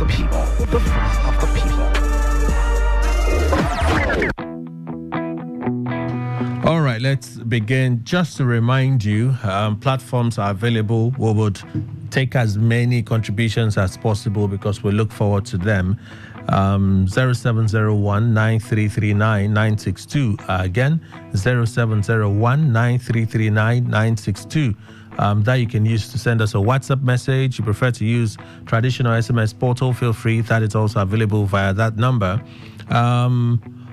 the people. The voice of the people. All right, let's begin. Just to remind you, platforms are available. We would take as many contributions as possible because we look forward to them. 0701 9339 962. Again, 0701 9339 962. That you can use to send us a WhatsApp message. You prefer to use traditional SMS portal, feel free. That is also available via that number.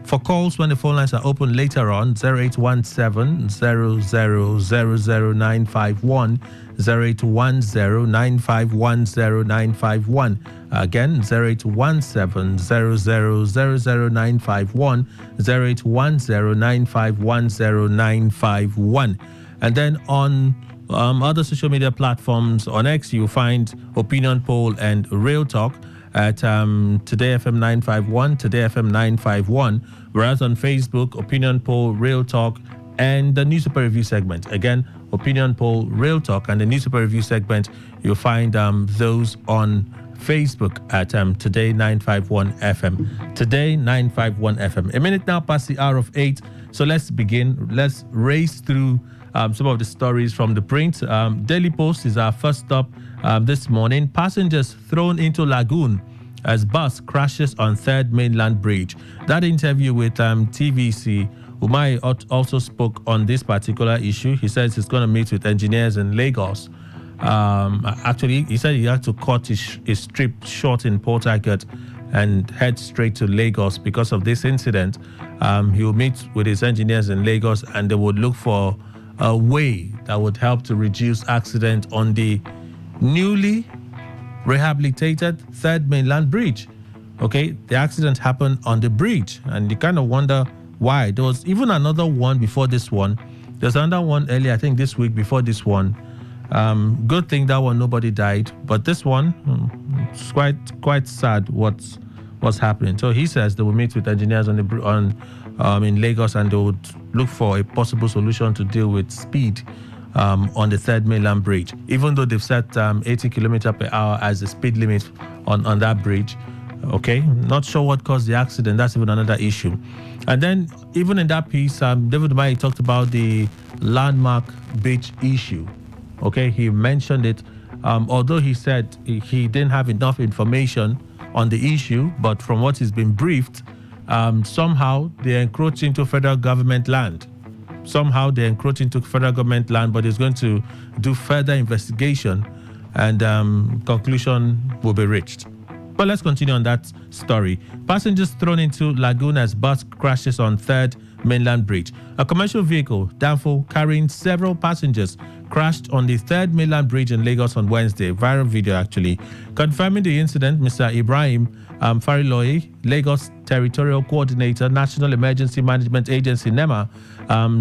For calls when the phone lines are open later on, 0817 0000951, 0810 9510951. Again, 0817 0000951, 0810 9510951. And then on other social media platforms, on X, you'll find Opinion Poll and Real Talk at Today FM 951, Today FM 951, whereas on Facebook, Opinion Poll, Real Talk, and the Newspaper Review segment. Again, Opinion Poll, Real Talk, and the Newspaper Review segment, you'll find those on Facebook at Today951.1fm. Today951.1fm. A minute now past the hour of 8, so let's begin. Let's race through some of the stories from the print. Daily Post is our first stop this morning. Passengers thrown into lagoon as bus crashes on third mainland bridge. That interview with TVC, Umai also spoke on this particular issue. He says he's going to meet with engineers in Lagos. Actually, he said he had to cut his trip short in Port Harcourt and head straight to Lagos because of this incident. He will meet with his engineers in Lagos and they would look for a way that would help to reduce accident on the newly rehabilitated third mainland bridge. Okay, the accident happened on the bridge and you kind of wonder why. There was even another one before this one. There's another one earlier, I think this week before this one. Good thing that one nobody died, but this one it's quite sad what's happening. So he says they will meet with engineers in Lagos and they would look for a possible solution to deal with speed on the third mainland bridge, even though they've set 80 kilometers per hour as the speed limit on that bridge. Okay, not sure what caused the accident. That's even another issue. And then even in that piece, David Umahi talked about the landmark beach issue. Okay, he mentioned it, although he said he didn't have enough information on the issue, but from what he's been briefed, somehow they encroach into federal government land. But he's going to do further investigation and conclusion will be reached. But let's continue on that story. Passengers thrown into lagoon as bus crashes on third mainland bridge. A commercial vehicle, Danfo, carrying several passengers, crashed on the third mainland bridge in Lagos on Wednesday. Viral video, actually. Confirming the incident, Mr. Ibrahim Fariloye, Lagos Territorial Coordinator, National Emergency Management Agency, NEMA,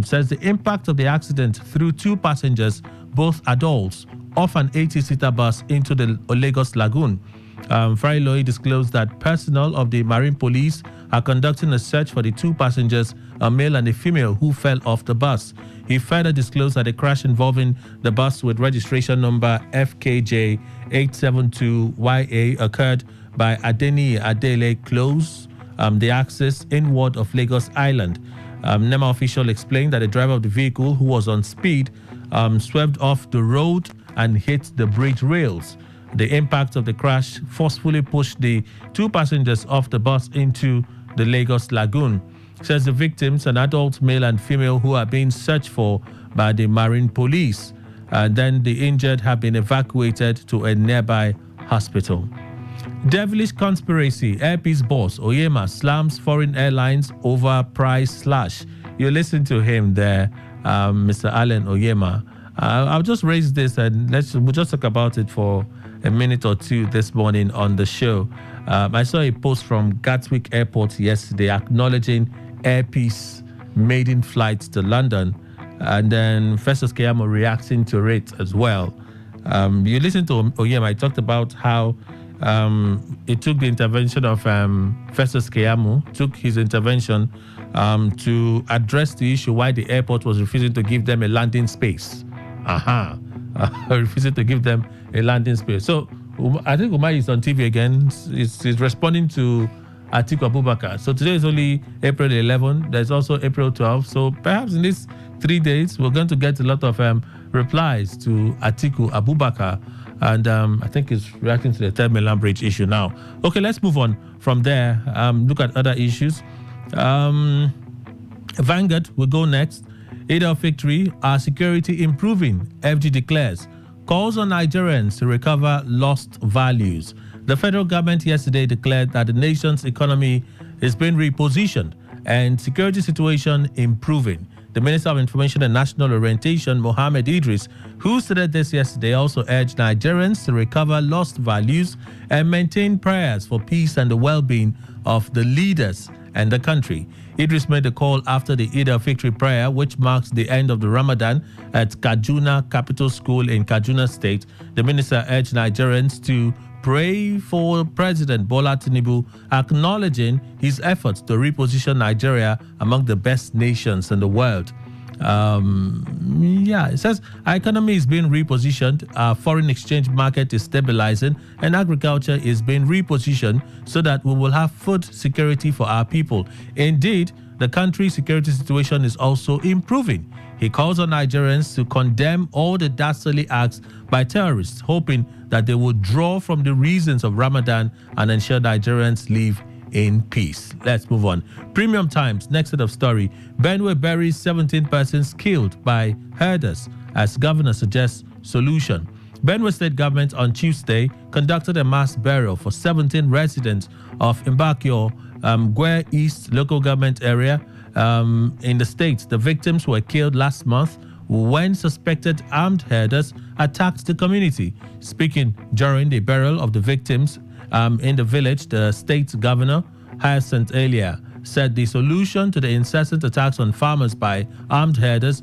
says the impact of the accident threw two passengers, both adults, off an 80-seater bus into the Lagos Lagoon. Fariloye disclosed that personnel of the Marine Police are conducting a search for the two passengers, a male and a female, who fell off the bus. He further disclosed that a crash involving the bus with registration number FKJ 872YA occurred by Adeni Adele Close, the axis inward of Lagos Island. NEMA official explained that the driver of the vehicle, who was on speed, swerved off the road and hit the bridge rails. The impact of the crash forcefully pushed the two passengers off the bus into the Lagos Lagoon. Says the victims, an adult male and female, who are being searched for by the Marine Police. And then the injured have been evacuated to a nearby hospital. Devilish conspiracy. Airpeace boss Oyema slams foreign airlines over price slash. You listen to him there, Mr. Allen Oyema. I'll just raise this and we'll just talk about it for a minute or two this morning on the show. I saw a post from Gatwick Airport yesterday acknowledging Airpeace maiden flights to London, and then Festus Keyamo reacting to it as well. You listen to Oyema, I talked about how it took the intervention of Festus Keyamo, took his intervention to address the issue why the airport was refusing to give them a landing space. Refusing to give them a landing space. So I think Umar is on TV again. Is responding to Atiku Abubakar. So today is only April 11. There's also April 12. So perhaps in these 3 days, we're going to get a lot of replies to Atiku Abubakar. And I think he's reacting to the Third Mainland Bridge issue now. Okay, let's move on from there. Look at other issues. Vanguard will go next. Eid al-Fitr, our security improving, FG declares. Calls on Nigerians to recover lost values. The federal government yesterday declared that the nation's economy is being repositioned and security situation improving. The Minister of Information and National Orientation, Mohammed Idris, who stated this yesterday, also urged Nigerians to recover lost values and maintain prayers for peace and the well-being of the leaders and the country. Idris made the call after the Eid al-Fitr prayer, which marks the end of the Ramadan at Kaduna Capital School in Kaduna State. The minister urged Nigerians to pray for President Bola Tinubu, acknowledging his efforts to reposition Nigeria among the best nations in the world. It says our economy is being repositioned, our foreign exchange market is stabilizing, and agriculture is being repositioned so that we will have food security for our people. Indeed, the country's security situation is also improving. He calls on Nigerians to condemn all the dastardly acts by terrorists, hoping that they will draw from the reasons of Ramadan and ensure Nigerians live in peace. Let's move on. Premium Times, next set of story. Benue buries 17 persons killed by herders as governor suggests solution. Benue State government on Tuesday conducted a mass burial for 17 residents of Mbakio, Gwe East local government area in the state. The victims were killed last month when suspected armed herders attacked the community. Speaking during the burial of the victims in the village, the state governor, Hyacinth Elia, said the solution to the incessant attacks on farmers by armed herders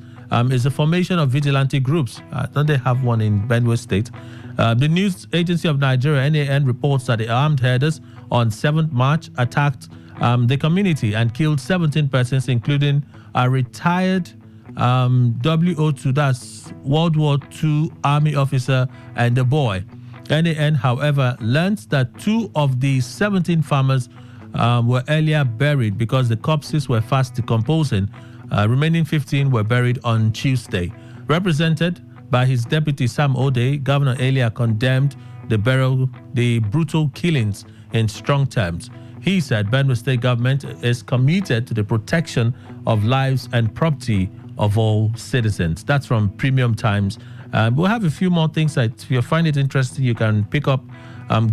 is the formation of vigilante groups. Don't they have one in Benue State? The news agency of Nigeria, NAN, reports that the armed herders on 7th March attacked the community and killed 17 persons, including a retired WO2, that's World War II Army officer, and a boy. NAN, however, learned that 2 of the 17 farmers were earlier buried because the corpses were fast decomposing. Remaining 15 were buried on Tuesday. Represented by his deputy Sam Ode, Governor Elia condemned the brutal killings in strong terms. He said Benue State government is committed to the protection of lives and property of all citizens. That's from Premium Times. We'll have a few more things that if you find it interesting, you can pick up.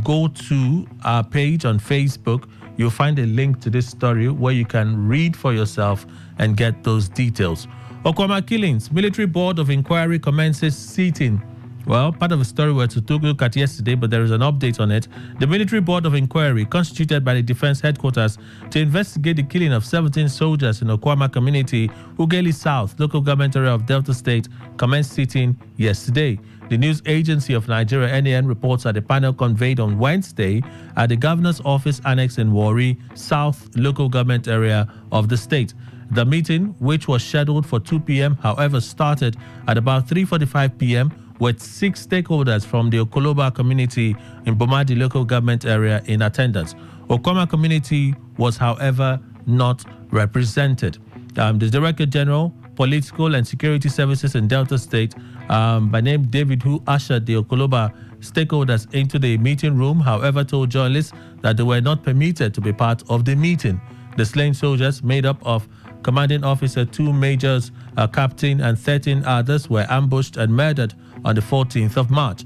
Go to our page on Facebook. You'll find a link to this story where you can read for yourself and get those details. Okwama killings. Military Board of Inquiry commences sitting. Well, part of the story we took a look at yesterday, but there is an update on it. The Military Board of Inquiry, constituted by the Defense Headquarters to investigate the killing of 17 soldiers in Okwama community, Ugeli South, local government area of Delta State, commenced sitting yesterday. The news agency of Nigeria, NAN, reports that the panel convened on Wednesday at the governor's office annex in Warri South, local government area of the state. The meeting, which was scheduled for 2 p.m., however, started at about 3:45 p.m., with 6 stakeholders from the Okoloba community in Bomadi local government area in attendance. Okwama community was, however, not represented. The Director General, Political and Security Services in Delta State, by name David, who ushered the Okoloba stakeholders into the meeting room, however, told journalists that they were not permitted to be part of the meeting. The slain soldiers, made up of commanding officer, 2 majors, a captain, and 13 others, were ambushed and murdered on the 14th of March.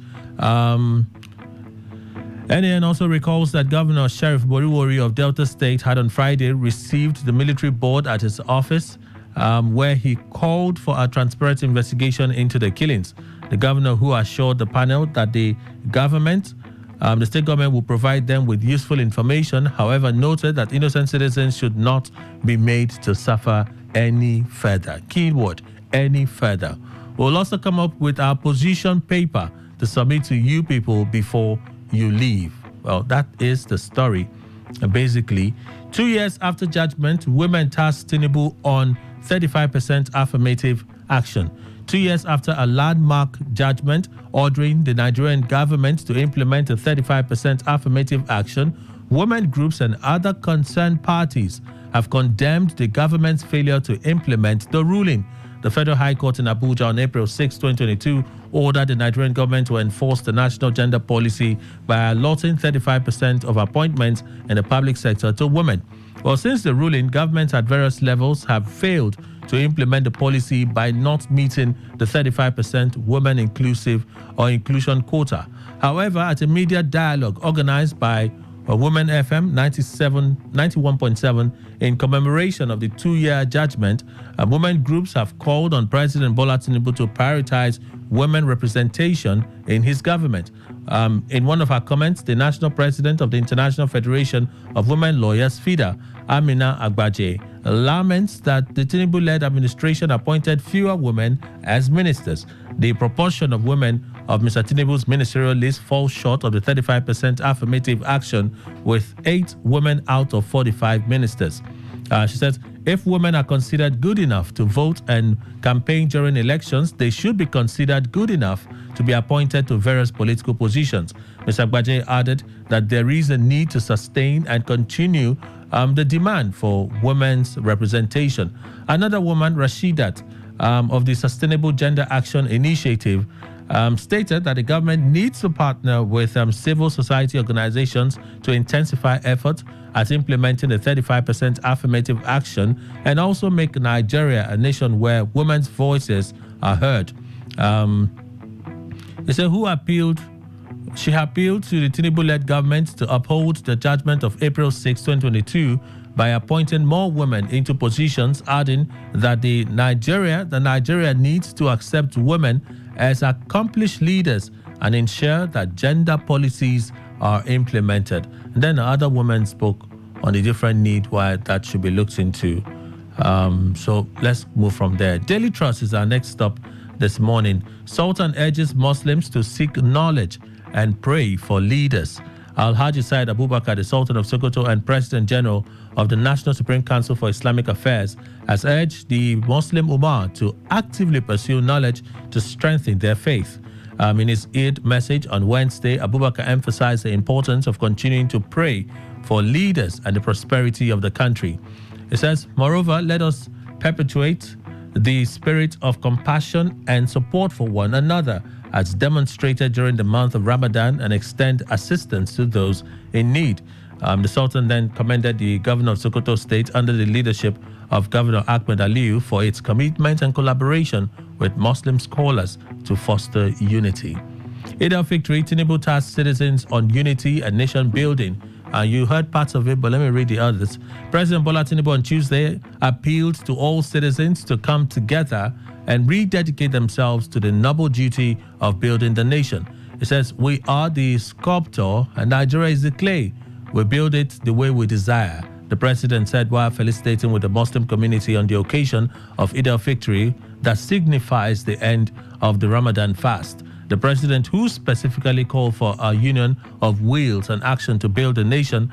NAN also recalls that Governor Sheriff Boriwori of Delta State had on Friday received the military board at his office, where he called for a transparent investigation into the killings. The governor, who assured the panel that the state government will provide them with useful information, however, noted that innocent citizens should not be made to suffer any further. Keyword, any further. We'll also come up with our position paper to submit to you people before you leave. Well, that is the story. Basically, 2 years after judgment, women tasked Tinubu on 35% affirmative action. 2 years after a landmark judgment ordering the Nigerian government to implement a 35% affirmative action, women groups and other concerned parties have condemned the government's failure to implement the ruling. The Federal High Court in Abuja on April 6, 2022, ordered the Nigerian government to enforce the national gender policy by allotting 35% of appointments in the public sector to women. Well, since the ruling, governments at various levels have failed to implement the policy by not meeting the 35% women inclusive or inclusion quota. However, at a media dialogue organized by Women FM 91.7 in commemoration of the 2-year judgment, women groups have called on President Bola Tinubu to prioritize women representation in his government. In one of her comments, the national president of the International Federation of Women Lawyers, FIDA, Amina Agbaje, laments that the Tinubu-led administration appointed fewer women as ministers. The proportion of women of Mr. Tinubu's ministerial list falls short of the 35% affirmative action, with 8 women out of 45 ministers. She says, if women are considered good enough to vote and campaign during elections, they should be considered good enough to be appointed to various political positions. Ms. Agbaje added that there is a need to sustain and continue the demand for women's representation. Another woman, Rashidat, of the Sustainable Gender Action Initiative, stated that the government needs to partner with civil society organizations to intensify efforts at implementing the 35% affirmative action and also make Nigeria a nation where women's voices are heard. They said she appealed to the Tinubu-led government to uphold the judgment of April 6, 2022 by appointing more women into positions, adding that the Nigeria needs to accept women as accomplished leaders and ensure that gender policies are implemented. And then the other women spoke on the different need why that should be looked into. So let's move from there. Daily Trust is our next stop this morning. Sultan urges Muslims to seek knowledge and pray for leaders. Alhaji Said Abubakar, the Sultan of Sokoto and President General of the National Supreme Council for Islamic Affairs, has urged the Muslim Ummah to actively pursue knowledge to strengthen their faith. In his Eid message on Wednesday, Abubakar emphasized the importance of continuing to pray for leaders and the prosperity of the country. He says, moreover, let us perpetuate the spirit of compassion and support for one another as demonstrated during the month of Ramadan and extend assistance to those in need. The Sultan then commended the governor of Sokoto State under the leadership of Governor Ahmed Aliyu for its commitment and collaboration with Muslim scholars to foster unity. Eid al-Fitr, Tinubu tasked citizens on unity and nation building. You heard parts of it, but let me read the others. President Bola Tinubu on Tuesday appealed to all citizens to come together and rededicate themselves to the noble duty of building the nation. He says, we are the sculptor and Nigeria is the clay. We build it the way we desire. The president said while felicitating with the Muslim community on the occasion of Eid al-Fitr that signifies the end of the Ramadan fast. The president, who specifically called for a union of wills and action to build a nation,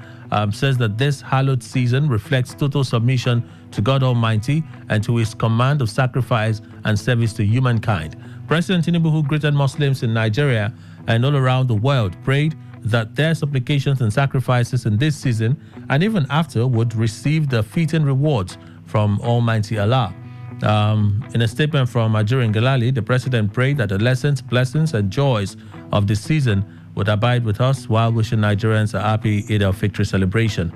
says that this hallowed season reflects total submission to God Almighty and to his command of sacrifice and service to humankind. President Tinubu, who greeted Muslims in Nigeria and all around the world, prayed that their supplications and sacrifices in this season and even after would receive the fitting rewards from Almighty Allah. In a statement from Ajuri Ngelale, the president prayed that the lessons, blessings, and joys of this season would abide with us while wishing Nigerians a happy Eid al-Fitr celebration.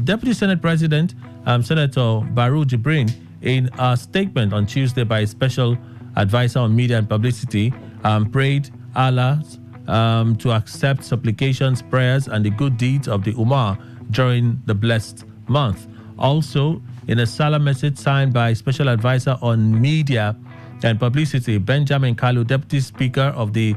Deputy Senate President Senator Baru Jibrin, in a statement on Tuesday by his special advisor on media and publicity, prayed Allah to accept supplications, prayers, and the good deeds of the Ummah during the blessed month. Also, in a salam message signed by Special Advisor on Media and Publicity, Benjamin Kalu, Deputy Speaker of the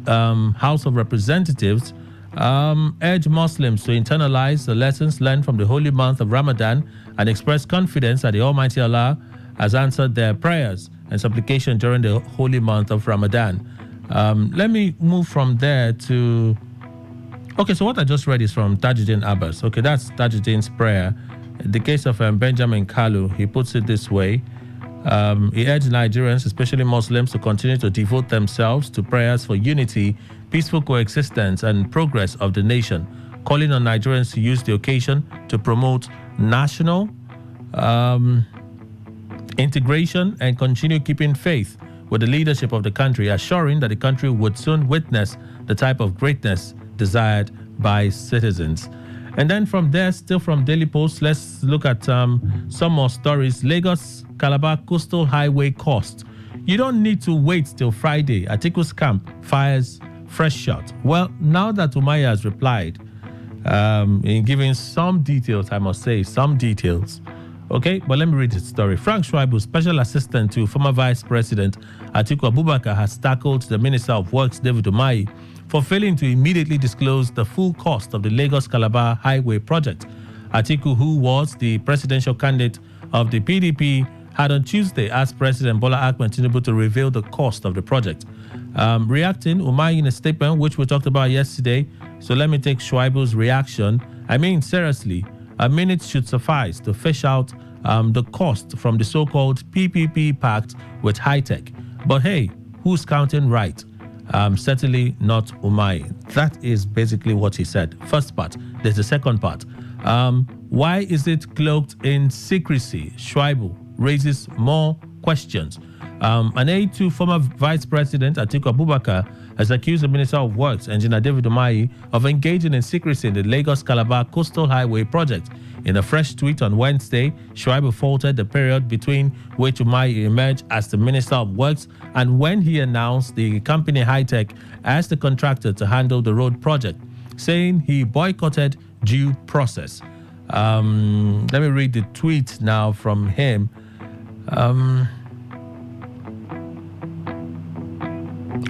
House of Representatives, urged Muslims to internalize the lessons learned from the holy month of Ramadan and express confidence that the Almighty Allah has answered their prayers and supplication during the holy month of Ramadan. Let me move from there to... Okay, so what I just read is from Tajuddin Abbas. Okay, that's Tajuddin's prayer. In the case of Benjamin Kalu, he puts it this way. He urged Nigerians, especially Muslims, to continue to devote themselves to prayers for unity, peaceful coexistence, and progress of the nation, calling on Nigerians to use the occasion to promote national integration and continue keeping faith with the leadership of the country, assuring that the country would soon witness the type of greatness desired by citizens. And then from there, still from Daily Post, let's look at some more stories. Lagos Calabar Coastal Highway cost. You don't need to wait till Friday. Atiku's camp fires fresh shot. Well, now that Umahi has replied, in giving some details, I must say, some details. Okay, but let me read the story. Frank Schwaibu, special assistant to former Vice President Atiku Abubakar, has tackled the Minister of Works, David Umahi, for failing to immediately disclose the full cost of the Lagos-Calabar Highway project. Atiku, who was the presidential candidate of the PDP, had on Tuesday asked President Bola Ahmed Tinubu to reveal the cost of the project. Reacting, Umahi, in a statement, which we talked about yesterday, so let me take Schwaibu's reaction. I mean, seriously, a minute should suffice to fish out the cost from the so-called PPP pact with high-tech. But hey, who's counting right? Certainly not Umahi. That is basically what he said. First part. There's the second part. Why is it cloaked in secrecy? Schwaibu raises more questions. An aide to former Vice President Atiku Abubakar has accused the Minister of Works, Engineer David Umahi, of engaging in secrecy in the Lagos-Calabar Coastal Highway project. In a fresh tweet on Wednesday, Schwaibu faulted the period between which Umahi emerged as the Minister of Works and when he announced the company Hightech as the contractor to handle the road project, saying he boycotted due process. Let me read the tweet now from him.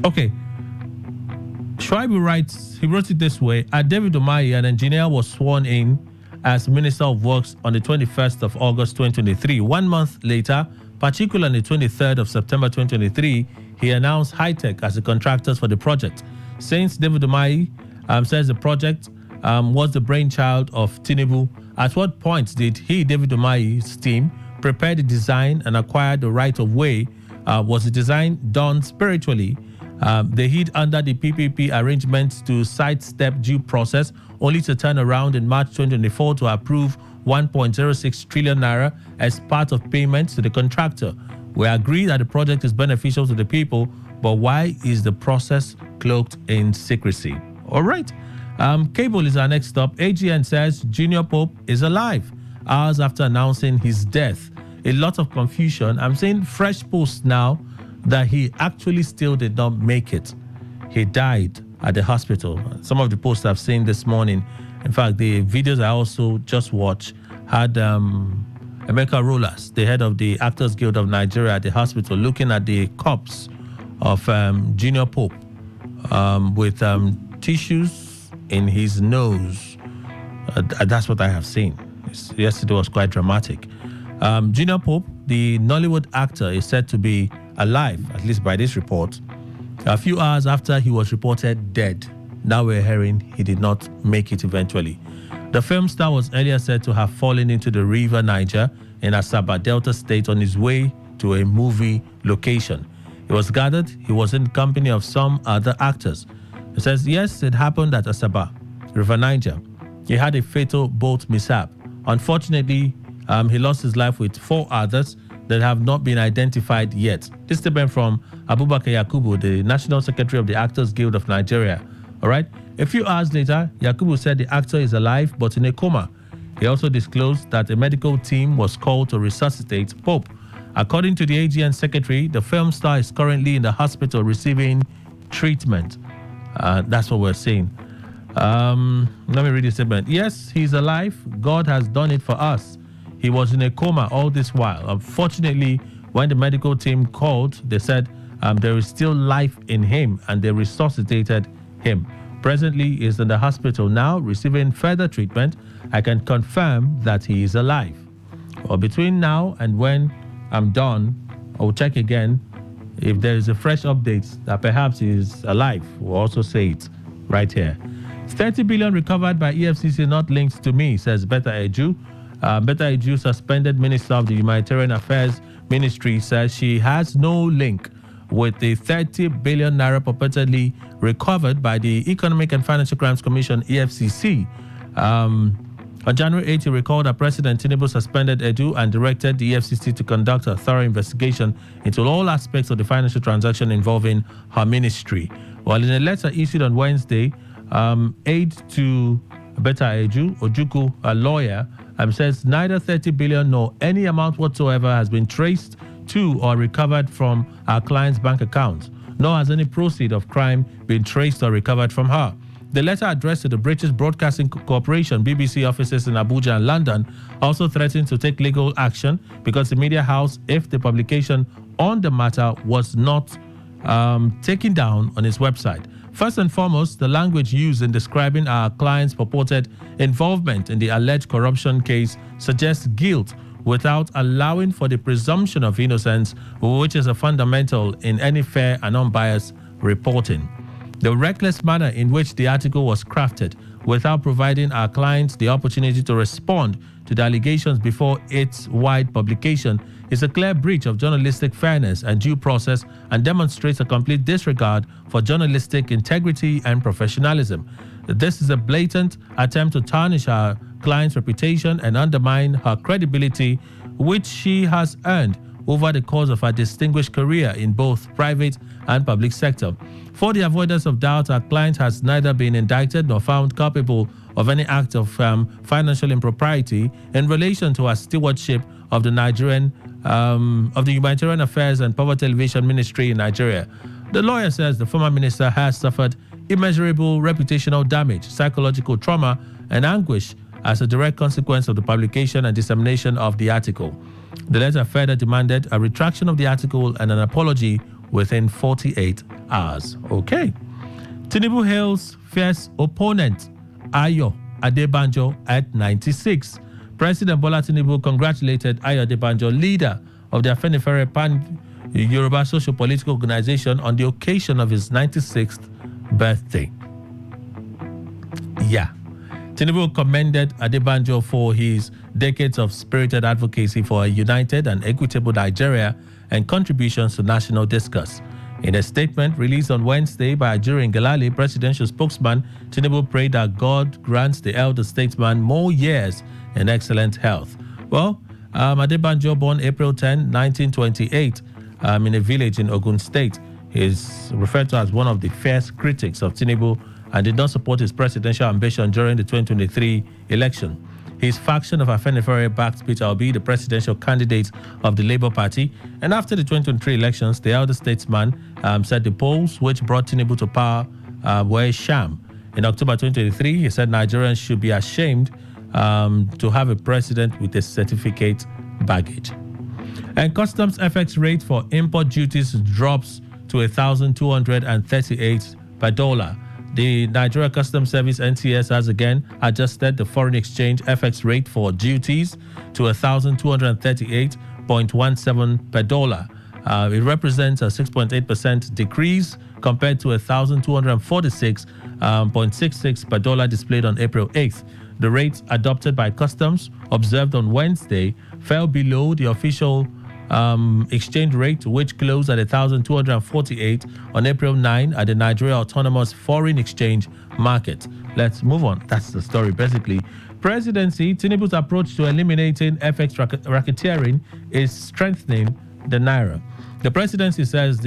Okay. Schwaibu writes, he wrote it this way: David Umahi, an engineer, was sworn in as Minister of Works on the 21st of August 2023. 1 month later, particularly on the 23rd of September 2023, he announced Hightech as the contractors for the project. Since David Umahi says the project was the brainchild of Tinubu, at what point did he, David Umahi's team, prepare the design and acquire the right of way? Was the design done spiritually? They hid under the PPP arrangements to sidestep due process, only to turn around in March 2024 to approve 1.06 trillion naira as part of payments to the contractor. We agree that the project is beneficial to the people, but why is the process cloaked in secrecy? All right. Cable is our next stop. AGN says Junior Pope is alive hours after announcing his death. A lot of confusion. I'm seeing fresh posts now that he actually still did not make it. He died at the hospital. Some of the posts I've seen this morning, in fact, the videos I also just watched had Emeka Rollers, the head of the Actors Guild of Nigeria, at the hospital looking at the corpse of Junior Pope with tissues in his nose. That's what I have seen. Yesterday was quite dramatic. Junior Pope, the Nollywood actor, is said to be alive, at least by this report, a few hours after he was reported dead. Now we're hearing he did not make it eventually. The film star was earlier said to have fallen into the river Niger in Asaba, Delta State, on his way to a movie location. It was gathered he was in company of some other actors. It says, yes, it happened at Asaba, River Niger. He had a fatal boat mishap. Unfortunately, he lost his life with 4 others that have not been identified yet. This statement from Abubakar Yakubu, the National Secretary of the Actors Guild of Nigeria. All right. A few hours later, Yakubu said the actor is alive but in a coma. He also disclosed that a medical team was called to resuscitate Pope. According to the AGN secretary, the film star is currently in the hospital receiving treatment. That's what we're saying. Let me read the statement. Yes, he's alive. God has done it for us. He was in a coma all this while. Unfortunately, when the medical team called, they said there is still life in him and they resuscitated him. Presently, he is in the hospital now receiving further treatment. I can confirm that he is alive. Well, between now and when I'm done, I will check again. If there is a fresh update that perhaps he is alive, we'll also say it right here. 30 billion recovered by EFCC not linked to me, says Betta Eju. Betta Eju, suspended Minister of the Humanitarian Affairs, Ministry says she has no link with the 30 billion naira purportedly recovered by the Economic and Financial Crimes Commission, EFCC. On January 8, he recalled that President Tinubu suspended Edu and directed the EFCC to conduct a thorough investigation into all aspects of the financial transaction involving her ministry. While in a letter issued on Wednesday, aide to Beta Eju, Ojuku, a lawyer, says neither 30 billion nor any amount whatsoever has been traced to or recovered from our client's bank accounts, nor has any proceed of crime been traced or recovered from her. The letter addressed to the British Broadcasting Corporation, BBC offices in Abuja and London, also threatened to take legal action because the media house, if the publication on the matter was not taken down on its website. First and foremost, the language used in describing our client's purported involvement in the alleged corruption case suggests guilt without allowing for the presumption of innocence, which is a fundamental in any fair and unbiased reporting. The reckless manner in which the article was crafted, without providing our clients the opportunity to respond to the allegations before its wide publication, is a clear breach of journalistic fairness and due process and demonstrates a complete disregard for journalistic integrity and professionalism. This is a blatant attempt to tarnish our client's reputation and undermine her credibility, which she has earned over the course of her distinguished career in both private and public sector. For the avoidance of doubt, our client has neither been indicted nor found culpable of any act of financial impropriety in relation to her stewardship of the Humanitarian Affairs and Poverty Alleviation Ministry in Nigeria. The lawyer says the former minister has suffered immeasurable reputational damage, psychological trauma, and anguish as a direct consequence of the publication and dissemination of the article. The letter further demanded a retraction of the article and an apology within 48 hours. Okay. Tinubu hails fierce opponent Ayo Adebanjo at 96. President Bola Tinubu congratulated Ayo Adebanjo, leader of the Afenifere Pan-Yoruba Socio-Political Organization, on the occasion of his 96th birthday. Yeah. Tinubu commended Adebanjo for his decades of spirited advocacy for a united and equitable Nigeria and contributions to national discourse. In a statement released on Wednesday by Ajuri Ngelale, presidential spokesman, Tinubu prayed that God grants the elder statesman more years in excellent health. Well, Adebanjo, born April 10, 1928, in a village in Ogun State, is referred to as one of the fierce critics of Tinubu and did not support his presidential ambition during the 2023 election. His faction of Afenifere backed Peter Obi, the presidential candidate of the Labour Party. And after the 2023 elections, the elder statesman said the polls which brought Tinubu to power were a sham. In October 2023, he said Nigerians should be ashamed to have a president with a certificate baggage. And customs FX rate for import duties drops to 1,238 per dollar. The Nigeria Customs Service NCS has again adjusted the foreign exchange FX rate for duties to 1,238.17 per dollar. It represents a 6.8% decrease compared to 1,246.66 per dollar displayed on April 8th. The rates adopted by customs, observed on Wednesday, fell below the official exchange rate, which closed at 1,248 on April 9 at the Nigeria Autonomous Foreign Exchange Market. Let's move on. That's the story, basically. Presidency, Tinubu's approach to eliminating FX racketeering is strengthening the naira. The presidency says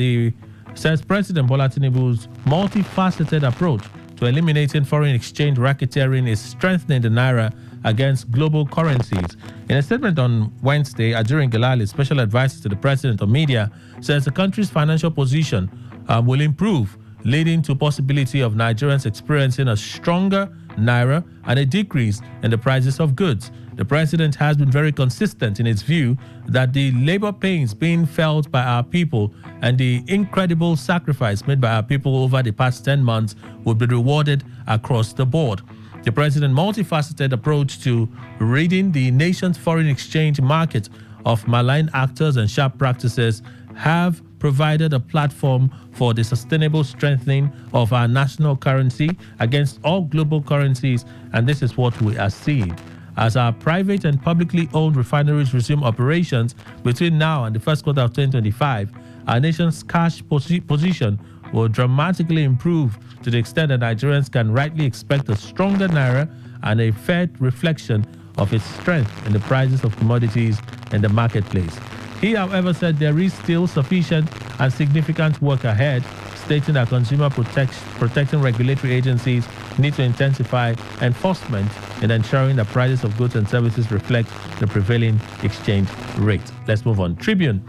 President Bola Tinubu's multifaceted approach to eliminating foreign exchange racketeering is strengthening the naira against global currencies. In a statement on Wednesday, Ajuri Ngelale, special advisor to the president of media, says the country's financial position will improve, leading to possibility of Nigerians experiencing a stronger naira and a decrease in the prices of goods. The president has been very consistent in its view that the labor pains being felt by our people and the incredible sacrifice made by our people over the past 10 months will be rewarded across the board. The president's multifaceted approach to ridding the nation's foreign exchange market of malign actors and sharp practices have provided a platform for the sustainable strengthening of our national currency against all global currencies, and this is what we are seeing. as our private and publicly owned refineries resume operations between now and the first quarter of 2025, our nation's cash position will dramatically improve to the extent that Nigerians can rightly expect a stronger naira and a fair reflection of its strength in the prices of commodities in the marketplace. He, however, said there is still sufficient and significant work ahead, stating that consumer protecting regulatory agencies need to intensify enforcement in ensuring that prices of goods and services reflect the prevailing exchange rate. Let's move on. Tribune.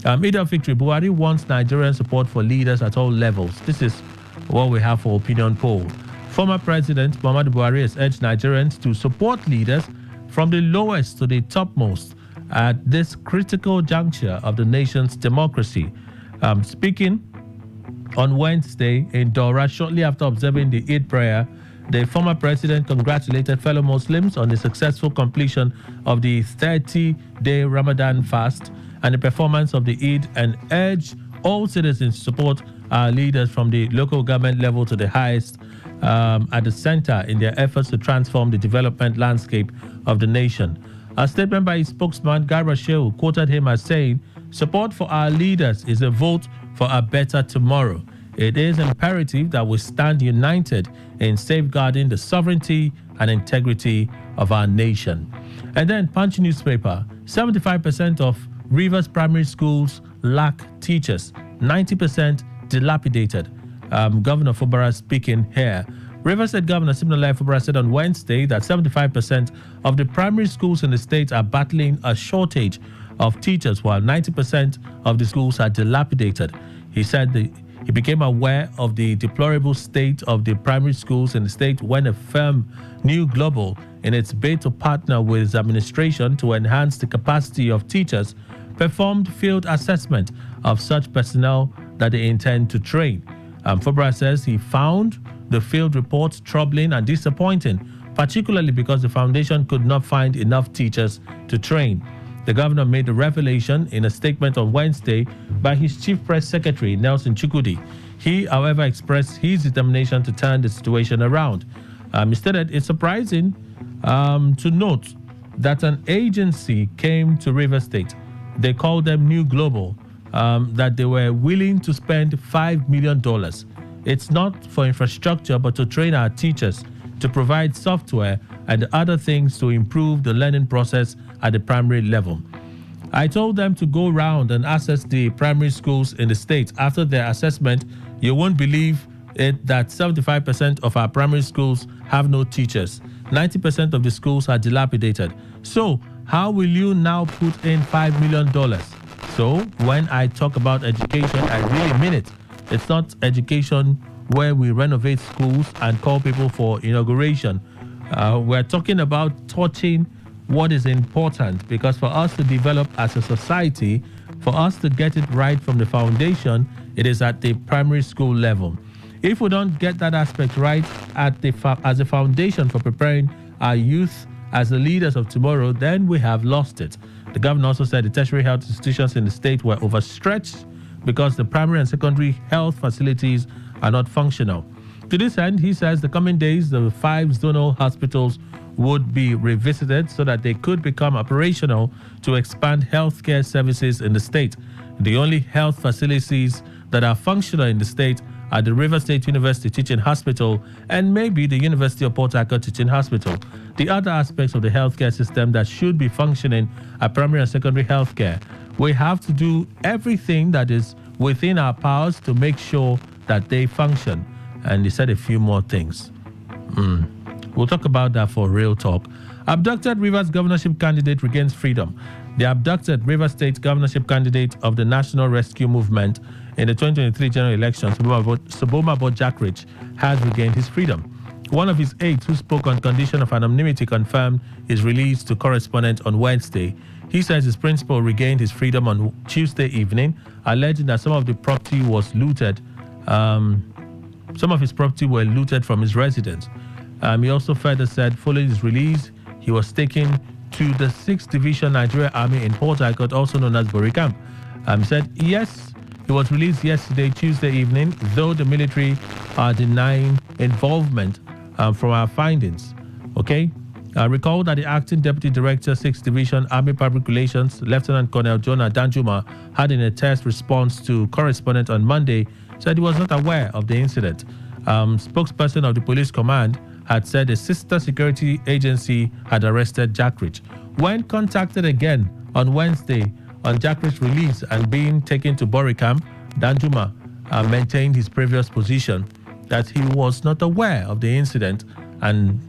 Eid al-Fitr, Buhari wants Nigerian support for leaders at all levels. This is what we have for opinion poll. Former President Muhammadu Buhari has urged Nigerians to support leaders from the lowest to the topmost at this critical juncture of the nation's democracy. Speaking on Wednesday in Dora, shortly after observing the Eid prayer, the former president congratulated fellow Muslims on the successful completion of the 30-day Ramadan fast and the performance of the Eid, and urged all citizens to support our leaders from the local government level to the highest at the center in their efforts to transform the development landscape of the nation. A statement by his spokesman, Garba Shehu, quoted him as saying, "Support for our leaders is a vote for a better tomorrow. It is imperative that we stand united in safeguarding the sovereignty and integrity of our nation." And then Punch newspaper, 75% of Rivers primary schools lack teachers, 90% dilapidated. Governor Fubara speaking here. Rivers State Governor Siminalayi Fubara said on Wednesday that 75% of the primary schools in the state are battling a shortage of teachers, while 90% of the schools are dilapidated. He said he became aware of the deplorable state of the primary schools in the state when a firm, New Global, in its bid to partner with its administration to enhance the capacity of teachers, performed field assessment of such personnel that they intend to train. Fubara says he found the field reports troubling and disappointing, particularly because the foundation could not find enough teachers to train. The governor made the revelation in a statement on Wednesday by his chief press secretary, Nelson Chukwudi. He, however, expressed his determination to turn the situation around. He said that it's surprising to note that an agency came to Rivers State. They called them New Global, that they were willing to spend $5 million. It's not for infrastructure, but to train our teachers, to provide software and other things to improve the learning process at the primary level. I told them to go around and assess the primary schools in the state. After their assessment, you won't believe it that 75% of our primary schools have no teachers. 90% of the schools are dilapidated. So how will you now put in $5 million? So when I talk about education, I really mean it. It's not education where we renovate schools and call people for inauguration. We're talking about touching what is important, because for us to develop as a society, for us to get it right from the foundation, it is at the primary school level. If we don't get that aspect right as a foundation for preparing our youth as the leaders of tomorrow, then we have lost it. The governor also said the tertiary health institutions in the state were overstretched because the primary and secondary health facilities are not functional. To this end, he says the coming days, the 5 zonal hospitals would be revisited so that they could become operational to expand healthcare services in the state. The only health facilities that are functional in the state are the Rivers State University Teaching Hospital and maybe the University of Port Harcourt Teaching Hospital. The other aspects of the healthcare system that should be functioning are primary and secondary healthcare. We have to do everything that is within our powers to make sure that they function. And he said a few more things. We'll talk about that for real talk. Abducted Rivers governorship candidate regains freedom. The abducted Rivers State governorship candidate of the National Rescue Movement in the 2023 general election, Soboma Jackridge, has regained his freedom. One of his aides, who spoke on condition of anonymity, confirmed his release to correspondent on Wednesday. He says his principal regained his freedom on Tuesday evening, alleging that some of the property was looted. Some of his property were looted from his residence. He also further said following his release, he was taken to the 6th Division Nigeria Army in Port Harcourt, also known as Bori Camp. He said, yes, he was released yesterday, Tuesday evening, though the military are denying involvement from our findings. Okay? Recall that the acting Deputy Director, 6th Division, Army Public Relations, Lieutenant Colonel Jonah Danjuma, had in a text response to correspondent on Monday, said he was not aware of the incident. Spokesperson of the police command had said a sister security agency had arrested Jackridge. When contacted again on Wednesday on Jackridge's release and being taken to Boricam, Danjuma maintained his previous position that he was not aware of the incident and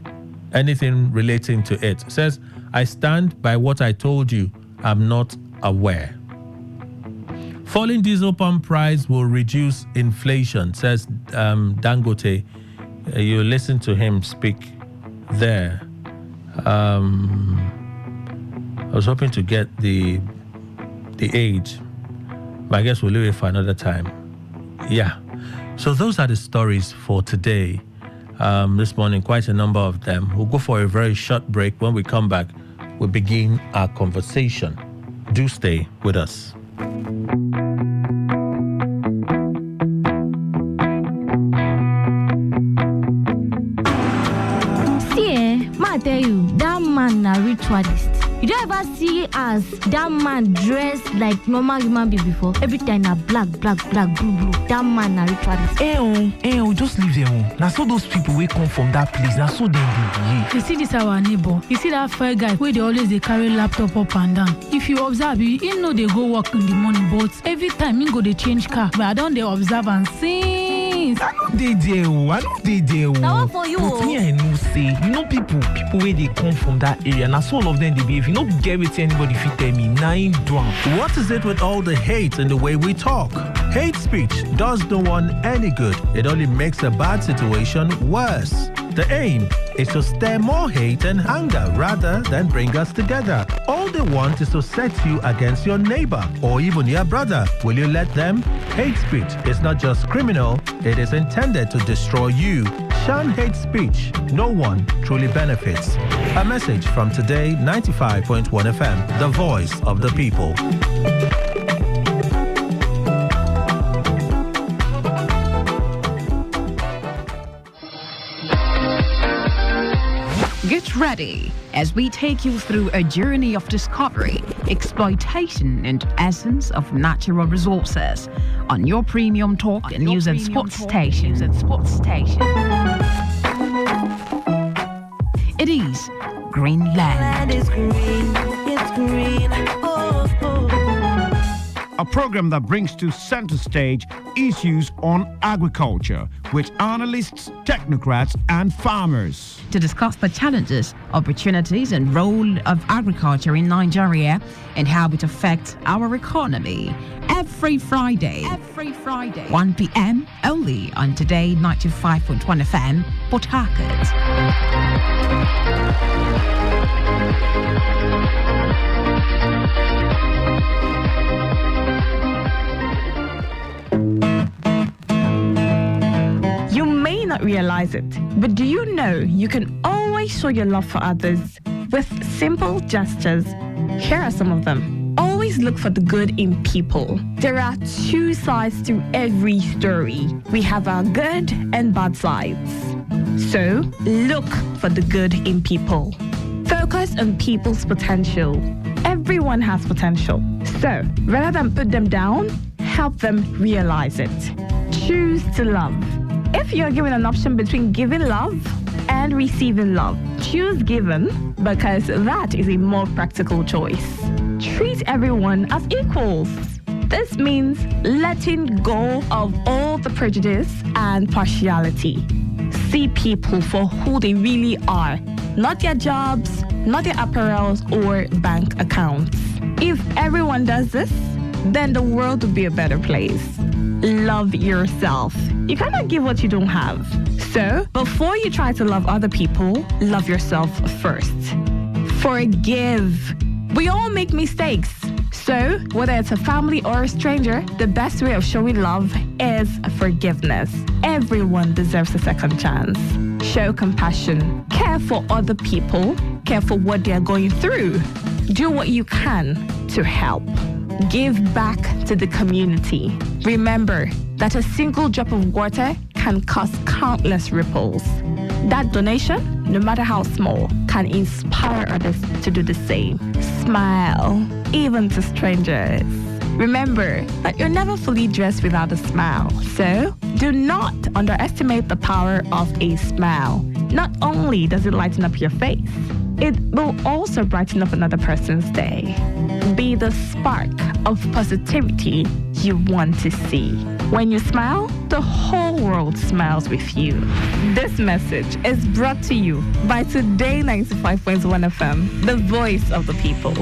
anything relating to it. Says, I stand by what I told you. I'm not aware. Falling diesel pump price will reduce inflation, says Dangote. You listen to him speak there. I was hoping to get the age, but I guess we'll leave it for another time. Yeah. So those are the stories for today. This morning, quite a number of them. We'll go for a very short break. When we come back, we'll begin our conversation. Do stay with us. See, I tell you, that man a ritualist. You don't ever see as that man dressed like normal human being before. Every time na black, blue. That man a ritualist. Just leave them. Now, so those people will come from that place. Now, so they behave. You see this our neighbor. You see that fair guy where they always they carry laptop up and down. If you observe, you know they go work in the morning, but every time you go they change car. But I don't they observe and since. I know they there. Now what for you? But me, I know say, people where they come from that area. Now, so all of them they behave. You know, get with anybody if you tell me 9 down. What is it with all the hate in the way we talk? Hate speech does no one any good. It only makes a bad situation worse. The aim is to stir more hate and anger rather than bring us together. All they want is to set you against your neighbor or even your brother. Will you let them? Hate speech is not just criminal, it is intended to destroy you. Shun hate speech. No one truly benefits. A message from Today95.1 FM, the voice of the people. Get ready as we take you through a journey of discovery, exploitation, and essence of natural resources on your premium talk and news and sports station. It is Greenland. Land is green, it's green. A program that brings to center stage issues on agriculture with analysts, technocrats, and farmers. To discuss the challenges, opportunities, and role of agriculture in Nigeria and how it affects our economy. Every Friday, 1 p.m. only on Today 95.1 FM, Port Harcourt. You may not realize it, but do you know you can always show your love for others with simple gestures? Here are some of them. Always look for the good in people. There are two sides to every story. We have our good and bad sides. So, look for the good in people. Focus on people's potential. Everyone has potential. So, rather than put them down, help them realize it. Choose to love. If you're given an option between giving love and receiving love, choose giving because that is a more practical choice. Treat everyone as equals. This means letting go of all the prejudice and partiality. See people for who they really are, not their jobs, not their apparels or bank accounts. If everyone does this, then the world will be a better place. Love yourself. You cannot give what you don't have. So, before you try to love other people, love yourself first. Forgive. We all make mistakes. So, whether it's a family or a stranger, the best way of showing love is forgiveness. Everyone deserves a second chance. Show compassion. Care for other people. Care for what they are going through. Do what you can to help. Give back to the community. Remember that a single drop of water can cause countless ripples. That donation, no matter how small, can inspire others to do the same. Smile, even to strangers. Remember that you're never fully dressed without a smile. So, do not underestimate the power of a smile. Not only does it lighten up your face, it will also brighten up another person's day. Be the spark of positivity you want to see. When you smile, the whole world smiles with you. This message is brought to you by Today95.1 FM, the voice of the people.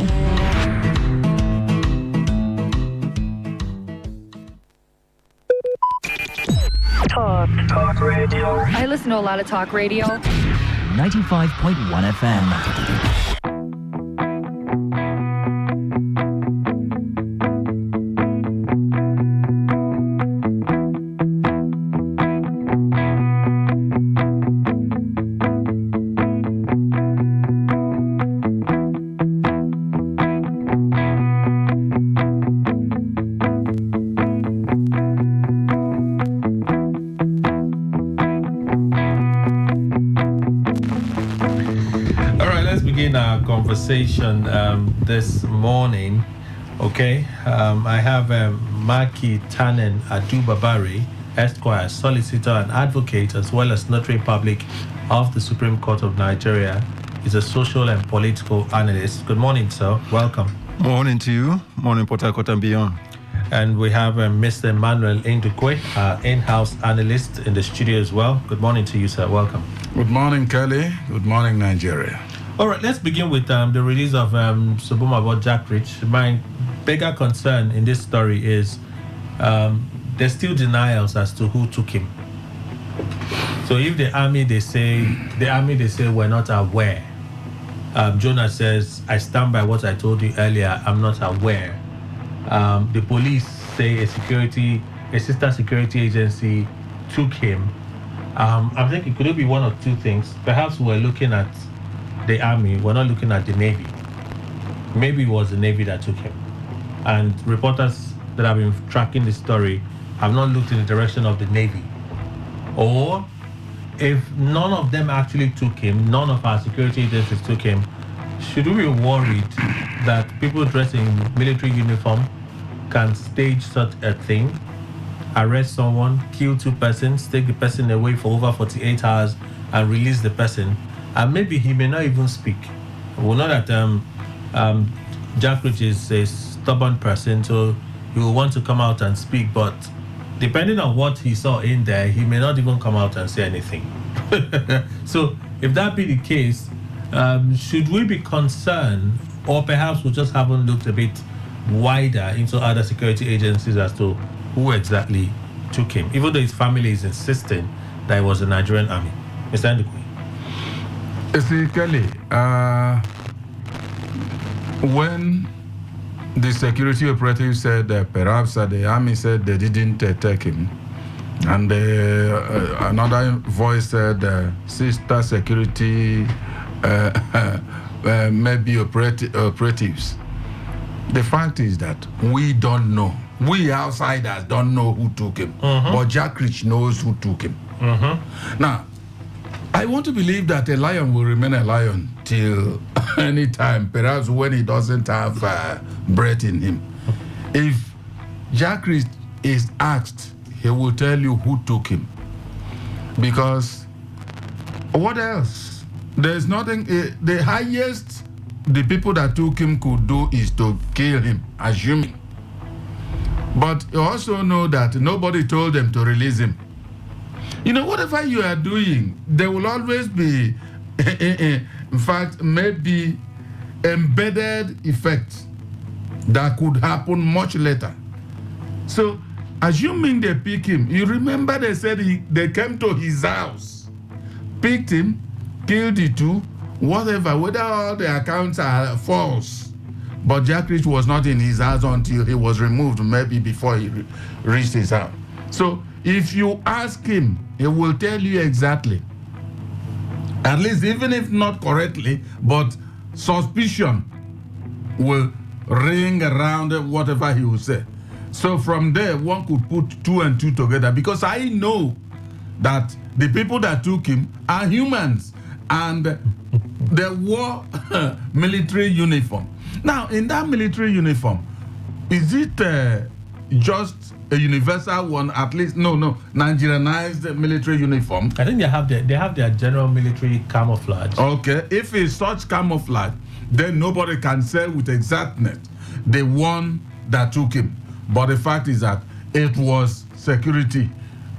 Talk radio. I listen to a lot of talk radio. 95.1 FM. Our conversation this morning. Okay, I have Maki Tanen Adubabari, Esquire, solicitor and advocate, as well as notary public of the Supreme Court of Nigeria. He's a social and political analyst. Good morning, sir. Welcome. Morning to you. Morning, Port Harcourt and beyond. And we have Mr. Emmanuel Indukwe, in-house analyst, in the studio as well. Good morning to you, sir. Welcome. Good morning, Kelly. Good morning, Nigeria. All right, let's begin with the release of Sobumabo Jack Rich. My bigger concern in this story is there's still denials as to who took him. So if the army they say we're not aware. Jonah says, I stand by what I told you earlier, I'm not aware. The police say a sister security agency took him. I think it could be one of two things. Perhaps we're looking at the army, we're not looking at the Navy. Maybe it was the Navy that took him. And reporters that have been tracking the story have not looked in the direction of the Navy. Or if none of them actually took him, none of our security agencies took him, should we be worried that people dressed in military uniform can stage such a thing, arrest someone, kill two persons, take the person away for over 48 hours and release the person? And maybe he may not even speak. We know that Jack Rich is a stubborn person, so he will want to come out and speak, but depending on what he saw in there, he may not even come out and say anything. So if that be the case, should we be concerned, or perhaps we just haven't looked a bit wider into other security agencies as to who exactly took him, even though his family is insisting that it was the Nigerian army? Mr. Ndukwe. You see, Kelly, when the security operative said perhaps the army said they didn't take him, and another voice said sister security maybe operatives. The fact is that we don't know. We outsiders don't know who took him, but Jack Rich knows who took him. Now, I want to believe that a lion will remain a lion till any time, perhaps when he doesn't have breath in him. If Jack Rich is asked, he will tell you who took him. Because what else? There's nothing. The highest the people that took him could do is to kill him, assuming. But you also know that nobody told them to release him. You know, whatever you are doing, there will always be, in fact, maybe embedded effects that could happen much later. So, assuming they pick him, you remember they said they came to his house, picked him, killed the two, whatever, whether all the accounts are false. But Jack Rich was not in his house until he was removed, maybe before he reached his house. So, if you ask him, he will tell you exactly. At least, even if not correctly, but suspicion will ring around whatever he will say. So from there, one could put two and two together, because I know that the people that took him are humans, and they wore military uniform. Now, in that military uniform, is it just a universal one? At least, no, Nigerianized military uniform. I think they have their general military camouflage. Okay, if it's such camouflage, then nobody can say with exactness the one that took him. But the fact is that it was security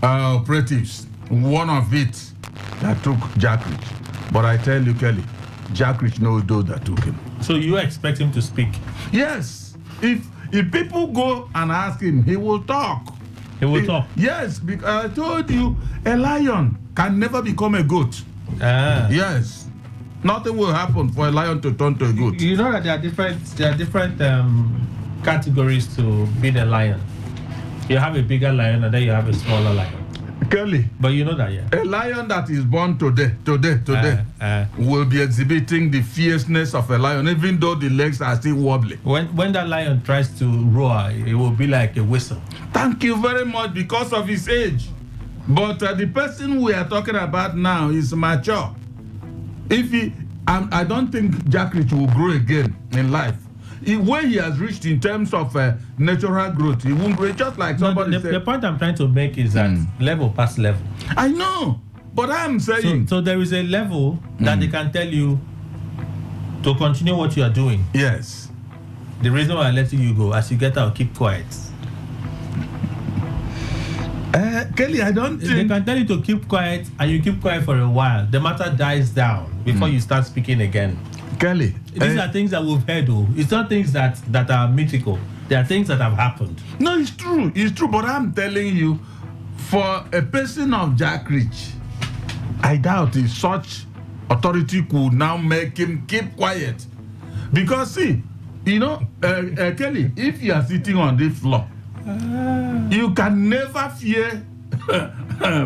operatives, one of it, that took Jack Rich. But I tell you, Kelly, Jack Rich knows those that took him. So you expect him to speak? Yes. If people go and ask him, he will talk. He will talk? Yes, because I told you, a lion can never become a goat. Yes. Nothing will happen for a lion to turn to a goat. You know that there are different categories to being a lion. You have a bigger lion and then you have a smaller lion. Kelly. But you know that, yeah. A lion that is born today will be exhibiting the fierceness of a lion, even though the legs are still wobbly. When that lion tries to roar, it will be like a whistle. Thank you very much, because of his age. But the person we are talking about now is mature. I don't think Jack Rich will grow again in life. Where he has reached in terms of natural growth, he won't grow, just like somebody said. The point I'm trying to make is that level past level. I know, but I'm saying... So there is a level that they can tell you to continue what you are doing. Yes. The reason why I'm letting you go, as you get out, keep quiet. Kelly, I don't think... They can tell you to keep quiet, and you keep quiet for a while. The matter dies down before you start speaking again. Kelly. These are things that we've heard, though. It's not things that are mythical. They are things that have happened. No, it's true. It's true. But I'm telling you, for a person of Jack Rich, I doubt if such authority could now make him keep quiet. Because, see, Kelly, if you are sitting on this floor, you can never fear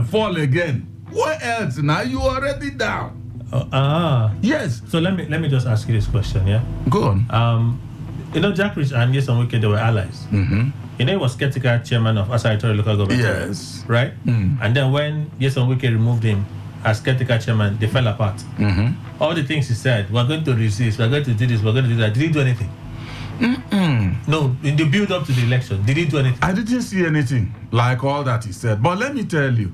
fall again. What else? Now you are already down. Yes. So let me just ask you this question, yeah? Go on. Jack Rich and Nyesom Wike, they were allies. Mm-hmm. He was caretaker chairman of Asari local government. Yes. Right? And then when Nyesom Wike removed him as caretaker chairman, they fell apart. Mm-hmm. All the things he said, we're going to resist, we're going to do this, we're going to do that. Did he do anything? No, in the build up to the election, did he do anything? I didn't see anything like all that he said. But let me tell you,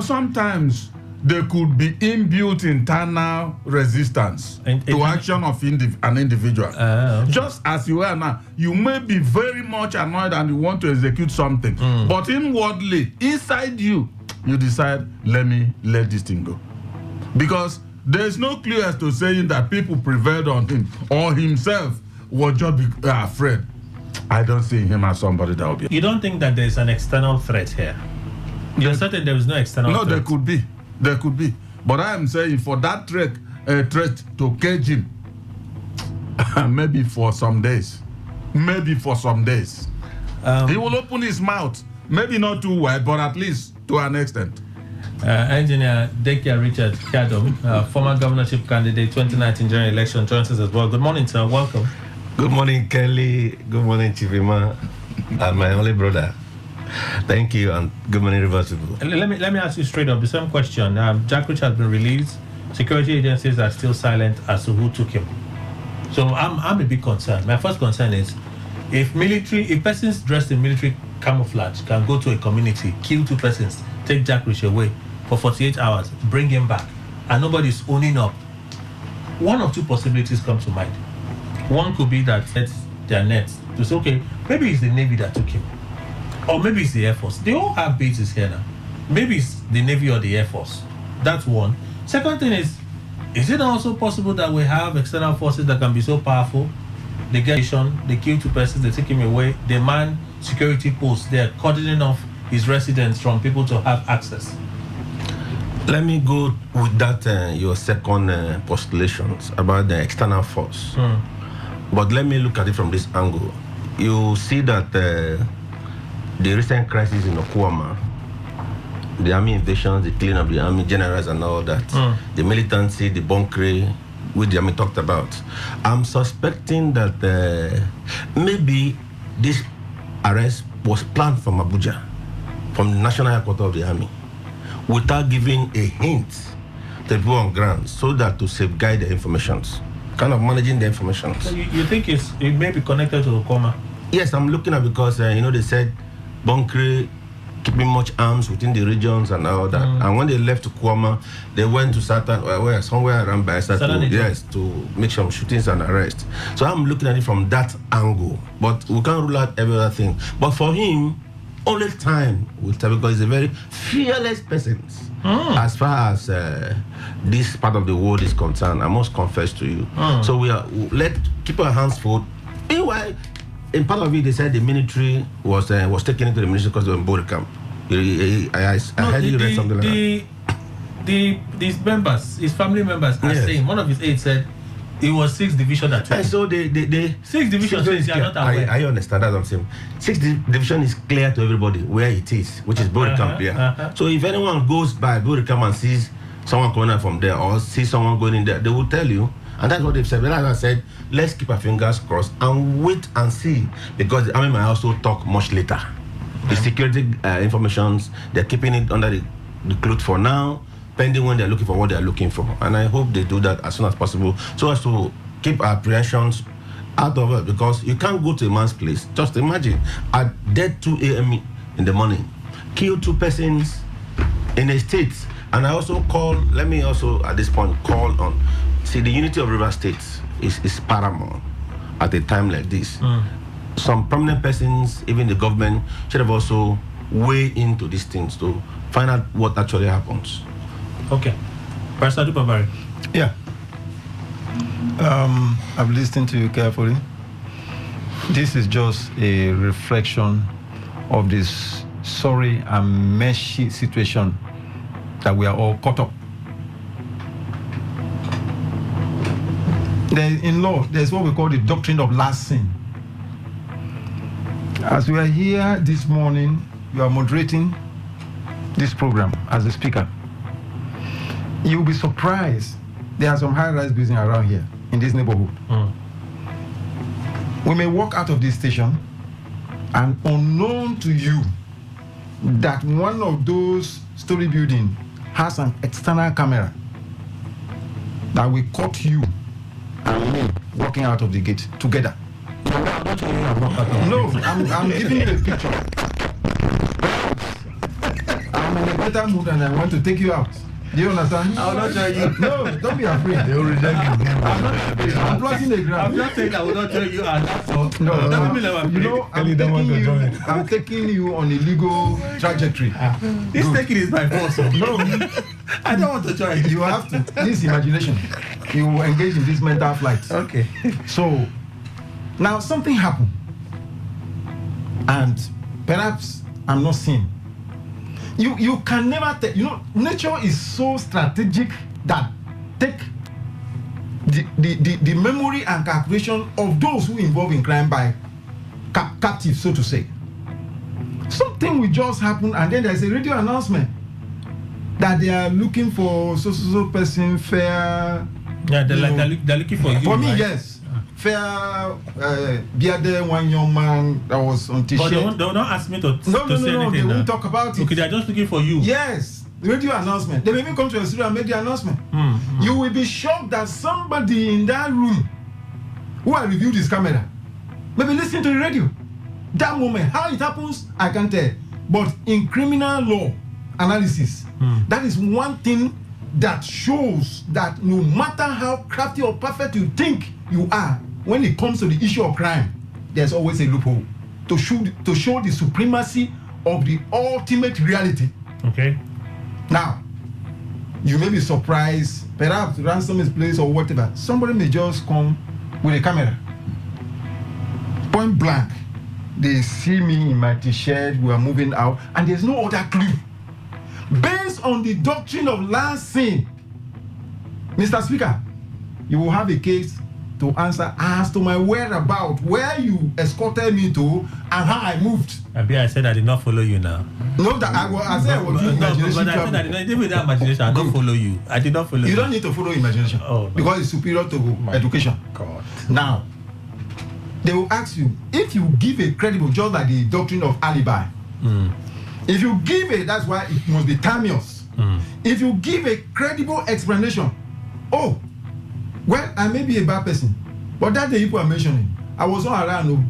sometimes there could be inbuilt internal resistance to action of an individual. Okay. Just as you are now, you may be very much annoyed and you want to execute something. But inwardly, inside you, you decide, let this thing go. Because there's no clue as to saying that people prevailed on him or himself was just afraid. I don't see him as somebody that will be. You don't think that there's an external threat here? You're certain there is no external threat? No, there could be. There could be. But I am saying for that threat to cage him, maybe for some days. He will open his mouth. Maybe not too wide, but at least to an extent. Engineer Dekia Richard Kadom, former governorship candidate, 2019 general election, joins us as well. Good morning, sir. Welcome. Good morning, Kelly. Good morning, Chivima, and my only brother. Thank you, and good morning, Rivers people. Let me ask you straight up the same question. Jack Rich has been released. Security agencies are still silent as to who took him. So I'm a bit concerned. My first concern is if persons dressed in military camouflage can go to a community, kill 2 persons, take Jack Rich away for 48 hours, bring him back, and nobody's owning up, one of 2 possibilities come to mind. One could be that it's their nets to say, okay, maybe it's the Navy that took him. Or maybe it's the Air Force. They all have bases here now. Maybe it's the Navy or the Air Force. That's one. Second thing is it also possible that we have external forces that can be so powerful? They get they kill 2 persons, they take him away, they man security posts, they're cordoning off his residence from people to have access. Let me go with that, your second postulations about the external force. But let me look at it from this angle. You see that the recent crisis in Okuama, the army invasions, the killing of the army generals and all that, the militancy, the bunkering, which the army talked about. I'm suspecting that maybe this arrest was planned from Abuja, from the national headquarters of the army, without giving a hint to people on ground, so that to safeguard the informations, kind of managing the information. So you think it may be connected to Okoma? Yes, I'm looking at, because they said Bonkri keeping much arms within the regions and all that. And when they left to Kwama, they went to somewhere around by yes, to make some shootings and arrests. So I'm looking at it from that angle. But we can't rule out every other thing. But for him, only time will tell, because he's a very fearless person. As far as this part of the world is concerned, I must confess to you. So let's keep our hands full. Meanwhile, in part of it, they said the military was taken into the military because they were in Bori camp. I heard you read something like that. These members, his family members, are saying, one of his aides said it was 6th division that took. And so they 6th division says you are not aware. I understand that. I'm saying 6th division is clear to everybody where it is, which is Bori camp. So if anyone goes by Bori camp and sees someone coming out from there or sees someone going in there, they will tell you. And that's what they've said. But as I said, let's keep our fingers crossed and wait and see, because the army might also talk much later. The security informations, they're keeping it under the cloth for now, pending when they're looking for what they're looking for. And I hope they do that as soon as possible, so as to keep our apprehensions out of it, because you can't go to a man's place. Just imagine, at dead 2 a.m. in the morning, kill 2 persons in a state. And I also let me also at this point call on, see, the unity of River State is paramount at a time like this. Some prominent persons, even the government, should have also weigh into these things to find out what actually happens. Okay. Pastor Dupabari. Yeah. I've listened to you carefully. This is just a reflection of this sorry and messy situation that we are all caught up. In law, there's what we call the doctrine of last sin. As we are here this morning, you are moderating this program as a speaker. You'll be surprised. There are some high-rise buildings around here in this neighborhood. We may walk out of this station, and unknown to you, that one of those story buildings has an external camera that will cut you and me walking out of the gate together. No, I'm giving you a picture. I'm in a better mood and I want to take you out. Do you understand? I will not tell you. No, don't be afraid. They will reject you. I'm plotting the ground. I'm just saying I will not tell you, and that's all. No, I'm taking you on a legal trajectory. This taking is my force. No, I don't want to join. You have to. This imagination. You will engage in this mental flight. Okay. So, now something happened. And perhaps I'm not seeing. You can never tell. Nature is so strategic that take the memory and calculation of those who involve in crime by captive, so to say. Something will just happen, and then there's a radio announcement that they are looking for so person fair. Yeah, they're looking for you. For me, right? yes. Fair, bearded one young man that was on T-shirt. But they will not ask me to say anything. No, they won't talk about it. Okay, they're just looking for you. Yes, the radio announcement. They may even come to your studio and make the announcement. You will be shocked that somebody in that room who had reviewed his camera maybe listening to the radio. That moment, how it happens, I can't tell. But in criminal law analysis, that is one thing that shows that no matter how crafty or perfect you think you are, when it comes to the issue of crime, there's always a loophole to show the supremacy of the ultimate reality. Okay. Now, you may be surprised, perhaps ransom is placed or whatever. Somebody may just come with a camera. Point blank, they see me in my T-shirt, we are moving out, and there's no other clue. Based on the doctrine of last sin, Mr. Speaker, you will have a case to answer as to my whereabouts, where you escorted me to, and how I moved. I said I did not follow you now. No, that I said I was doing imagination. But I said I did not, even with that imagination, I don't follow you. I did not follow you. You don't need to follow imagination. Oh, no. Because it's superior to education. God. Now, they will ask you, if you give a credible, just like the doctrine of alibi, if you give it, that's why it must be timeous. If you give a credible explanation, oh, well, I may be a bad person, but that day people are mentioning, I was not around. No.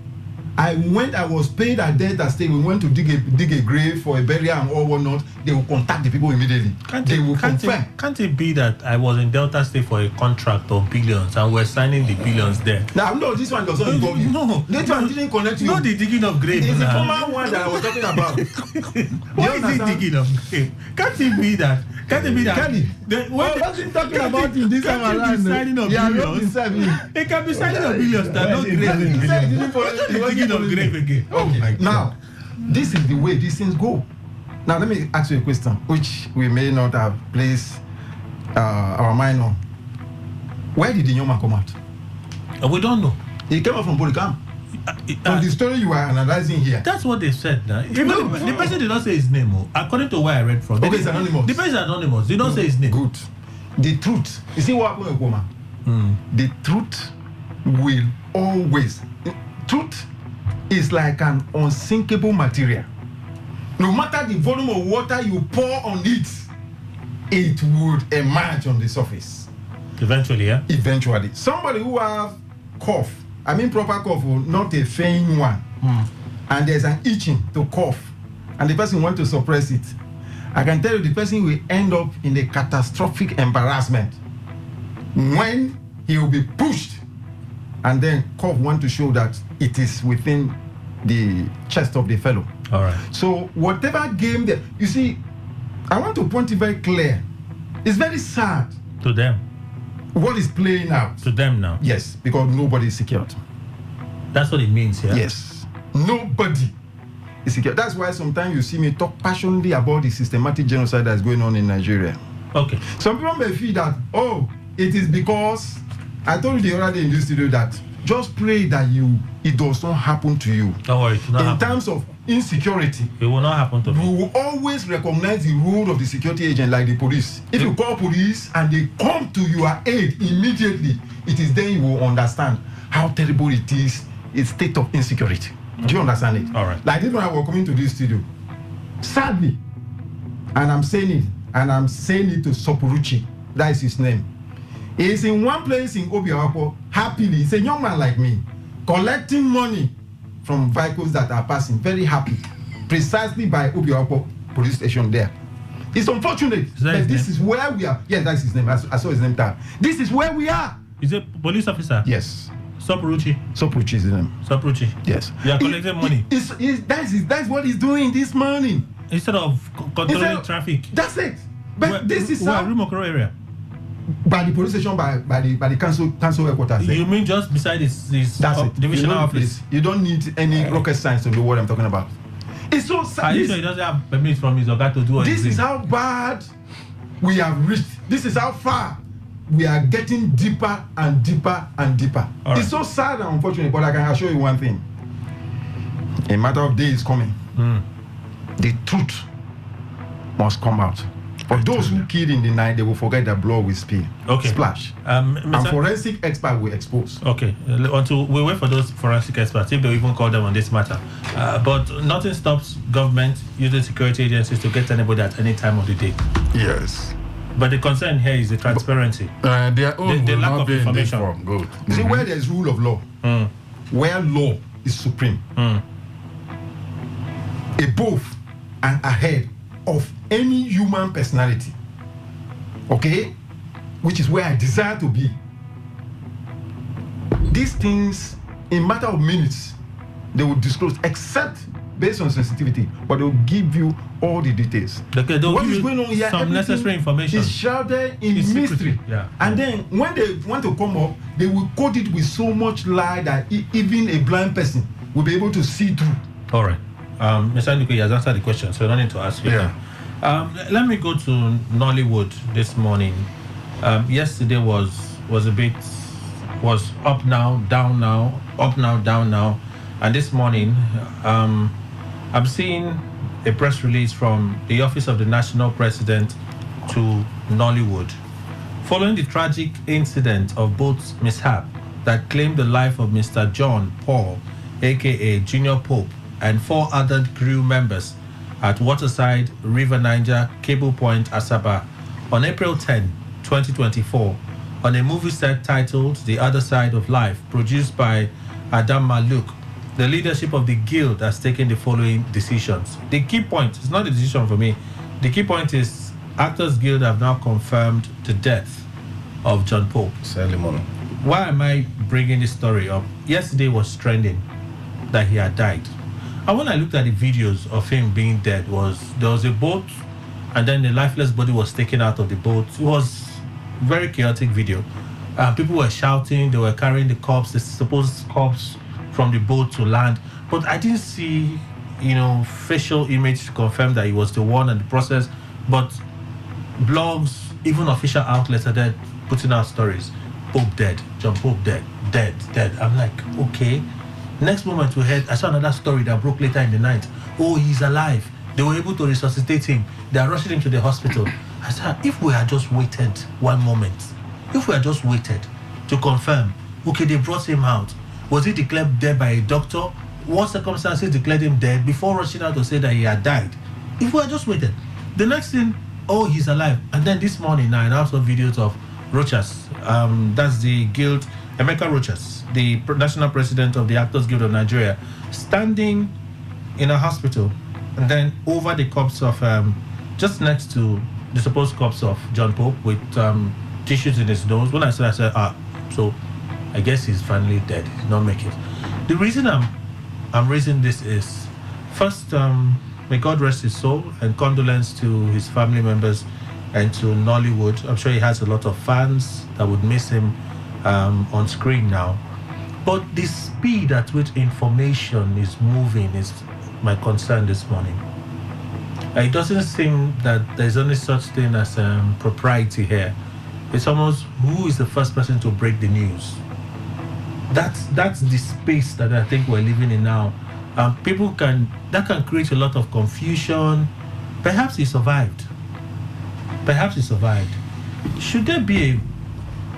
I was paid at Delta State. We went to dig a grave for a burial and all whatnot. They will contact the people immediately. Can't it be that I was in Delta State for a contract of billions and we're signing the billions there? Now, no, this one doesn't involve you. No. This one didn't connect you. Not the digging of grave. It's the former one that I was talking about. What is it digging of grave? Can't it be that? Kelly, what's he talking about in this time around? Signing of billions. It can be signing of billions that not grave. Of grave again. Okay. Now, this is the way these things go. Now, let me ask you a question, which we may not have placed our mind on. Where did the young man come out? We don't know. He came out from Polycam. From the story you are analyzing here. That's what they said now. The person did not say his name, according to where I read from. Okay, it's anonymous. The person is anonymous. They don't say his name. Good. The truth. You see what happened with Goma? The truth will always. Truth is like an unsinkable material. No matter the volume of water you pour on it, it would emerge on the surface. Eventually, yeah? Eventually. Somebody who have cough, I mean proper cough, not a feign one, and there's an itching to cough, and the person wants to suppress it, I can tell you the person will end up in a catastrophic embarrassment when he will be pushed and then cough want to show that it is within the chest of the fellow. All right. So whatever game that you see, I want to point it very clear. It's very sad to them. What is playing out to them now? Yes, because nobody is secured. That's what it means, yeah. Yes, nobody is secured. That's why sometimes you see me talk passionately about the systematic genocide that's going on in Nigeria. Okay. Some people may feel that it is because I told you the other day in this studio that just pray that it does not happen to you. Don't worry, it will not happen. In terms of insecurity, it will not happen to me. You will always recognize the role of the security agent, like the police. If you call police and they come to your aid immediately, it is then you will understand how terrible it is, its state of insecurity. Do you understand it? All right. Like this when I was coming to this studio, sadly, and I'm saying it to Sopuruchi, that is his name. He's in one place in Obiawapo, happily. He's a young man like me, collecting money from vehicles that are passing, very happy, precisely by Obiawapo police station there. It's unfortunate, but this is where we are. Yes, that's his name. I saw his name tag. This is where we are. Is a police officer? Yes. Sopuruchi. Sopuruchi is his name. Sopuruchi. Yes. You are collecting money. That's what he's doing this morning. Instead of controlling traffic. That's it. But this is how Rumokoro area. By the police station, by the council headquarters. You mean just beside his divisional office? You don't need any rocket science to know what I'm talking about. It's so sad. Are you sure he doesn't have permit from his Oga to do anything? This is how bad we have reached. This is how far we are getting deeper and deeper and deeper. Right. It's so sad and unfortunate, but I can assure you one thing. A matter of days coming. The truth must come out. For those who killed in the night, they will forget that blood will spill. Okay. Splash. And forensic expert will expose. Okay. We wait for those forensic experts, if they even call them on this matter. But nothing stops government using security agencies to get anybody at any time of the day. Yes. But the concern here is the transparency. Their own the lack of information. Good. You see, where there is rule of law, where law is supreme, above and ahead of any human personality, okay, which is where I desire to be. These things, in matter of minutes, they will disclose, except based on sensitivity, but they will give you all the details. Okay, they'll what give is you going on here? Some necessary information. Is shrouded in mystery. Yeah. And then when they want to come up, they will code it with so much lie that even a blind person will be able to see through. All right. Mr. Ndukwe has answered the question, so I don't need to ask you. Yeah. Let me go to Nollywood this morning. Yesterday was up now, down now, up now, down now, and this morning I'm seeing a press release from the Office of the National President to Nollywood, following the tragic incident of boat mishap that claimed the life of Mr. John Paul, aka Junior Pope, and 4 other crew members at Waterside, River Niger, Cable Point, Asaba, on April 10, 2024, on a movie set titled The Other Side of Life, produced by Adam Maluk. The leadership of the guild has taken the following decisions. The key point, it's not a decision for me, the key point is Actors Guild have now confirmed the death of John Pope. Ceremony. Why am I bringing this story up? Yesterday was trending that he had died. And when I looked at the videos of him being dead, there was a boat and then the lifeless body was taken out of the boat. It was a very chaotic video. People were shouting, they were carrying the corpse, the supposed corpse from the boat to land. But I didn't see, facial image to confirm that he was the one in the process. But blogs, even official outlets are there putting out stories. Pope dead, John Pope dead. I'm like, okay. Next moment we heard, I saw another story that broke later in the night. Oh, he's alive. They were able to resuscitate him. They are rushing him to the hospital. I said, if we had just waited one moment, if we had just waited to confirm, okay, they brought him out. Was he declared dead by a doctor? What circumstances declared him dead before rushing out to say that he had died? If we had just waited. The next thing, oh, he's alive. And then this morning now, I saw videos of Rochas. That's the guild, Emeka Rochas, the national president of the Actors Guild of Nigeria, standing in a hospital and then over the corpse of, just next to the supposed corpse of John Pope with tissues in his nose. When I said, so I guess he's finally dead. He did not make it. The reason I'm raising this is, first, may God rest his soul, and condolence to his family members and to Nollywood. I'm sure he has a lot of fans that would miss him on screen now. But the speed at which information is moving is my concern this morning. It doesn't seem that there's only such thing as propriety here. It's almost who is the first person to break the news. That's the space that I think we're living in now. That can create a lot of confusion. Perhaps he survived. Should there be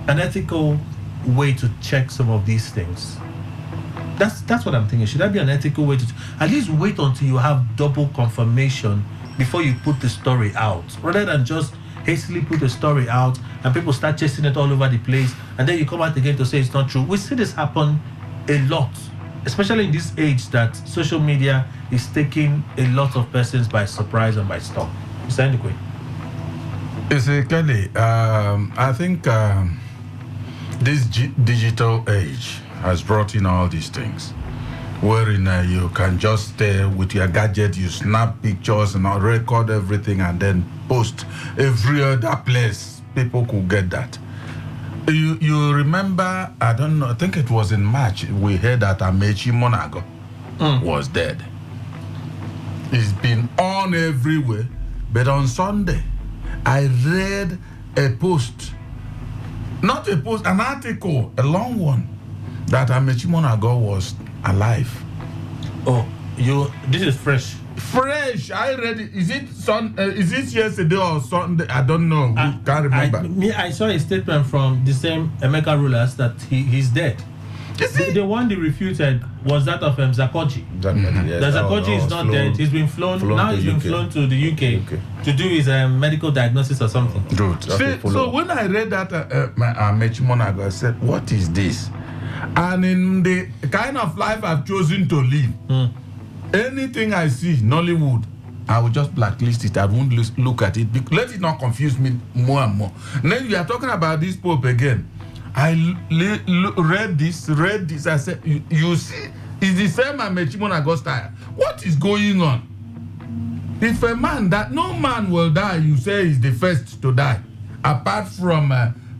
an ethical way to check some of these things? That's what I'm thinking. Should there be an ethical way to at least wait until you have double confirmation before you put the story out, rather than just hastily put the story out and people start chasing it all over the place, and then you come out again to say it's not true. We see this happen a lot, especially in this age that social media is taking a lot of persons by surprise and by storm. Mr. Ndukwe. You see, Kelly, I think this digital age has brought in all these things, wherein you can just stay with your gadget, you snap pictures and record everything and then post every other place. People could get that. You remember, I don't know, I think it was in March, we heard that Amechi Monago was dead. It's been on everywhere. But on Sunday, I read a post, not a post, an article, a long one, that Amechi Monago was alive. Oh, this is fresh. Fresh. I read it. Is it yesterday or Sunday? I don't know. Can't remember. I saw a statement from the same Emeka rulers that he's dead. The one they refuted was that of Zakoji. Yes. Zakoji is not dead. He's been flown he's been flown to the UK to do his medical diagnosis or something. Good. So when I read that Amechi Monago, I said, what is this? And in the kind of life I've chosen to live, anything I see, Nollywood, I will just blacklist it. I won't look at it. Let it not confuse me more and more. And then we are talking about this Pope again. I read this. I said, you see, it's the same Amechi Monago style. What is going on? If a man that no man will die, you say is the first to die, apart from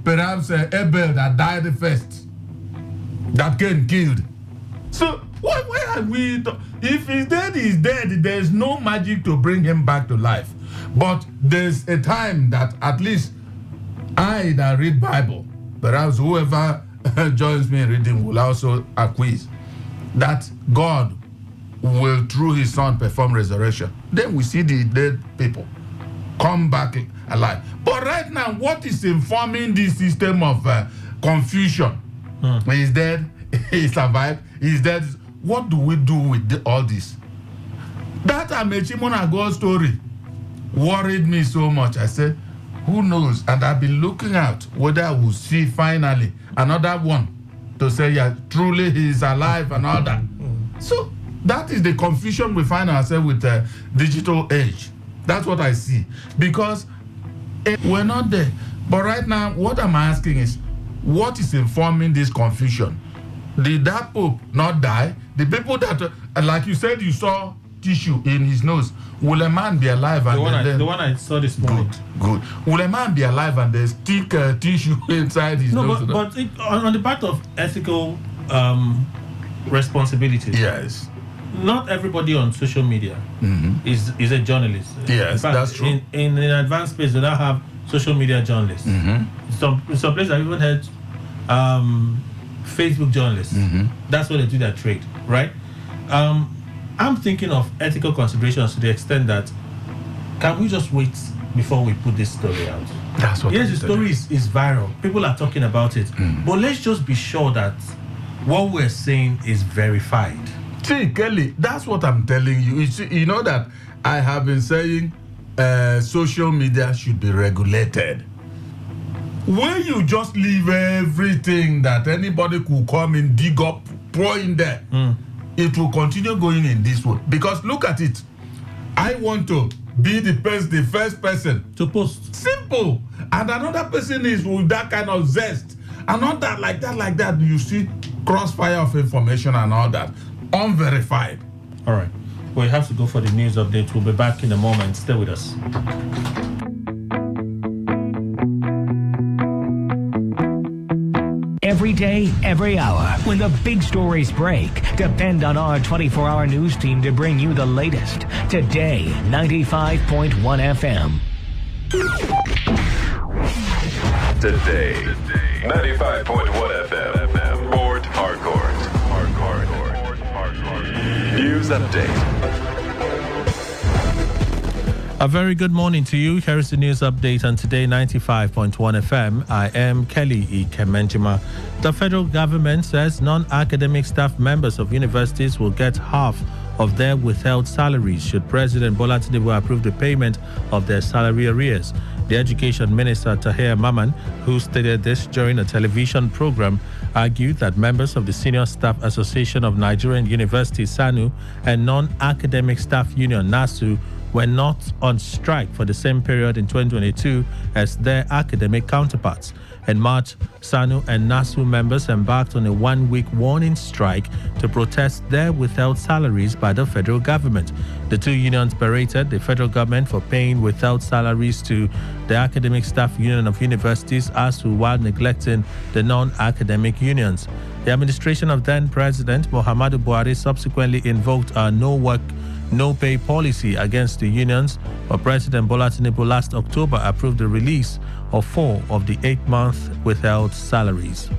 perhaps Abel that died first, that Cain killed. So where are we? If he's dead, there's no magic to bring him back to life. But there's a time that at least I that read Bible, perhaps whoever joins me in reading will also acquiesce that God will through his son perform resurrection. Then we see the dead people come back alive. But right now, what is informing this system of confusion? He's dead, he survived, he's dead. What do we do with all this? That Amechi Munago's story worried me so much. I said, who knows? And I've been looking out whether I will see finally another one to say, yeah, truly he's alive and all that. So that is the confusion we find ourselves with the digital age. That's what I see. Because we're not there. But right now, what I'm asking is, what is informing this confusion? Did that Pope not die? The people that, like you said, you saw tissue in his nose. Will a man be alive? And the one I saw this morning. Good. Will a man be alive and there's stick tissue inside his nose? But on the part of ethical responsibility. Yes. Not everybody on social media is a journalist. Yes, fact, that's true. In an advanced space, they now have social media journalists. In some places, I've even heard Facebook journalists. That's where they do their trade, right? I'm thinking of ethical considerations to the extent that can we just wait before we put this story out? That's what. Yes, the story is viral. People are talking about it. But let's just be sure that what we're saying is verified. See, Kelly, that's what I'm telling you. You know that I have been saying social media should be regulated. When you just leave everything that anybody could come and dig up, pour in there, it will continue going in this way. Because look at it. I want to be the first person to post. Simple. And another person is with that kind of zest. And not that, like that. You see crossfire of information and all that. Unverified. All right. We have to go for the news update. We'll be back in a moment. Stay with us. Every day, every hour, when the big stories break, depend on our 24-hour news team to bring you the latest. Today, 95.1 FM. Today, 95.1 FM. Port Harcourt. News update. A very good morning to you. Here is the news update on Today 95.1 FM. I am Kelly Ikemenjima. The federal government says non-academic staff members of universities will get half of their withheld salaries should President Bola Tinubu approve the payment of their salary arrears. The Education Minister, Tahir Maman, who stated this during a television program, argued that members of the Senior Staff Association of Nigerian Universities, SANU, and Non-Academic Staff Union, NASU, were not on strike for the same period in 2022 as their academic counterparts. In March, SANU and NASU members embarked on a one-week warning strike to protest their withheld salaries by the federal government. The two unions berated the federal government for paying withheld salaries to the Academic Staff Union of Universities, ASU, while neglecting the non-academic unions. The administration of then-President Muhammadu Buhari subsequently invoked a no-work, no-pay policy against the unions, but President Bola Tinubu last October approved the release of 4 of the 8-month withheld salaries.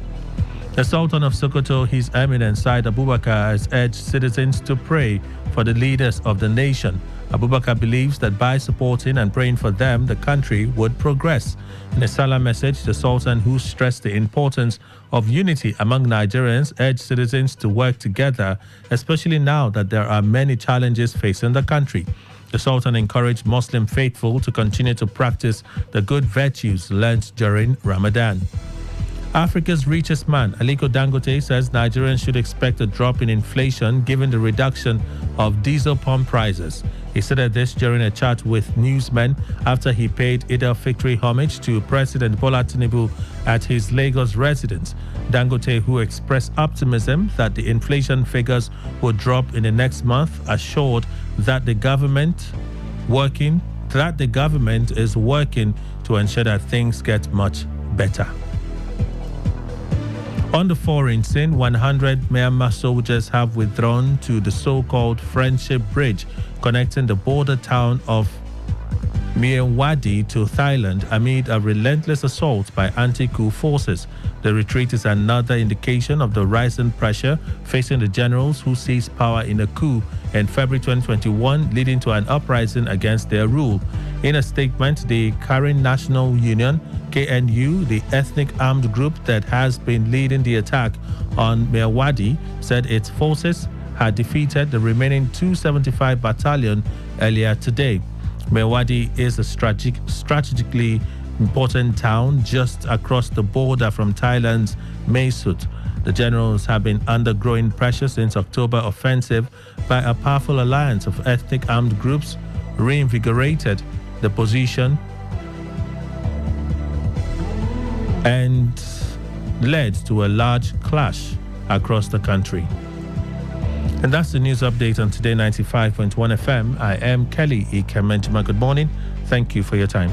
The Sultan of Sokoto, His Eminence Said Abubakar, has urged citizens to pray for the leaders of the nation. Abubakar believes that by supporting and praying for them, the country would progress. In a Salah message, the Sultan, who stressed the importance of unity among Nigerians, urged citizens to work together, especially now that there are many challenges facing the country. The Sultan encouraged Muslim faithful to continue to practice the good virtues learned during Ramadan. Africa's richest man, Aliko Dangote, says Nigerians should expect a drop in inflation given the reduction of diesel pump prices. He said this during a chat with newsmen after he paid Eid al-Fitr homage to President Bola Tinubu at his Lagos residence. Dangote, who expressed optimism that the inflation figures would drop in the next month, assured that the government is working to ensure that things get much better. On the foreign scene, 100 Myanmar soldiers have withdrawn to the so-called Friendship Bridge connecting the border town of Myanwadi to Thailand amid a relentless assault by anti-coup forces. The retreat is another indication of the rising pressure facing the generals who seized power in a coup in February 2021, leading to an uprising against their rule. In a statement, the Karen National Union, KNU, the ethnic armed group that has been leading the attack on Myanwadi, said its forces had defeated the remaining 275 battalion earlier today. Mewadi is a strategically important town just across the border from Thailand's Mae Sot. The generals have been under growing pressure since October offensive by a powerful alliance of ethnic armed groups reinvigorated the position and led to a large clash across the country. And that's the news update on Today 95.1 FM. I am Kelly Ikemenjima. Good morning. Thank you for your time.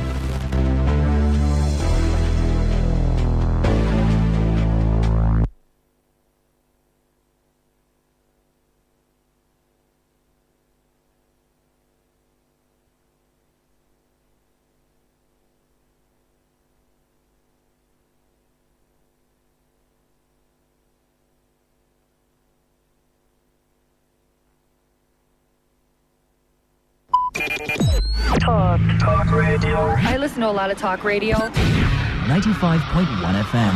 Talk radio. I listen to a lot of talk radio. 95.1 FM.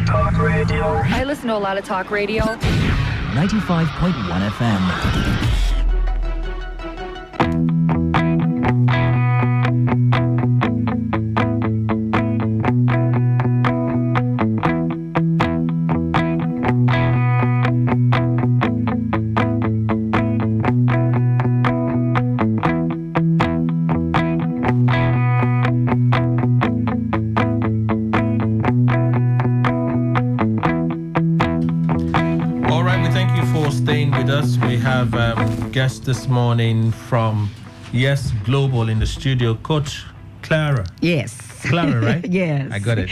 Talk radio. I listen to a lot of talk radio. 95.1 FM. Guest this morning from Yes Global in the studio, Coach Clara. Yes. Clara, right? Yes. I got it.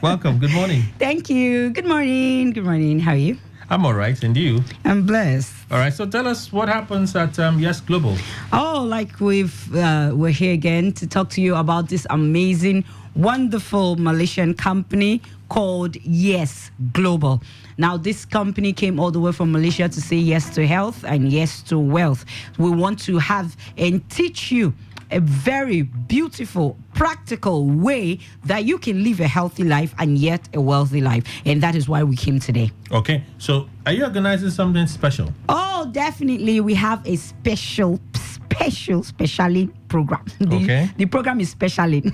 Welcome. Good morning. Thank you. Good morning. Good morning. How are you? I'm all right. And you? I'm blessed. All right. So tell us what happens at Yes Global. Oh, like we're here again to talk to you about this amazing, wonderful Malaysian company called Yes Global. Now, this company came all the way from Malaysia to say yes to health and yes to wealth. We want to have and teach you a very beautiful, practical way that you can live a healthy life and yet a wealthy life. And that is why we came today. Okay. So are you organizing something special? Oh, definitely. We have a specially program. The program is specially.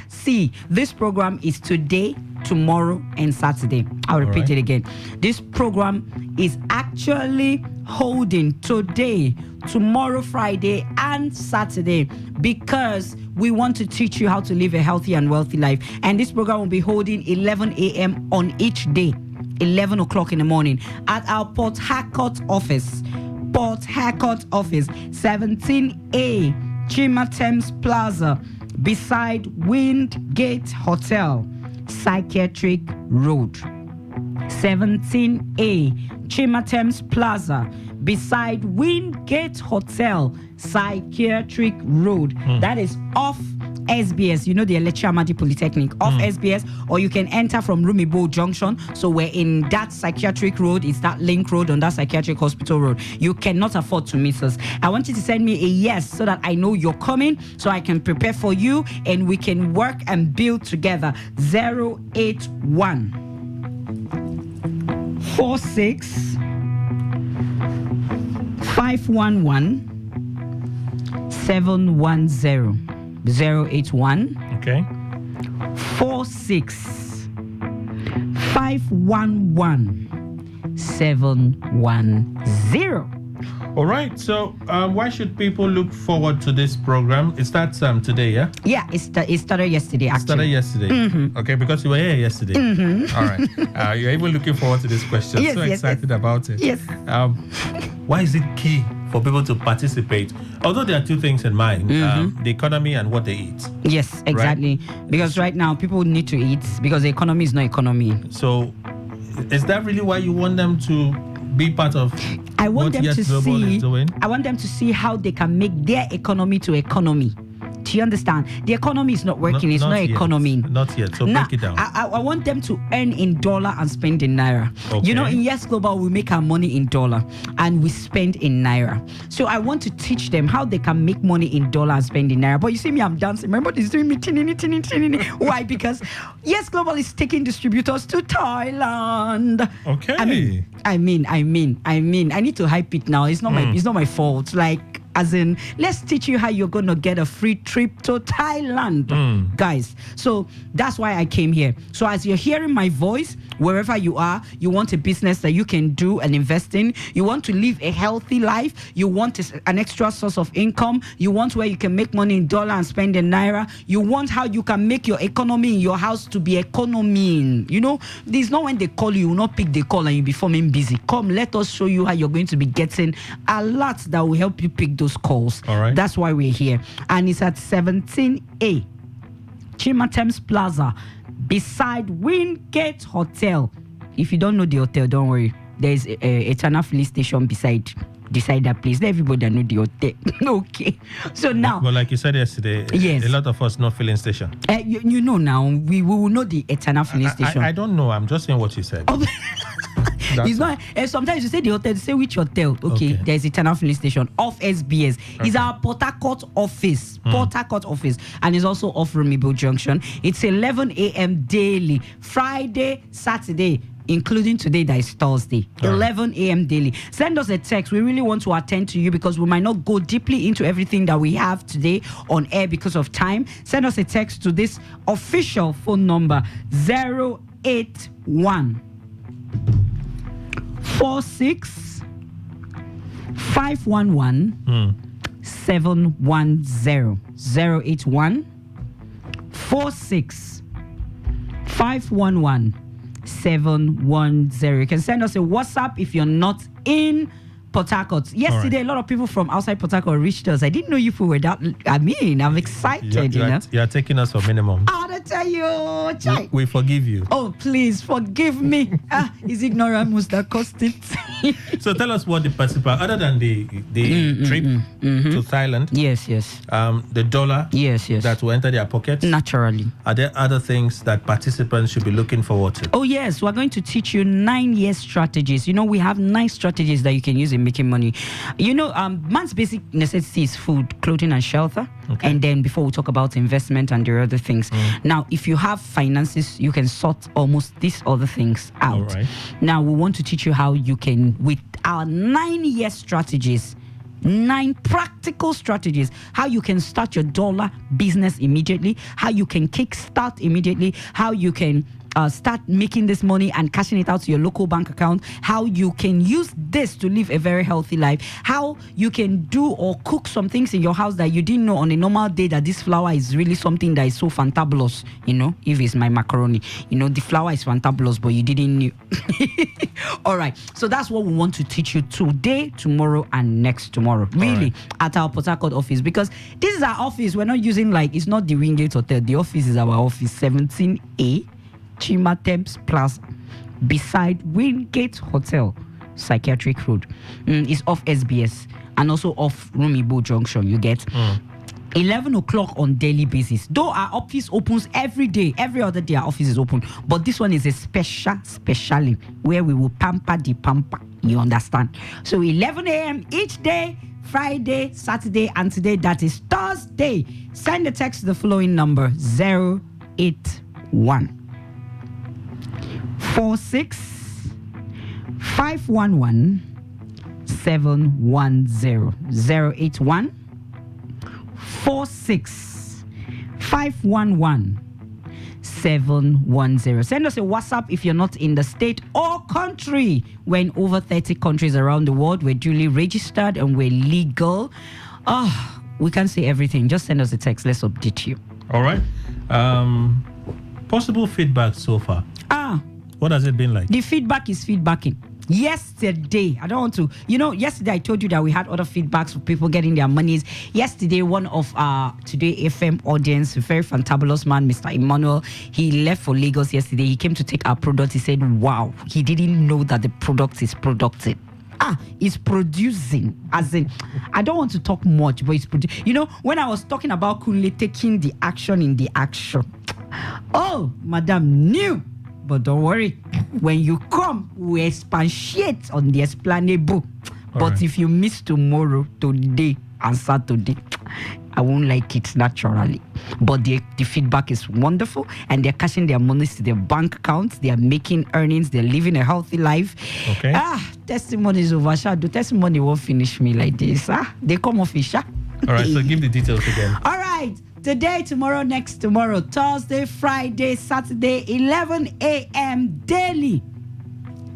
See, this program is today, tomorrow, and Saturday. I'll repeat it again. This program is actually holding today, tomorrow, Friday, and Saturday because we want to teach you how to live a healthy and wealthy life. And this program will be holding 11 a.m. on each day, 11 o'clock in the morning at our Port Harcourt office. Port Harcourt office, 17A, Chima Thames Plaza, beside Windgate Hotel, Psychiatric Road. 17A, Chima Thames Plaza, beside Windgate Hotel, Psychiatric Road. That is off SBS, you know, the Electra Amadi Polytechnic, off SBS, or you can enter from Rumibo Junction. So we're in that Psychiatric Road, it's that Link Road on that Psychiatric Hospital Road. You cannot afford to miss us. I want you to send me a yes so that I know you're coming, so I can prepare for you and we can work and build together. 081 46 511 710. 081 46 511 710. All right. So why should people look forward to this program? It starts today, yeah? Yeah, it started yesterday, actually. Started yesterday. Okay, because you were here yesterday. All right. You're even looking forward to this question. Yes, excited about it. Yes. Why is it key for people to participate? Although there are two things in mind, the economy and what they eat. Yes, exactly. Right? Because right now people need to eat because the economy is not economy. So is that really why you want them to be part of what Yes Global is doing? I want them to see how they can make their economy to economy. Do you understand? The economy is not working. It's not yet. economy. Not yet. So Now, break it down. I want them to earn in dollar and spend in naira. Okay. You know, in Yes Global, we make our money in dollar and we spend in naira. So I want to teach them how they can make money in dollar and spend in naira. But you see me, I'm dancing. Remember, this doing me tinini. Why? Because Yes Global is taking distributors to Thailand. Okay. I mean, I need to hype it now. It's not my fault. Like, as in, let's teach you how you're going to get a free trip to Thailand, guys. So that's why I came here. So as you're hearing my voice, wherever you are, you want a business that you can do and invest in. You want to live a healthy life. You want an extra source of income. You want where you can make money in dollar and spend in naira. You want how you can make your economy in your house to be economy. You know, there's not when they call you will not pick the call and you'll be forming busy. Come, let us show you how you're going to be getting a lot that will help you pick those calls. All right. That's why we're here. And it's at 17A Chima Thames Plaza beside Wingate Hotel. If you don't know the hotel, don't worry. There's a Eternal Filling Station beside that place. Let everybody know the hotel. Okay. So now. But like you said yesterday, yes, a lot of us know filling station. You know now, we will know the Eternal Filling Station. I don't know. I'm just saying what you said. It's not. Sometimes you say the hotel, you say which hotel. Okay. There's Eternal Filling Station off SBS. It's our Port Harcourt office. Port Harcourt office. And it's also off Rumibo Junction. It's 11 a.m. daily. Friday, Saturday, including today that is Thursday. 11 a.m. daily. Send us a text. We really want to attend to you because we might not go deeply into everything that we have today on air because of time. Send us a text to this official phone number 081 46 511 710 081 46 511 710. You can send us a WhatsApp if you're not in Port Harcourt. Yesterday, a lot of people from outside Port Harcourt reached us. I didn't know you people were that. I mean, I'm excited, You're taking us for minimum. I tell you, Chai. We forgive you. Oh, please forgive me. Is ignorance that cost it? So tell us what the participant, other than the trip to Thailand. Yes. The dollar. Yes. That will enter their pockets. Naturally. Are there other things that participants should be looking forward to? Oh, yes. We're going to teach you 9-year strategies. You know, we have 9 strategies that you can use in making money. You know, man's basic necessity is food, clothing, and shelter. Okay. And then before we talk about investment and the other things. Now, if you have finances, you can sort almost these other things out. All right. Now, we want to teach you how you can, with our 9-year strategies, 9 practical strategies, how you can start your dollar business immediately, how you can kickstart immediately, how you can start making this money and cashing it out to your local bank account, how you can use this to live a very healthy life, how you can do or cook some things in your house that you didn't know on a normal day that this flour is really something that is so fantabulous. You know, if it's my macaroni, you know, the flour is fantabulous, but you didn't know. All right. So that's what we want to teach you today, tomorrow, and next tomorrow. Really, at our Port Harcourt office, because this is our office. We're not using it's not the Wingate Hotel. The office is our office, 17A. Chima Thames Plaza beside Wingate Hotel, Psychiatric Road. It's off SBS and also off Rumibo Junction. You get 11 o'clock on daily basis. Though our office opens every day, every other day our office is open, but this one is a specially where we will pamper the pamper. You understand? So 11 a.m. each day, Friday, Saturday, and today that is Thursday. Send a text to the following number 081 46 511 710 081 46 511 710. Send us a WhatsApp if you're not in the state or country. We're in over 30 countries around the world. We're duly registered and we're legal. We can't say everything. Just send us a text. Let's update you. All right. Possible feedback so far. What has it been like? The feedback is feedbacking. Yesterday, I don't want to, yesterday I told you that we had other feedbacks for people getting their monies. Yesterday, one of our Today FM audience, a very fantabulous man, Mr. Emmanuel, he left for Lagos yesterday. He came to take our product. He said, wow, he didn't know that the product is productive. It's producing. As in, I don't want to talk much, but it's producing. You know, when I was talking about Kunle taking the action in the action, oh, Madam knew. But don't worry, when you come, we expatiate on the explanable. But if you miss tomorrow, today, and Saturday, I won't like it naturally. But the feedback is wonderful, and they're cashing their monies to their bank accounts. They are making earnings. They're living a healthy life. Okay. Testimony is overshadowed. Testimony won't finish me like this. They come off Isha. All right, so give the details again. All right. Today, tomorrow, next tomorrow, Thursday, Friday, Saturday, 11 a.m. daily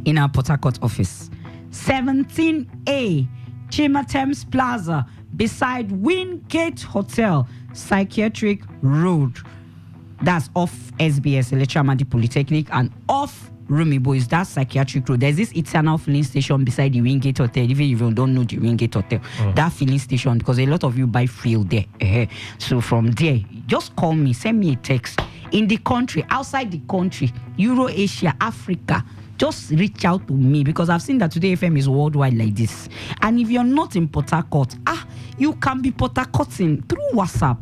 in our Port Harcourt office. 17A, Chima Thames Plaza, beside Wingate Hotel, Psychiatric Road. That's off SBS Electramadi Polytechnic and off Rumibo is that Psychiatric Road. There's this Eternal filling station beside the Wingate Hotel. Even if you don't know the Wingate Hotel, that filling station, because a lot of you buy fuel there. So from there, just call me, send me a text. In the country, outside the country, Euro, Asia, Africa, just reach out to me, because I've seen that Today FM is worldwide like this. And if you're not in Port Harcourt, you can be Port Harcourting through WhatsApp.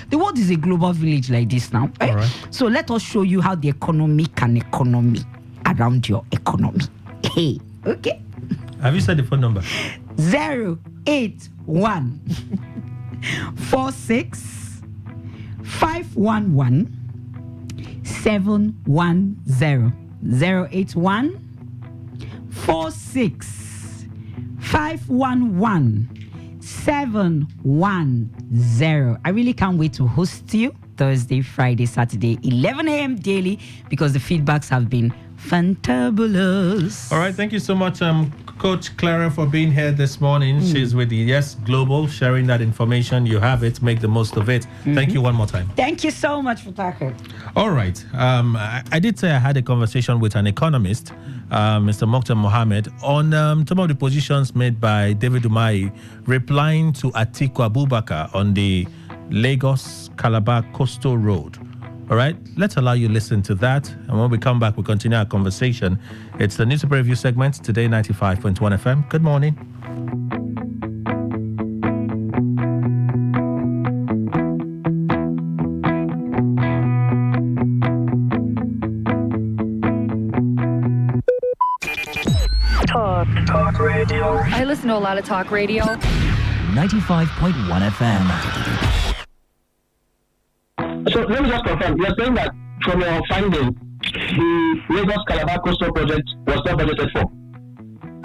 The world is a global village like this now. Right? Right. So let us show you how the economy can economy around your economy. Hey, okay. Have you said the phone number? 081 46 511 710. 081 46 511 710. I really can't wait to host you Thursday, Friday, Saturday, 11 a.m. daily, because the feedbacks have been fantabulous. All right, thank you so much, Coach Clara, for being here this morning. She's with the Yes Global, sharing that information. You have it, make the most of it. Thank you one more time. Thank you so much for talking. All right. I did say I had a conversation with an economist, Mr. Mokhtar Mohammed, on some of the positions made by David Umahi, replying to Atiku Abubakar on the Lagos-Calabar Coastal Road. All right, let's allow you to listen to that. And when we come back, we'll continue our conversation. It's the newspaper review segment, Today 95.1 FM. Good morning. Talk radio. I listen to a lot of talk radio. 95.1 FM. So let me just confirm. You're saying that from your findings, the Lagos Calabar Coastal project was not budgeted for?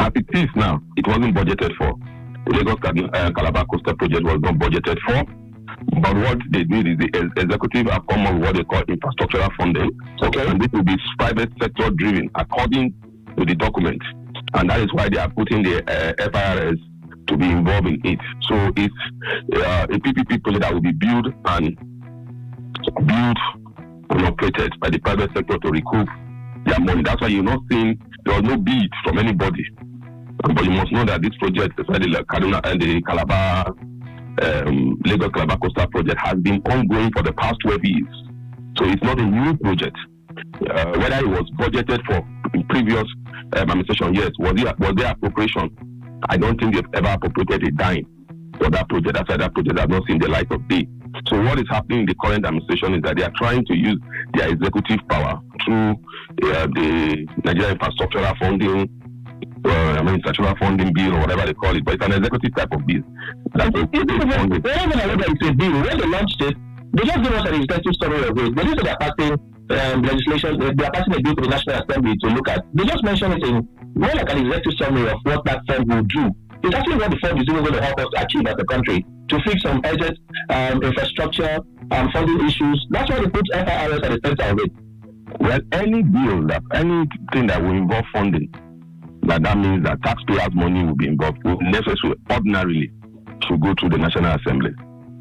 As it is now, it wasn't budgeted for. The Lagos Calabar Coastal project was not budgeted for. But what they did is the executive have come up with what they call infrastructural funding. Okay. And this will be private sector driven according to the document. And that is why they are putting the FIRS to be involved in it. So it's a PPP project that will be built and operated by the private sector to recoup their money. That's why you're not seeing there was no bid from anybody. But you must know that this project, especially the Kaduna and the Calabar, Lagos Calabar Coastal project, has been ongoing for the past 12 years. So it's not a new project. Whether it was budgeted for in previous administration, yes. Was there appropriation? I don't think they've ever appropriated a dime for that project. That's why that project has not seen the light of day. So what is happening in the current administration is that they are trying to use their executive power through the Nigeria infrastructural funding, infrastructural funding bill or whatever they call it, but it's an executive type of bill. That's it's a bill. When they launched it, they just give us an executive summary of it. They didn't say they're passing legislation, they are passing a bill to the National Assembly to look at. They just mentioned it in more like an executive summary of what that fund will do. It's actually what the fund is even going to help us achieve as a country, to fix some urgent infrastructure funding issues. That's why they put FIRS at the center of it. Well, any bill, anything that will involve funding, that means that taxpayers' money will be involved, will necessarily, ordinarily, should go to the National Assembly.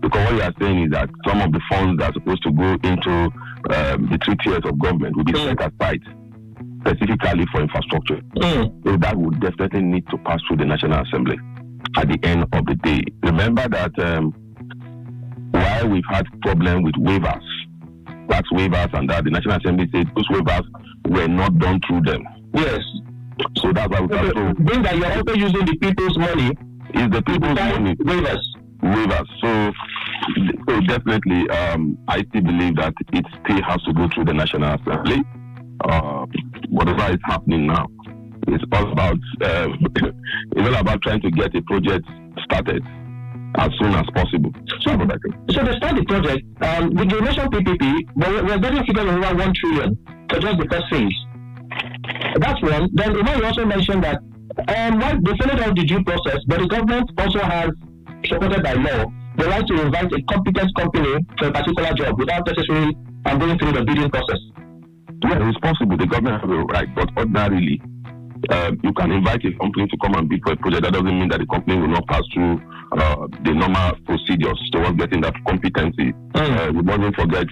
Because what you are saying is that some of the funds that are supposed to go into the 3 tiers of government will be set aside specifically for infrastructure. So that would definitely need to pass through the National Assembly at the end of the day. Remember that while we've had problem with waivers, tax waivers and that, the National Assembly said those waivers were not done through them. Yes. So that's why we have to bring that you're also using the people's money. Is the people's money waivers? So definitely, I still believe that it still has to go through the National Assembly. Whatever is happening now, it's all about trying to get a project started as soon as possible. So they start the project. With the nation PPP, we're getting figures of around 1 trillion for just the first phase. That's one. Then you also mentioned that they followed out the due process, but the government also has, supported by law, the right to invite a competent company for a particular job without necessarily going through the bidding process. Yeah, it's possible. The government has the right, but ordinarily, you can invite a company to come and bid for a project. That doesn't mean that the company will not pass through the normal procedures towards getting that competency. We mustn't forget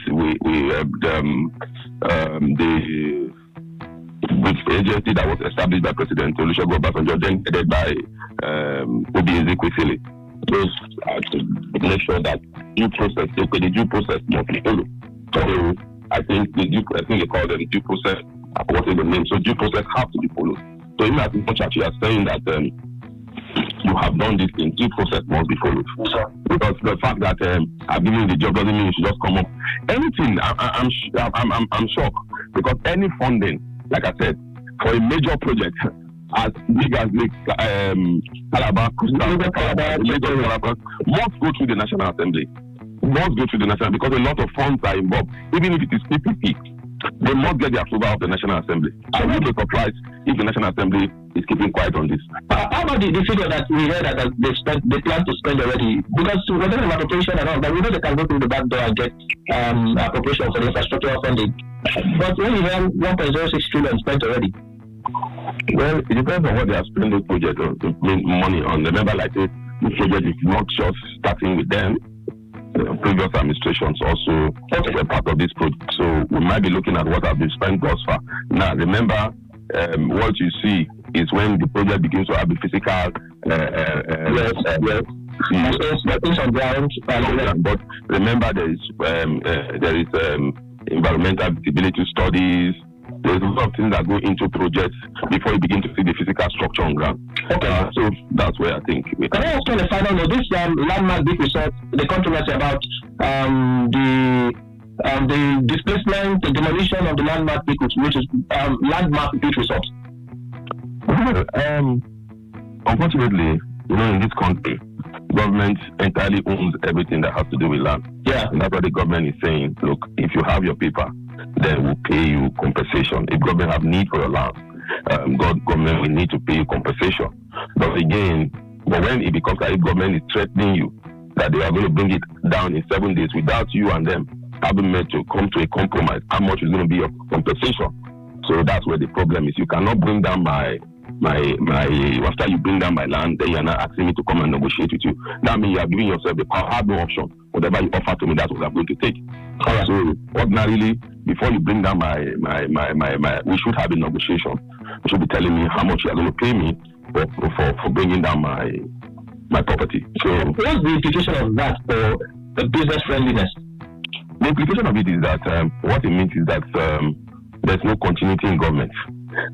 the agency that was established by President Olusegun Obasanjo, then headed by Obi Ezekwesili. Those are to make sure that the due process must be followed. So I think they call them due process. What is the name? So due process has to be followed. So even as much as you are saying that you have done this thing, due process must be followed. Because the fact that I've given you the job doesn't mean you should just come up. Anything, I'm shocked because any funding, like I said, for a major project as big as Calabar, must go through the National Assembly. Must go through the National, because a lot of funds are involved. Even if it is PPP, they must get the approval of the National Assembly. I would be surprised if the National Assembly is keeping quiet on this. How about the figure that we heard that they plan to spend already? Because we're talking about appropriation and all, but we know they can go through the back door and get appropriation for the infrastructural funding. But when you have 1.06 trillion spent already. Well, it depends on what they are spending the project money on. Remember, like this project is not just starting with them. Previous administrations also were part of this project. So we might be looking at what have been spent thus far. Now, remember, what you see is when the project begins to have a physical things on ground. But remember, there is environmental visibility studies. There's a lot of things that go into projects before you begin to see the physical structure on ground. Okay. So that's where I think. Can I ask you on the final note? This landmark big resort, the controversy about the displacement, the demolition of the landmark big resort, which is landmark big resort. Unfortunately, in this country, government entirely owns everything that has to do with land. Yeah. And that's what the government is saying. Look, if you have your paper, then we'll pay you compensation. If government have need for your land, government will need to pay you compensation. But again, when it becomes like government is threatening you that they are going to bring it down in 7 days without you and them having met to come to a compromise, how much is going to be your compensation? So that's where the problem is. You cannot bring down my after you bring down my land, then you're not asking me to come and negotiate with you. That means you are giving yourself the power. I have no option. Whatever you offer to me, that's what I'm going to take. Right. So ordinarily, before you bring down my we should have a negotiation. You should be telling me how much you are going to pay me for bringing down my property. So what's the implication of that for the business friendliness? The implication of it is that what it means is that there's no continuity in government.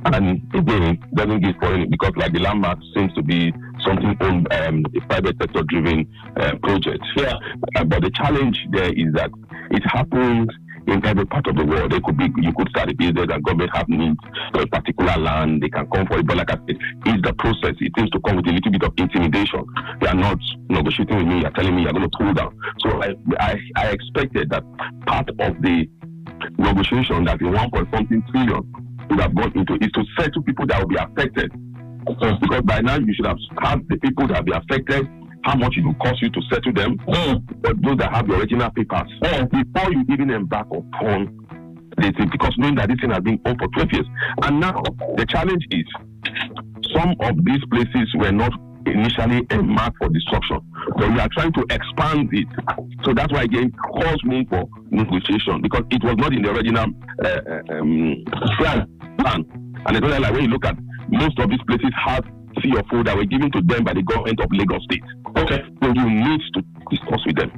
And again, it doesn't give foreign, because like the landmark seems to be something owned, a private sector driven project. Yeah. But the challenge there is that it happens in every part of the world. You could start a business and government have needs for a particular land, they can come for it. But like I said, it's the process. It seems to come with a little bit of intimidation. You are not negotiating with me, you're telling me you're going to pull down. So I expected that part of the negotiation that the 1.something trillion would have gone into is to settle people that will be affected. Because by now you should have had the people that will be affected, how much it will cost you to settle them, but those that have the original papers, before you even embark upon this thing, because knowing that this thing has been owned for 12 years. And now the challenge is some of these places were not initially earmarked for destruction, but we are trying to expand it. So that's why again calls room for negotiation, because it was not in the original plan. And it's like when you look at most of these places have CFO that were given to them by the government of Lagos State. Okay, so you need to discuss with them.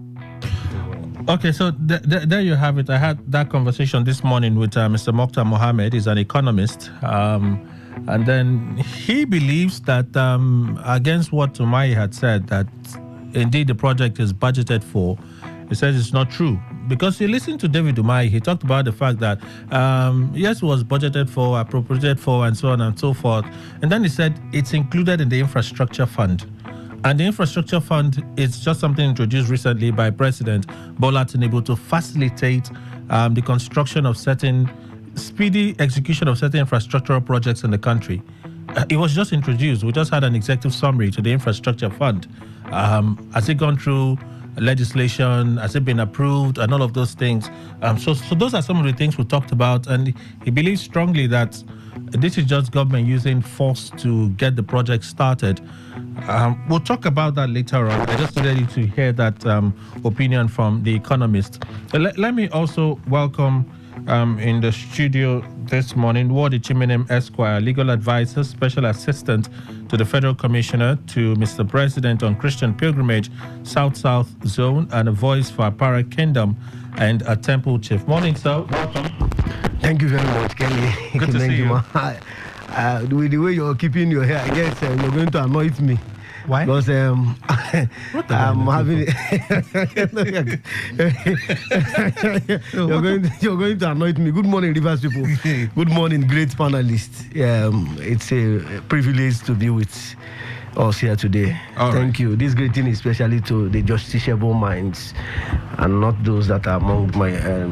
Okay, so there you have it. I had that conversation this morning with Mr. Mokhtar Mohammed. He's an economist. And then he believes that, against what Umahi had said, that indeed the project is budgeted for, he says it's not true. Because you listen to David Umahi, he talked about the fact that, yes, it was budgeted for, appropriated for, and so on and so forth. And then he said it's included in the infrastructure fund. And the infrastructure fund is just something introduced recently by President Bola Tinubu to facilitate the construction of speedy execution of certain infrastructural projects in the country. It was just introduced. We just had an executive summary to the infrastructure fund. Has it gone through legislation? Has it been approved? And all of those things. So those are some of the things we talked about. And he believes strongly that this is just government using force to get the project started. We'll talk about that later on. I just wanted you to hear that opinion from the economist. Let me also welcome in the studio this morning Wadi Chiminem Esquire, legal advisor, special assistant to the Federal Commissioner to Mr. President on Christian Pilgrimage, South-South Zone, and a voice for Apara Kingdom and a temple chief. Morning, sir. Welcome. Thank you very much, Kelly. Good to see you. With the way you're keeping your hair, I guess you're going to annoy me. Why? Because I'm having you're going to annoy me. Good morning, Rivers people. Good morning, great panelists. It's a privilege to be with us here today. Thank you. This greeting is especially to the justiciable minds and not those that are among my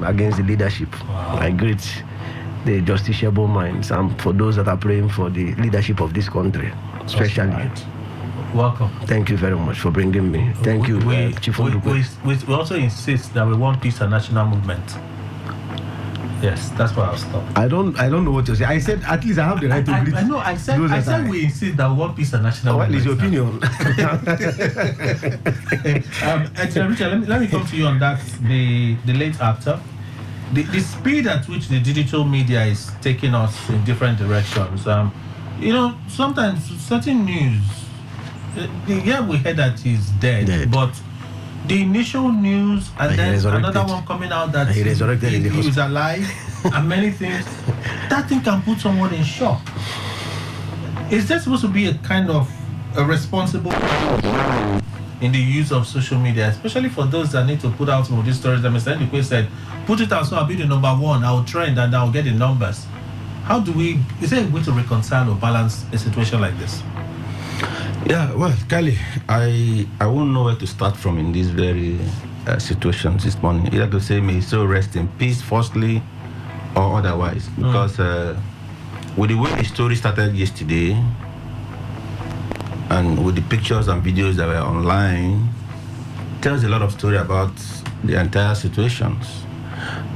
against the leadership. Wow. I greet the justiciable minds and for those that are praying for the leadership of this country, especially. Right. Welcome. Thank you very much for bringing me. Thank you, Chief we also insist that we want peace and national movement. Yes, that's why I'll stop. I don't know what to say. I said at least I have the right to greet. I know. I said we insist that we want peace and national movement. What is your opinion? Richard, let me come to you on that. The late actor. The speed at which the digital media is taking us in different directions. Sometimes certain news. We heard that he's dead, but the initial news and then another one coming out that he was alive and many things, that thing can put someone in shock. Is there supposed to be a kind of a responsible in the use of social media, especially for those that need to put out some of these stories? That Mr. Ndukwe said, put it out so I'll be the number one, I'll trend and I'll get the numbers. Is there a way to reconcile or balance a situation like this? Yeah, well, Kelly, I won't know where to start from in these very situations this morning. You have to say, may his soul rest in peace, firstly, or otherwise. Because with the way the story started yesterday, and with the pictures and videos that were online, tells a lot of story about the entire situations.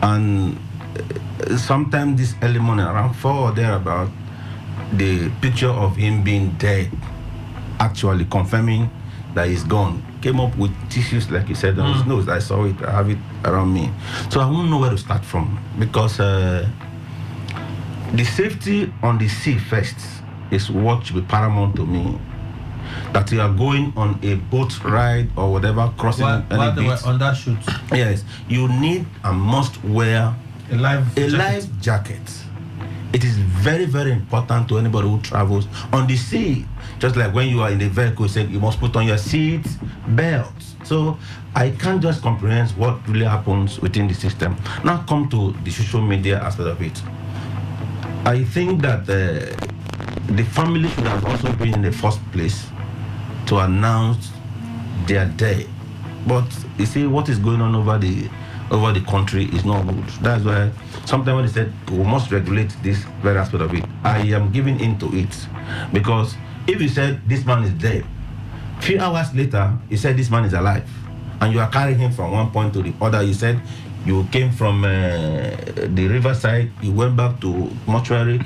And sometime this early morning, around 4 or thereabout, the picture of him being dead, actually confirming that he's gone, came up with tissues, like he said, on his nose. I saw it, I have it around me. So I won't know where to start from, because the safety on the sea first is what should be paramount to me. That you are going on a boat ride or whatever, crossing while they were on that shoot. Yes, you need and must wear a life jacket. It is very, very important to anybody who travels on the sea. Just like when you are in the vehicle, you must put on your seat belts. So I can't just comprehend what really happens within the system. Now come to the social media aspect of it. I think that the family should have also been in the first place to announce their day. But you see, what is going on over the country is not good. That's why sometimes when they said we must regulate this very aspect of it, I am giving in to it. Because if you said this man is dead, a few hours later you said this man is alive, and you are carrying him from one point to the other. You said you came from the riverside, you went back to mortuary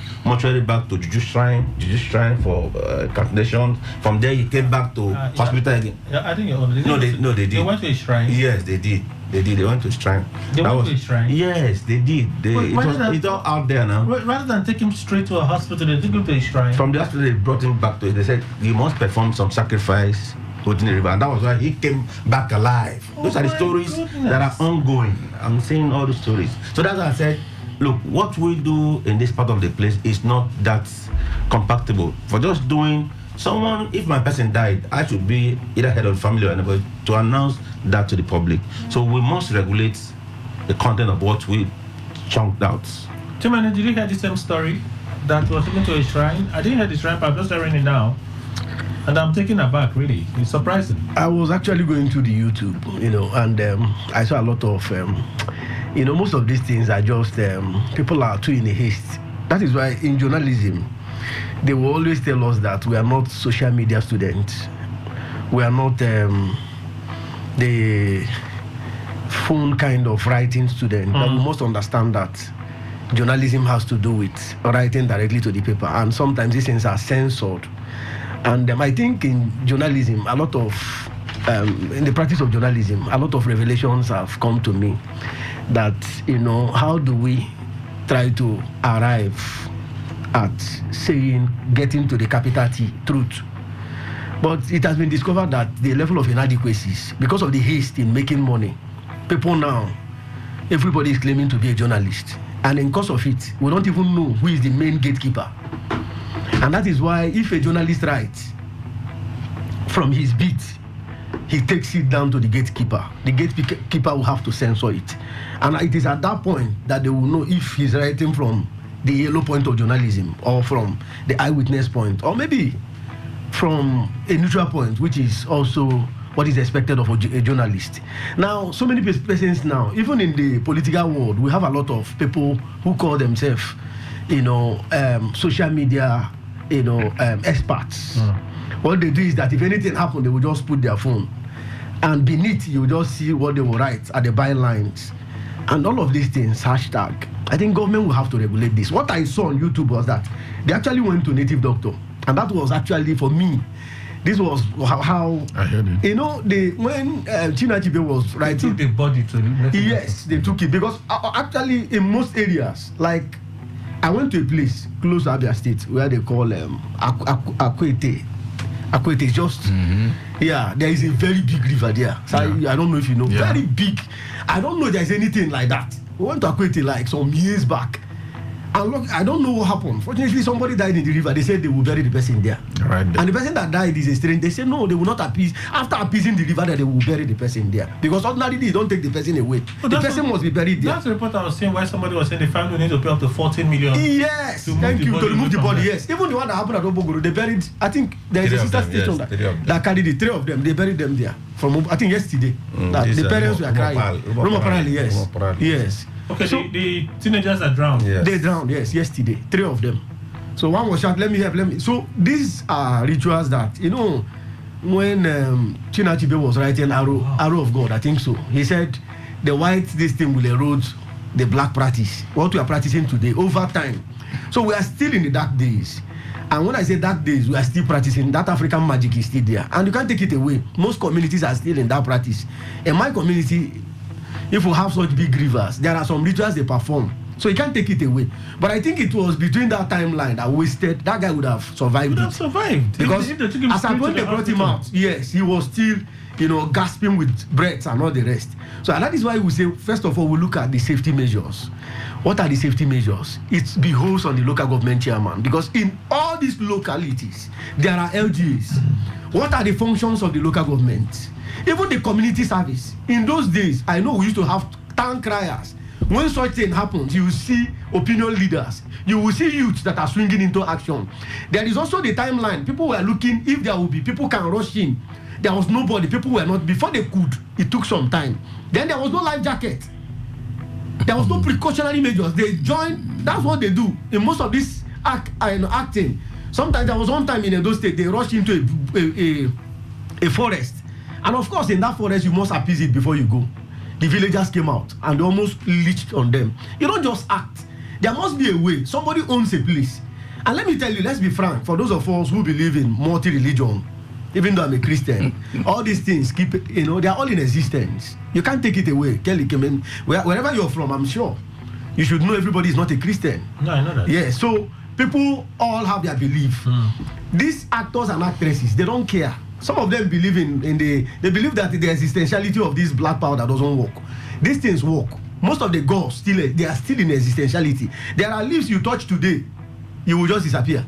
back to Juju Shrine for calculations. From there you came back to hospital again. Yeah, I think they did. They went to a shrine. Yes, they did. They went to a shrine. They went to a shrine? Yes, they did. It's all out there now. Rather than take him straight to a hospital, they took him to a shrine. From the hospital, they brought him back to it. They said, you must perform some sacrifice within the river. And that was why he came back alive. Those are the stories that are ongoing. I'm saying all the stories. So that's why I said, look, what we do in this part of the place is not that compatible. For just doing someone, if my person died, I should be either head of the family or anybody to announce that to the public. So we must regulate the content of what we chunked out. Chimane, did you hear the same story that was taken to a shrine? I didn't hear the shrine, but I'm just hearing it now. And I'm taken aback, really. It's surprising. I was actually going to the YouTube, and I saw a lot of, most of these things are just, people are too in a haste. That is why in journalism, they will always tell us that we are not social media students. We are not the phone kind of writing student. But we must understand that journalism has to do with writing directly to the paper. And sometimes these things are censored. And I think in journalism, a lot of, in the practice of journalism, a lot of revelations have come to me that, how do we try to arrive at getting to the capital T, truth. But it has been discovered that the level of inadequacies, because of the haste in making money, people now, everybody is claiming to be a journalist. And in course of it, we don't even know who is the main gatekeeper. And that is why if a journalist writes from his beat, he takes it down to the gatekeeper. The gatekeeper will have to censor it. And it is at that point that they will know if he's writing from the yellow point of journalism or from the eyewitness point, or maybe from a neutral point, which is also what is expected of a journalist. Now, so many persons now, even in the political world, we have a lot of people who call themselves, social media, experts. What they do is that if anything happens, they will just put their phone, and beneath you just see what they will write at the bylines, and all of these things. Hashtag. I think government will have to regulate this. What I saw on YouTube was that they actually went to native doctor, and that was actually for me. This was how I heard it. When China Chibe was writing, they took the body to the yes, they took it because actually in most areas, like I went to a place close to Abia State where they call Akwete. Akwete is just there is a very big river there. So I don't know if you know, very big. I don't know there's anything like that. We went to Akwete like some years back. And look, I don't know what happened. Fortunately, somebody died in the river. They said they will bury the person there. Right. And the person that died is a stranger. They said no, they will not appease. After appeasing the river, that they will bury the person there. Because ordinarily, they don't take the person away. The person must be buried there. That's the report I was saying where somebody was saying the family need to pay up to 14 million. Yes, thank you, to remove the body. Yes. Even the one that happened at Obogoro, they buried, I think there is a sister station that carried the three of them. They buried them there. From, I think, yesterday. The parents were crying. Roma Parali, yes. Yes. Okay, so the teenagers are drowned. Yes. They drowned, yes, yesterday. 3 of them. So one was shot, let me help. So these are rituals that, when China Chibe was writing Arrow of God, I think so, he said the white, this thing will erode the black practice. What we are practicing today, over time. So we are still in the dark days. And when I say dark days, we are still practicing. That African magic is still there. And you can't take it away. Most communities are still in that practice. In my community, if we have such big rivers, there are some rituals they perform. So you can't take it away. But I think it was between that timeline that wasted, that guy would have survived. Would have survived. Because as at when they brought him out, yes, he was still, gasping with breath and all the rest. So and that is why we say, first of all, we look at the safety measures. What are the safety measures? It behoves on the local government chairman. Because in all these localities, there are LGAs. What are the functions of the local government? Even the community service. In those days, I know we used to have town criers. When such thing happens, you will see opinion leaders. You will see youths that are swinging into action. There is also the timeline. People were looking if there will be. People can rush in. There was nobody. People were not. Before they could, it took some time. Then there was no life jacket. There was no precautionary measures. They joined. That's what they do in most of this acting. Sometimes there was one time in Edo State, they rushed into a forest. And of course, in that forest, you must appease it before you go. The villagers came out and they almost leached on them. You don't just act. There must be a way. Somebody owns a place. And let me tell you, let's be frank, for those of us who believe in multi-religion, even though I'm a Christian, all these things keep it, they are all in existence. You can't take it away. Kelly came in. Wherever you're from, I'm sure, you should know everybody is not a Christian. No, I know that. Yeah, so people all have their belief. These actors and actresses, they don't care. Some of them believe they believe that the existentiality of this black power that doesn't work. These things work. Most of the gods they are still in existentiality. There are leaves you touch today, you will just disappear.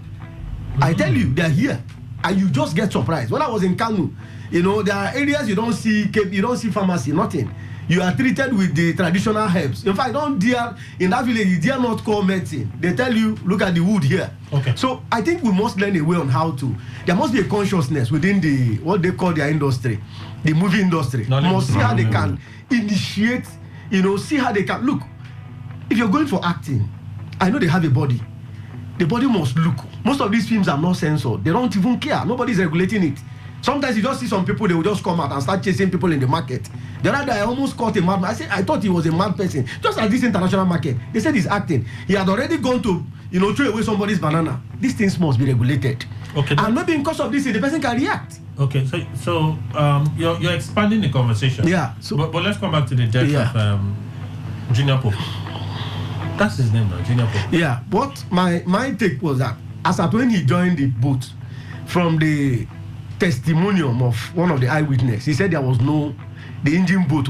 I tell you, they're here. And you just get surprised. When I was in Kanu, there are areas you don't see pharmacy, nothing. You are treated with the traditional herbs. In fact, in that village, you dare not call medicine. They tell you, look at the wood here. Okay. So I think we must learn a way on how to. There must be a consciousness within what they call their industry, the movie industry. Must see how they can initiate, see how they can. Look, if you're going for acting, I know they have a body. The body must look. Most of these films are not censored. They don't even care. Nobody's regulating it. Sometimes you just see some people, they will just come out and start chasing people in the market. The other day, I almost caught a madman. I thought he was a mad person. Just at this international market, they said he's acting. He had already gone to, throw away somebody's banana. These things must be regulated. Okay. And maybe because of this, the person can react. Okay, so you're expanding the conversation. Yeah. So, but let's come back to the death of Junior Pope. That's his name now, Junior Pope. Yeah. But my take was that as at when he joined the boat, from the testimonium of one of the eyewitnesses, he said the engine boat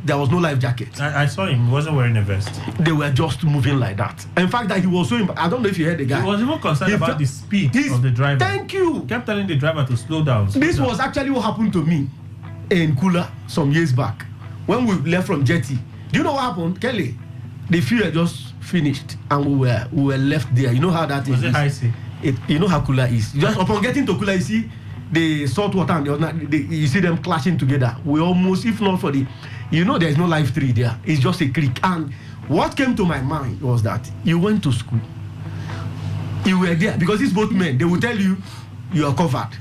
there was no life jacket. I saw him, he wasn't wearing a vest. They were just moving like that. In fact, that he was so I don't know if you heard the guy. He was even concerned about the speed of the driver. Thank you. He kept telling the driver to slow down. This was actually what happened to me in Kula some years back when we left from Jetty. Do you know what happened, Kelly? The fuel just finished and we were left there. You know how that is. Was it high sea? You know how Kula is. Just upon getting to Kula, you see the salt water and you see them clashing together. We almost, if not for there's no life tree there. It's just a creek. And what came to my mind was that you went to school. You were there because these boatmen, they will tell you are covered.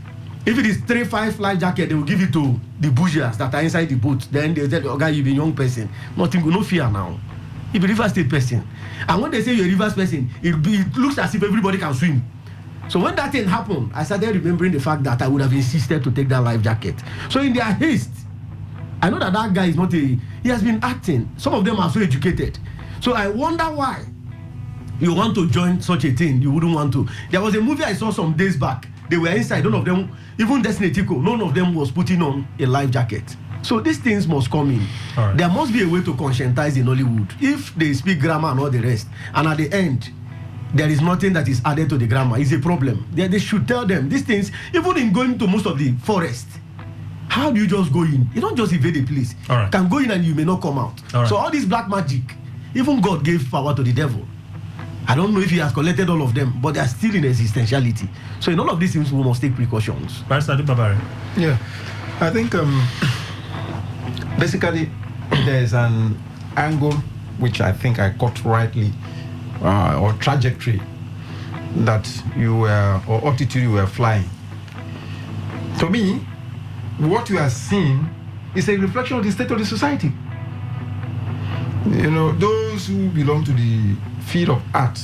If it is 3-5 life jacket, they will give it to the bourgeois that are inside the boat. Then they tell you, okay, you've been a young person. Nothing, no fear now. You're a River State person. And when they say you're a River person, it looks as if everybody can swim. So when that thing happened, I started remembering the fact that I would have insisted to take that life jacket. So in their haste, I know that guy is not he has been acting. Some of them are so educated. So I wonder why you want to join such a thing. You wouldn't want to. There was a movie I saw some days back. They were inside. None of them, even Destiny Tico, none of them was putting on a life jacket. So these things must come in. Right. There must be a way to conscientize in Hollywood. If they speak grammar and all the rest, and at the end, there is nothing that is added to the grammar, it's a problem. They should tell them these things, even in going to most of the forest. How do you just go in? You don't just invade the place. All right. Can go in and you may not come out. Right. So all this black magic, even God gave power to the devil. I don't know if he has collected all of them, but they are still in existentiality. So in all of these things, we must take precautions. Yeah, I think basically there's an angle which I think I caught rightly, or trajectory that you were, or altitude you were flying. To me, what you are seeing is a reflection of the state of the society. You know, those who belong to the field of art,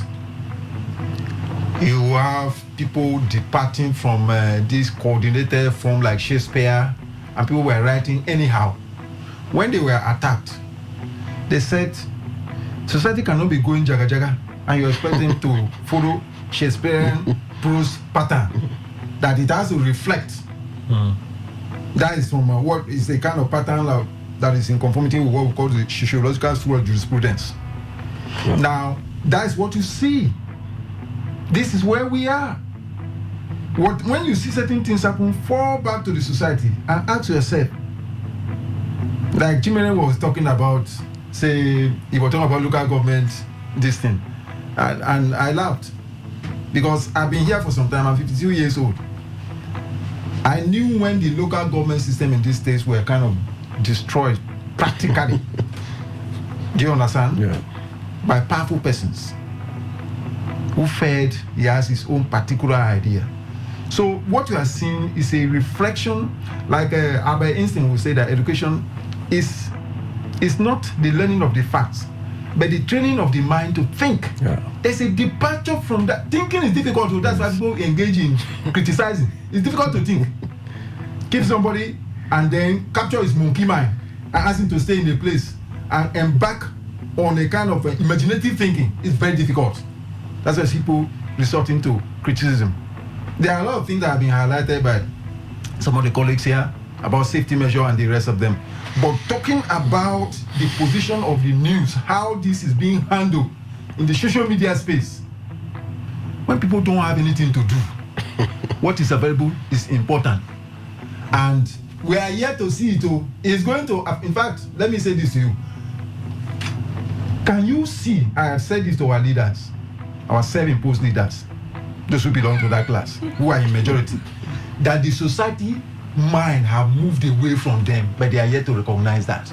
you have people departing from this coordinated form like Shakespeare, and people were writing anyhow. When they were attacked, they said, society cannot be going jaga jaga, and you expect them to follow Shakespearean prose pattern, that it has to reflect. That is from what is a kind of pattern that is in conformity with what we call the sociological school of jurisprudence. Now, that is what you see. This is where we are. When you see certain things happen, fall back to the society and ask yourself, like Chimere was talking about, say, he was talking about local government, this thing. And I laughed because I've been here for some time, I'm 52 years old. I knew when the local government system in these states were kind of destroyed, practically. Do you understand? Yeah. By powerful persons who fed, he has his own particular idea. So what you are seeing is a reflection, like Albert Einstein would say that education is not the learning of the facts, but the training of the mind to think. Yeah. There's a departure from that. Thinking is difficult, so that's why people engage in criticizing. It's difficult to think. Keep somebody and then capture his monkey mind and ask him to stay in a place and embark on a kind of imaginative thinking. It's very difficult. That's why people resorting to criticism. There are a lot of things that have been highlighted by some of the colleagues here about safety measure and the rest of them. But talking about the position of the news, how this is being handled in the social media space, when people don't have anything to do, What is available is important. And we are yet to see it. It's going to, in fact, let me say this to you. Can you see, I have said this to our leaders, our self-imposed leaders, those who belong to that class, who are in majority, that the society mind have moved away from them, but they are yet to recognize that.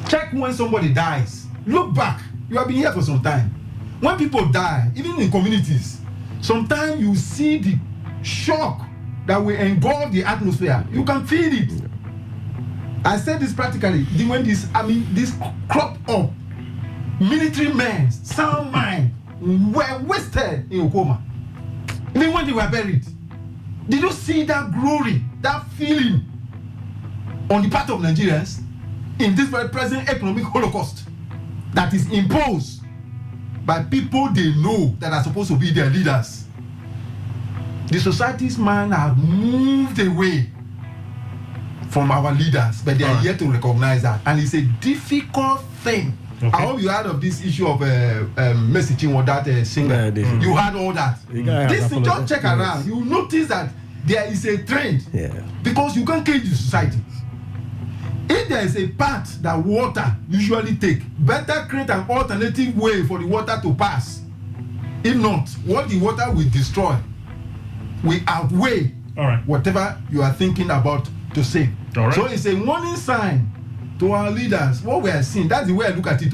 Check when somebody dies. Look back. You have been here for some time. When people die, even in communities, sometimes you see the shock that will engulf the atmosphere. You can feel it. I said this practically. When this crop up, military men, sound mind, were wasted in Okoma. Even when they were buried. Did you see that glory, that feeling on the part of Nigerians in this very present economic holocaust that is imposed by people they know that are supposed to be their leaders? The society's mind have moved away from our leaders, but they are yet to recognize that. And it's a difficult thing. Okay. I hope you heard of this issue of messaging or that singer. You heard all that. This thing, just check around. You notice that there is a trend. Because you can't change the society. If there is a path that water usually take, better create an alternative way for the water to pass. If not, what the water will destroy will outweigh whatever you are thinking about to say. So it's a warning sign to our leaders. What we are seeing, that's the way I look at it.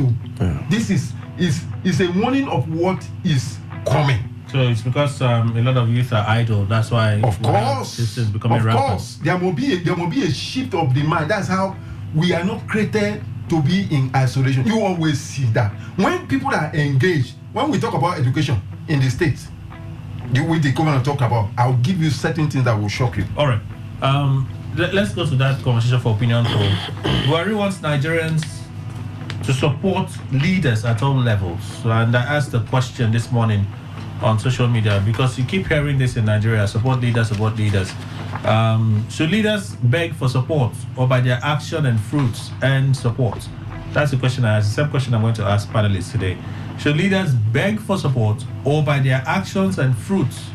This is a warning of what is coming. So it's because a lot of youth are idle. That's why. Of course, this is becoming rampant. Of course, there will be a shift of the mind. That's how we are not created to be in isolation. You always see that when people are engaged. When we talk about education in the states, with the government talk about, I'll give you certain things that will shock you. All right. Let's go to that conversation for opinion poll. Buhari wants Nigerians to support leaders at all levels. And I asked the question this morning on social media because you keep hearing this in Nigeria: support leaders, support leaders. Should leaders beg for support or by their action and fruits earn support? That's the question I asked. The same question I'm going to ask panelists today. Should leaders beg for support or by their actions and fruits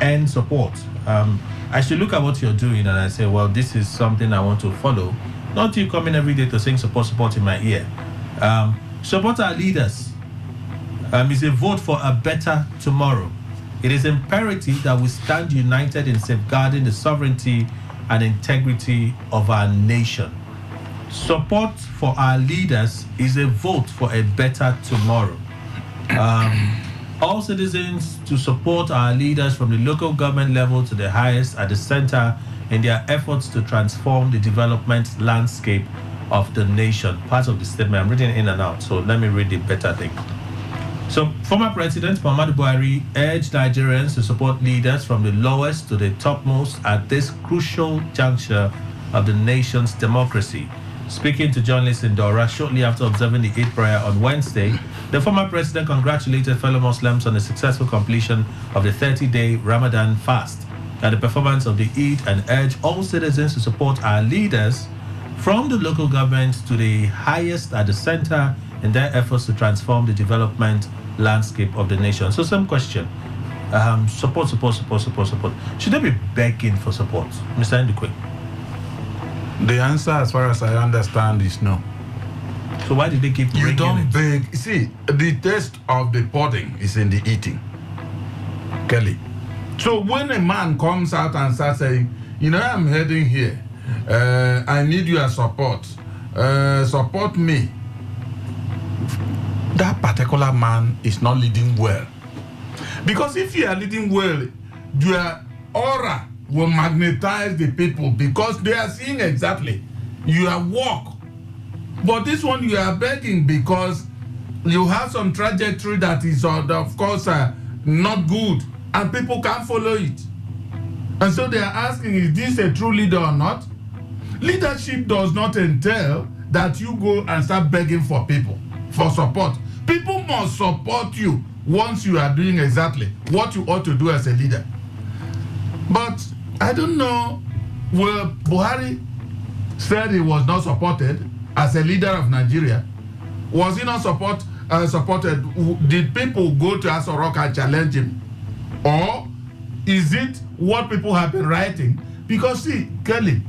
earn support? I should look at what you're doing and I say, well, this is something I want to follow. Not you coming every day to sing support in my ear. Support our leaders is a vote for a better tomorrow. It is imperative that we stand united in safeguarding the sovereignty and integrity of our nation. Support for our leaders is a vote for a better tomorrow. All citizens to support our leaders from the local government level to the highest at the center in their efforts to transform the development landscape of the nation. Part of the statement, I'm reading in and out, so let me read the better thing. So, former President Muhammadu Buhari urged Nigerians to support leaders from the lowest to the topmost at this crucial juncture of the nation's democracy. Speaking to journalists in Dora shortly after observing the Eid prayer on Wednesday, the former president congratulated fellow Muslims on the successful completion of the 30-day Ramadan fast and the performance of the Eid, and urged all citizens to support our leaders from the local government to the highest at the center in their efforts to transform the development landscape of the nation. So, some question. Support. Should they be begging for support? Mr. Ndukwe? The answer, as far as I understand, is no. So why did they keep You don't it? beg. See, the taste of the pudding is in the eating. Kelly. So when a man comes out and starts saying, I'm heading here. I need your support. Support me. That particular man is not leading well. Because if you are leading well, your aura will magnetize the people because they are seeing exactly your work. But this one you are begging because you have some trajectory that is, of course, not good, and people can't follow it. And so they are asking, is this a true leader or not? Leadership does not entail that you go and start begging for people, for support. People must support you once you are doing exactly what you ought to do as a leader. But I don't know, where Buhari said he was not supported as a leader of Nigeria. Was he not supported? Did people go to Aso Rock and challenge him? Or Is it what people have been writing? Because see, Kelly,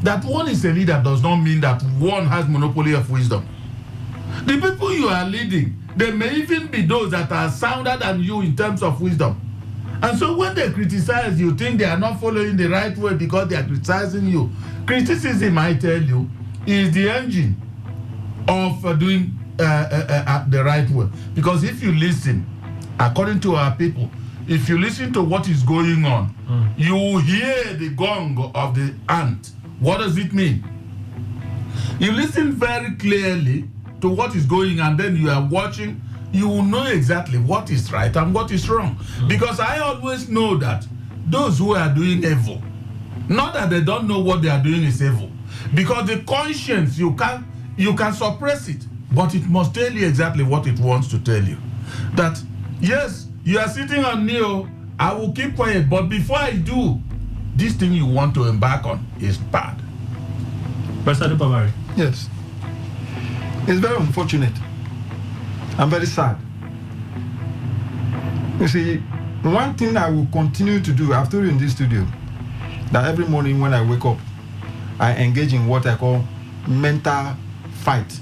that one is a leader does not mean that one has monopoly of wisdom. The people you are leading, they may even be those that are sounder than you in terms of wisdom. And so when they criticize you, think they are not following the right way because they are criticizing you. Criticism, I tell you, is the engine of doing the right way. Because if you listen, according to our people, if you listen to what is going on, you hear the gong of the ant. What does it mean? You listen very clearly to what is going on, and then you are watching, you will know exactly what is right and what is wrong. Because I always know that those who are doing evil, not that they don't know what they are doing is evil, because the conscience, you can suppress it, but it must tell you exactly what it wants to tell you. That, yes, you are sitting on Neo, I will keep quiet, but before I do, this thing you want to embark on is bad. Pastor Dupamari. Yes. It's very unfortunate. I'm very sad. You see, one thing I will continue to do, I've told you in this studio, that every morning when I wake up, I engage in what I call mental fight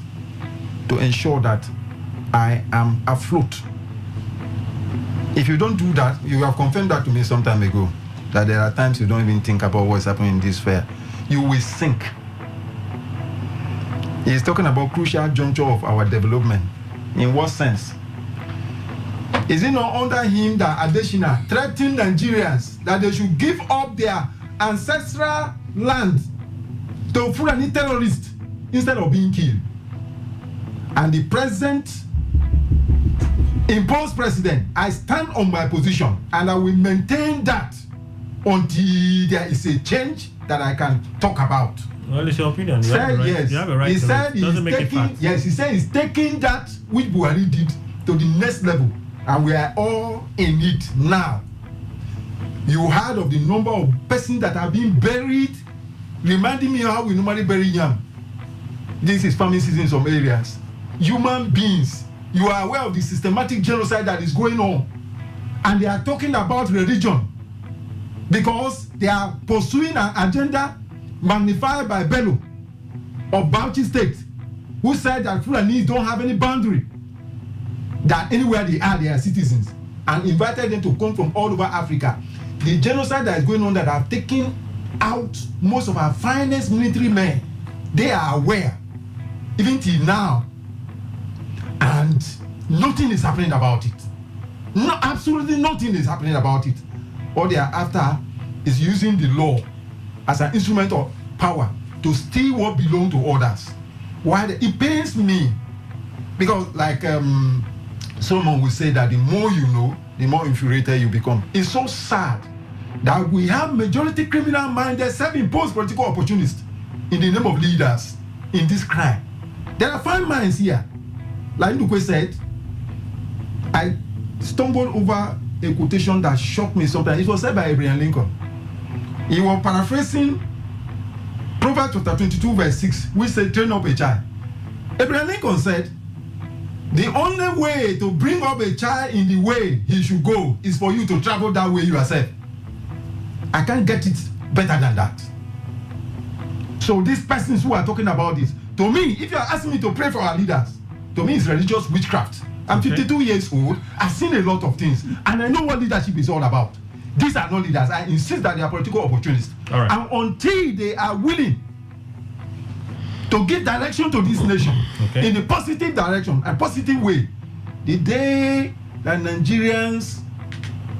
to ensure that I am afloat. If you don't do that, you have confirmed that to me some time ago, that there are times you don't even think about what's happening in this sphere. You will sink. He's talking about crucial juncture of our development. In what sense? Is it not under him that Adesina threatened Nigerians that they should give up their ancestral land to Fulani terrorists instead of being killed? And the present imposed president, I stand on my position and I will maintain that until there is a change that I can talk about. Well, it's your opinion. You have a right, yes. You have a right he to said it. Doesn't make it fact. Yes, he said he's taking that which Buhari did to the next level, and we are all in it now. You heard of the number of persons that have been buried, reminding me how we normally bury yam. This is farming season in some areas. Human beings, you are aware of the systematic genocide that is going on, and they are talking about religion because they are pursuing an agenda magnified by Bello of Bauchi State, who said that Fulanis don't have any boundary, that anywhere they are citizens, and invited them to come from all over Africa. The genocide that is going on, that have taken out most of our finest military men, they are aware, even till now, and nothing is happening about it. No, absolutely nothing is happening about it. All they are after is using the law as an instrument of power to steal what belongs to others. Why? It pains me because, like Solomon will say, that the more you know, the more infuriated you become. It's so sad that we have majority criminal-minded, self-imposed political opportunists in the name of leaders in this crime. There are fine minds here. Like Ndukwe said, I stumbled over a quotation that shocked me sometimes. It was said by Abraham Lincoln. He was paraphrasing Proverbs chapter 22 verse 6, which said, train up a child. Abraham Lincoln said, the only way to bring up a child in the way he should go is for you to travel that way yourself. I can't get it better than that. So these persons who are talking about this, to me, if you are asking me to pray for our leaders, to me it's religious witchcraft. I'm 52 years old, I've seen a lot of things, and I know what leadership is all about. These are not leaders. I insist that they are political opportunists. All right. And until they are willing to give direction to this nation in a positive direction, a positive way, the day that Nigerians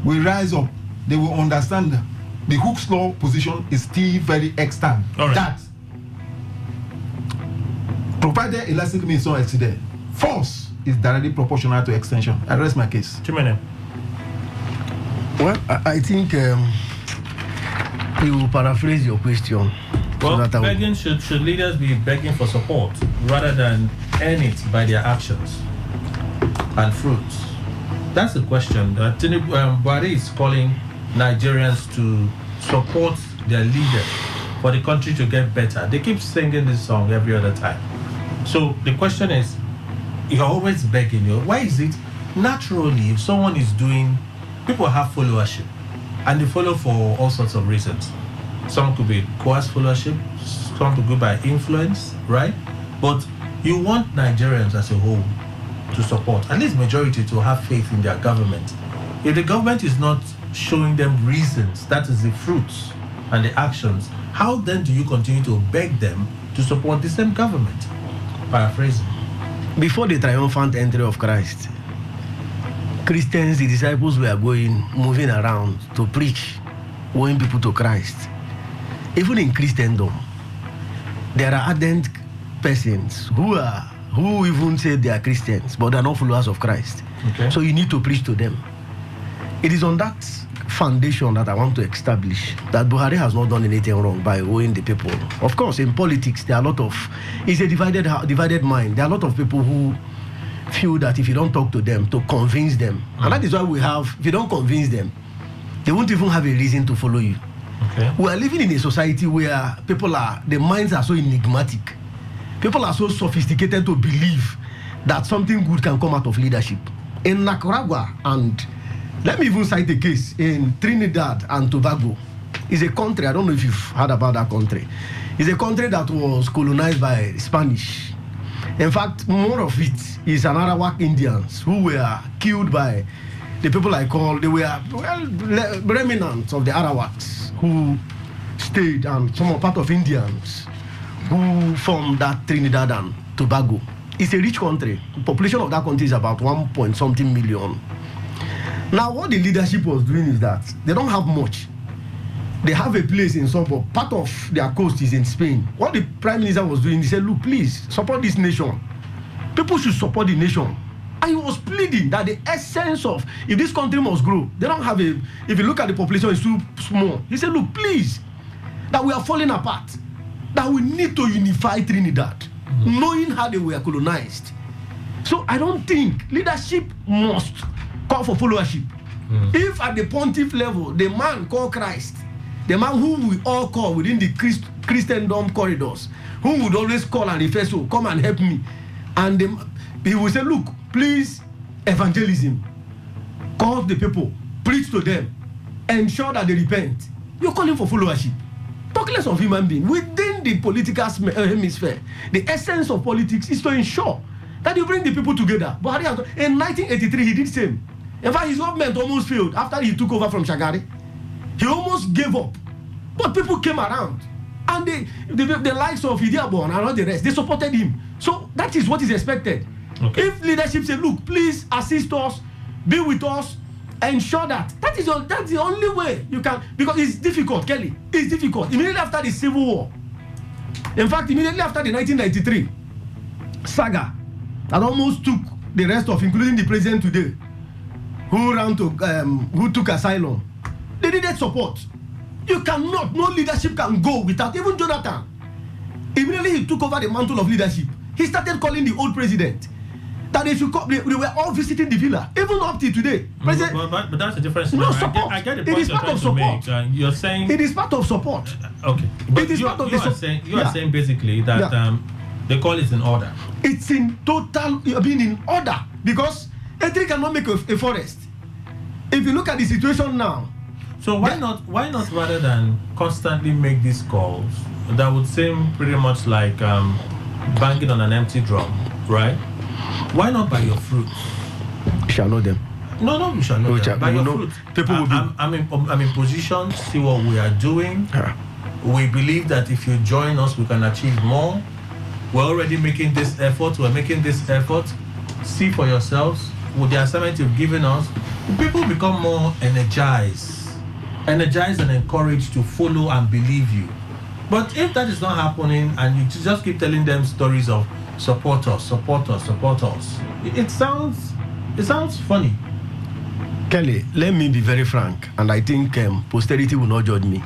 will rise up, they will understand that the Hooks law position is still very extant. All right. That, provided elastic means so exceeded, force is directly proportional to extension. I rest my case. Chimene. Well, I think you paraphrase your question. Well, so begging should leaders be begging for support rather than earn it by their actions and fruits? That's the question. Buhari is calling Nigerians to support their leaders for the country to get better. They keep singing this song every other time. So the question is, you're always begging. Why is it naturally if someone is doing, people have followership, and they follow for all sorts of reasons. Some could be coerced followership, some could go by influence, right? But you want Nigerians as a whole to support, at least majority to have faith in their government. If the government is not showing them reasons, that is the fruits and the actions, how then do you continue to beg them to support the same government? Paraphrasing. Before the triumphant entry of Christ, Christians, the disciples were moving around to preach, winning people to Christ. Even in Christendom, there are ardent persons who even say they are Christians, but they are not followers of Christ. Okay. So you need to preach to them. It is on that foundation that I want to establish that Buhari has not done anything wrong by owing the people. Of course, in politics, there are a lot of, it's a divided mind. There are a lot of people who feel that if you don't talk to them, to convince them, and that is why we have, if you don't convince them, they won't even have a reason to follow you. Okay. We are living in a society where the minds are so enigmatic. People are so sophisticated to believe that something good can come out of leadership. In Nicaragua, and let me even cite a case in Trinidad and Tobago. It's a country, I don't know if you've heard about that country. It's a country that was colonized by Spanish. In fact, more of it is an Arawak Indians who were killed by the people I call, they were remnants of the Arawaks who stayed, and some part of Indians who formed that Trinidad and Tobago. It's a rich country. The population of that country is about 1.something million. Now, what the leadership was doing is that they don't have much. They have a place in suburb. Part of their coast is in Spain. What the Prime Minister was doing, he said, look, please, support this nation. People should support the nation. And he was pleading that the essence of, if this country must grow, they don't have a, if you look at the population, it's too small. He said, look, please, that we are falling apart, that we need to unify Trinidad, knowing how they were colonized. So I don't think leadership must call for followership. If at the pontiff level, the man called Christ, the man who we all call within the Christendom corridors, who would always call and refer, so come and help me. And he will say, look, please, evangelism, call the people, preach to them, ensure that they repent. You're calling for followership. Talk less of human being. Within the political hemisphere, the essence of politics is to ensure that you bring the people together. But in 1983, he did the same. In fact, his government almost failed after he took over from Shagari. He almost gave up. But people came around. And the likes of Idiabon and all the rest, they supported him. So that is what is expected. Okay. If leadership say, look, please assist us, be with us, ensure that. That's the only way you can, because it's difficult, Kelly. It's difficult. Immediately after the Civil War, in fact, immediately after the 1993 saga, that almost took the rest of, including the president today, who took asylum, they needed support. You cannot, no leadership can go without, even Jonathan. Immediately he took over the mantle of leadership, he started calling the old president that they should come. They were all visiting the villa, even up till today. But that's a different scenario. No support. I get the it point is you're part of trying support. to make. You're saying it is part of support. Okay, but it is part of you are saying basically that the call is in order. It's in total, in order, because a tree cannot make a forest. If you look at the situation now, so why not rather than constantly make these calls that would seem pretty much like banging on an empty drum, right? Why not by your fruits? You shall know them. No, you shall know them. By your fruits. People will be. I'm in position to see what we are doing. We believe that if you join us, we can achieve more. We're already making this effort. We're making this effort. See for yourselves. With the assignment you've given us, people become more energized and encouraged to follow and believe you. But if that is not happening and you just keep telling them stories of support us, it sounds funny. Kelly, let me be very frank, and I think posterity will not judge me.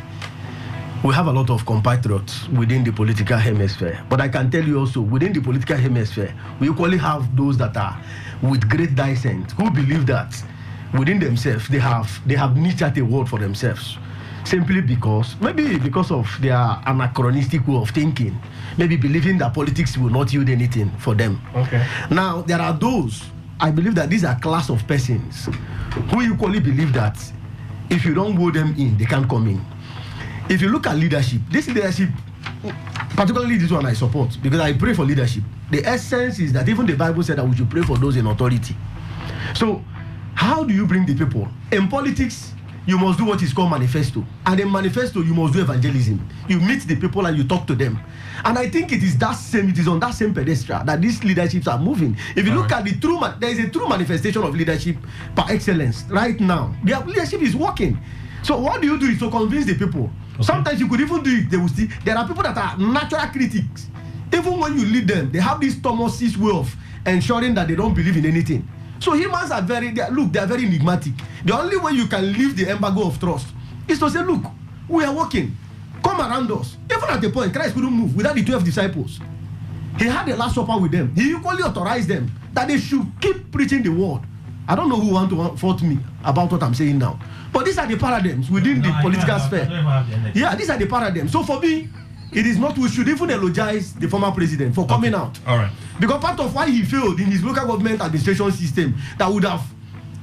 We have a lot of compatriots within the political hemisphere, but I can tell you also, within the political hemisphere, we equally have those that are with great dissent, who believe that within themselves they have niched out a word for themselves, simply because of their anachronistic way of thinking, maybe believing that politics will not yield anything for them. Okay. Now there are those, I believe that these are class of persons who equally believe that If you don't woo them in, they can't come in. If you look at leadership, this leadership, particularly this one I support, because I pray for leadership. The essence is that even the Bible said that we should pray for those in authority. So, how do you bring the people? In politics, you must do what is called manifesto. And in manifesto, you must do evangelism. You meet the people and you talk to them. And I think it is on that same pedestal that these leaderships are moving. If you look at the there is a true manifestation of leadership par excellence right now. Their leadership is working. So what do you do is to convince the people. Okay. Sometimes you could even do it, they will see. There are people that are natural critics. Even when you lead them, they have this Thomas's way of ensuring that they don't believe in anything. So humans are they are very enigmatic. The only way you can lift the embargo of trust is to say, look, we are working. Come around us. Even at the point, Christ couldn't move without the 12 disciples. He had the Last Supper with them. He equally authorized them that they should keep preaching the word. I don't know who want to fault me about what I'm saying now. But these are the paradigms within the political sphere. Yeah, these are the paradigms. So for me, it is not, we should even eulogize the former president for coming out. All right. Because part of why he failed in his local government administration system that would have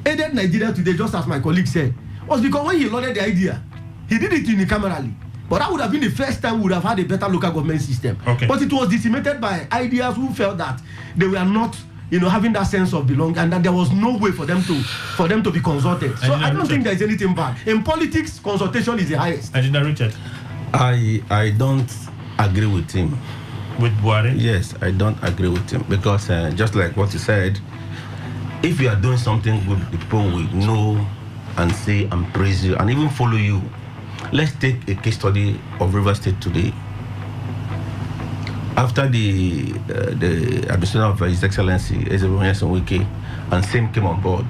aided Nigeria today, just as my colleague said, was because when he lauded the idea, he did it unicamerally. But that would have been the first time we would have had a better local government system. Okay. But it was decimated by ideas who felt that they were not, having that sense of belonging, and that there was no way for them to be consulted. So I don't think there is anything bad. In politics, consultation is the highest. Engineer Richard. I don't agree with him. With Buhari? Yes, I don't agree with him because just like what he said, if you are doing something good, the people will know and say and praise you and even follow you. Let's take a case study of Rivers State today. After the administration of His Excellency Ezebonyeson Wike and same came on board,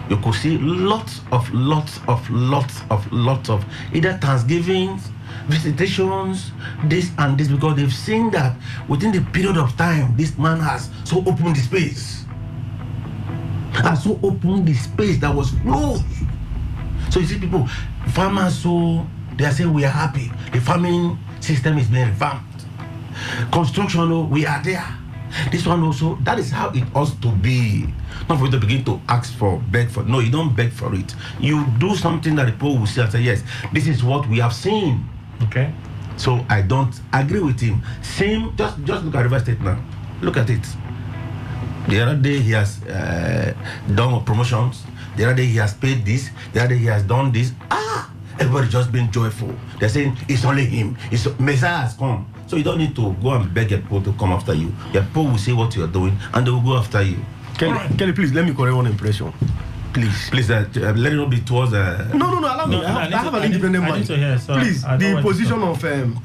you could see lots of either Thanksgivings, visitations, this and this, because they've seen that within the period of time this man has so opened the space. Has so opened the space that was closed. So you see people, farmers, so they are saying we are happy. The farming system is being revamped. Construction, we are there. This one also, that is how it ought to be. Not for you to begin to ask for, beg for. No, you don't beg for it. You do something that the people will see and say, yes, this is what we have seen. Okay. So I don't agree with him. Same, just look at River State now. Look at it. The other day he has done promotions. The other day he has paid this. The other day he has done this. Everybody just being joyful. They're saying it's only him. Messiah has come. So you don't need to go and beg people to come after you. Your people will say what you're doing and they will go after you. Kelly, please let me correct one impression. Please, let it not be towards. No, allow me. I have an independent mind. Please, the position of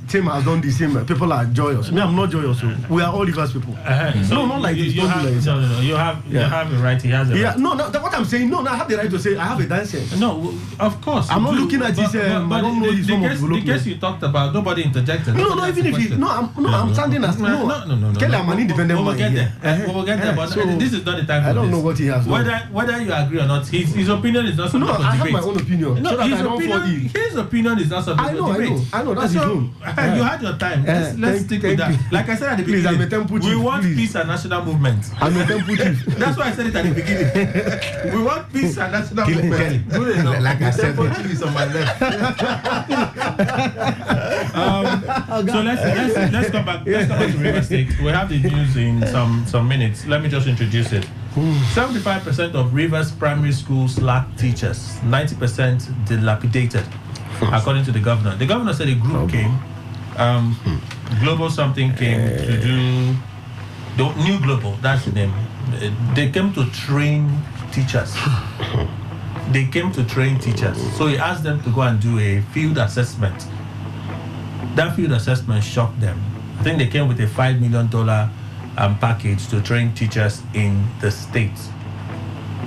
Tim has done the same. People are joyous. Me, I'm not joyous. We are all diverse people. So not like this. Don't do like this. No. You have a right. He has a right. Yeah, no. What I'm saying, no. I have the right to say I have a license. No, of course. I'm not looking at this. I don't know his form of development. The case you talked about, nobody interjected. No. Even if you, I'm standing as no. Kelly, I'm an independent mind. We will get there. But this is not the time for this. I don't know what he has. Whether you agree or not, his opinion is not something to debate. I have my own opinion. No, his opinion is not something to debate. I know. That's his own. You had your time. Let's stick with that. Like I said at the beginning, we want peace and national movement. I'm a temple chief. That's why I said it at the beginning. We want peace and national movement. Good enough. Like I said, temple chief is on my left. So let's come back. Let's come back to River State. We have the news in some minutes. Let me just introduce it. 75% of Rivers primary schools lack teachers, 90% dilapidated, according to the governor. The governor said a group came, Global something came to do, the New Global, that's the name. They came to train teachers. So he asked them to go and do a field assessment. That field assessment shocked them. I think they came with a $5 million package to train teachers in the states,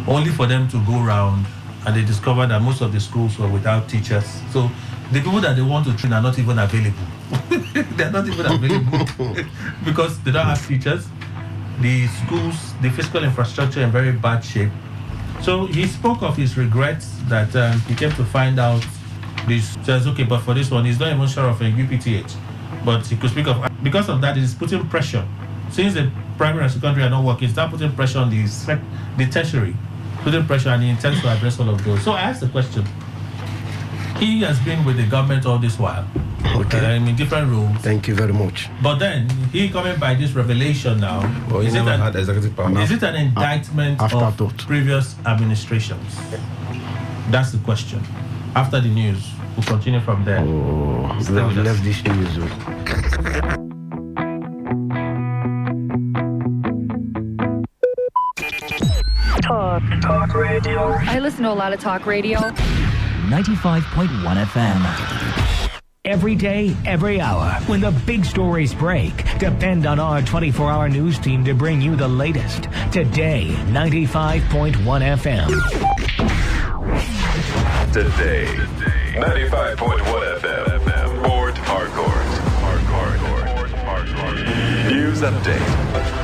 only for them to go around and they discovered that most of the schools were without teachers. So the people that they want to train are not even available. They're not even available because they don't have teachers. The schools, the physical infrastructure in very bad shape. So he spoke of his regrets that he came to find out this. Says, okay, but for this one, he's not even sure of a UPTH. But he could speak of, because of that, it's putting pressure. Since the primary and secondary are not working, it's not putting pressure on the tertiary, putting pressure, and he intends to address all of those. So I asked the question, He has been with the government all this while. Okay. In different roles. Thank you very much. But then he coming by this revelation now. Well, is, it an, had executive power. Is it an indictment of previous administrations? That's the question. After the news, we'll continue from there. Oh, left this news. Talk radio. I listen to a lot of talk radio. 95.1 FM. Every day, every hour, when the big stories break, depend on our 24-hour news team to bring you the latest. Today, 95.1 FM. Today, 95.1 FM. Port Harcourt. News update.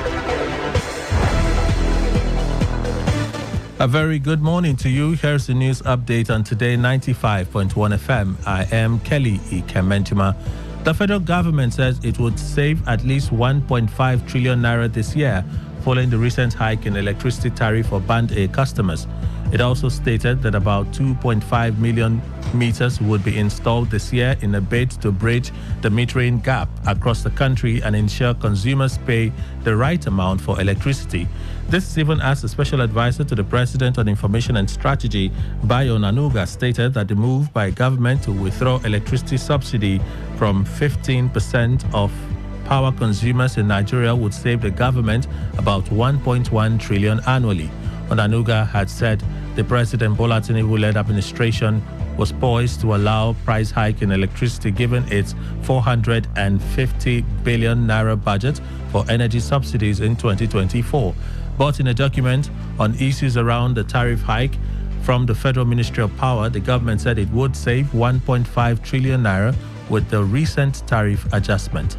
A very good morning to you. Here's the news update on Today 95.1 FM. I am Kelly Ikemenchima. The federal government says it would save at least 1.5 trillion naira this year following the recent hike in electricity tariff for Band A customers. It also stated that about 2.5 million meters would be installed this year in a bid to bridge the metering gap across the country and ensure consumers pay the right amount for electricity. This is even as the special advisor to the President on Information and Strategy, Bayo Nanuga, stated that the move by government to withdraw electricity subsidy from 15% of power consumers in Nigeria would save the government about 1.1 trillion annually. Onanuga had said the President Bola Tinubu-led administration was poised to allow price hike in electricity given its 450 billion naira budget for energy subsidies in 2024. But in a document on issues around the tariff hike from the Federal Ministry of Power, the government said it would save 1.5 trillion naira with the recent tariff adjustment.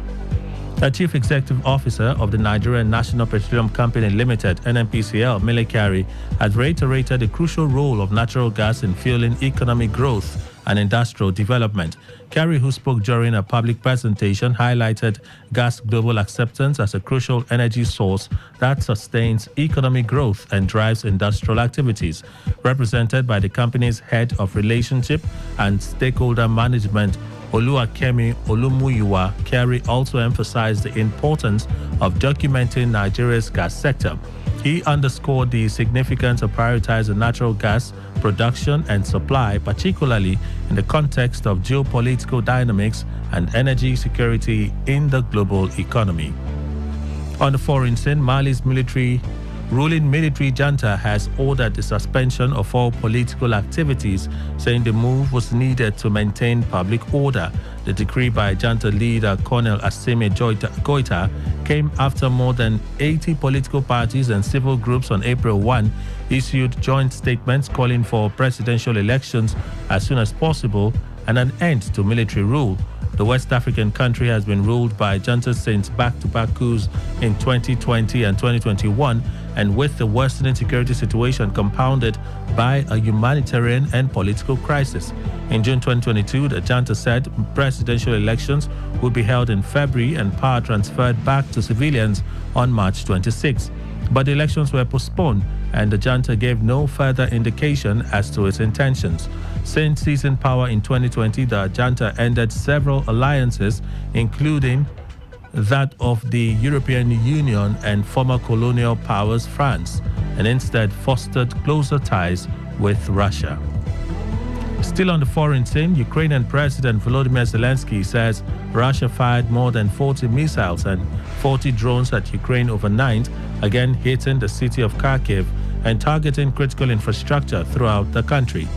The Chief Executive Officer of the Nigerian National Petroleum Company Limited, NNPCL, Mele Kyari, has reiterated the crucial role of natural gas in fueling economic growth and industrial development. Kyari, who spoke during a public presentation, highlighted gas global acceptance as a crucial energy source that sustains economic growth and drives industrial activities. Represented by the company's head of relationship and stakeholder management, Oluwakemi Olumuyiwa, Kyari also emphasized the importance of documenting Nigeria's gas sector. He underscored the significance of prioritizing natural gas production and supply, particularly in the context of geopolitical dynamics and energy security in the global economy. On the foreign scene, Mali's ruling military junta has ordered the suspension of all political activities, saying the move was needed to maintain public order. The decree by junta leader Colonel Assimi Goita came after more than 80 political parties and civil groups on April 1 issued joint statements calling for presidential elections as soon as possible and an end to military rule. The West African country has been ruled by juntas since back-to-back coups in 2020 and 2021, and with the worsening security situation compounded by a humanitarian and political crisis. In June 2022, the junta said presidential elections would be held in February and power transferred back to civilians on March 26. But the elections were postponed, and the junta gave no further indication as to its intentions. Since seizing power in 2020, the junta ended several alliances, including that of the European Union and former colonial powers France, and instead fostered closer ties with Russia. Still on the foreign scene, Ukrainian President Volodymyr Zelensky says Russia fired more than 40 missiles and 40 drones at Ukraine overnight, again hitting the city of Kharkiv and targeting critical infrastructure throughout the country.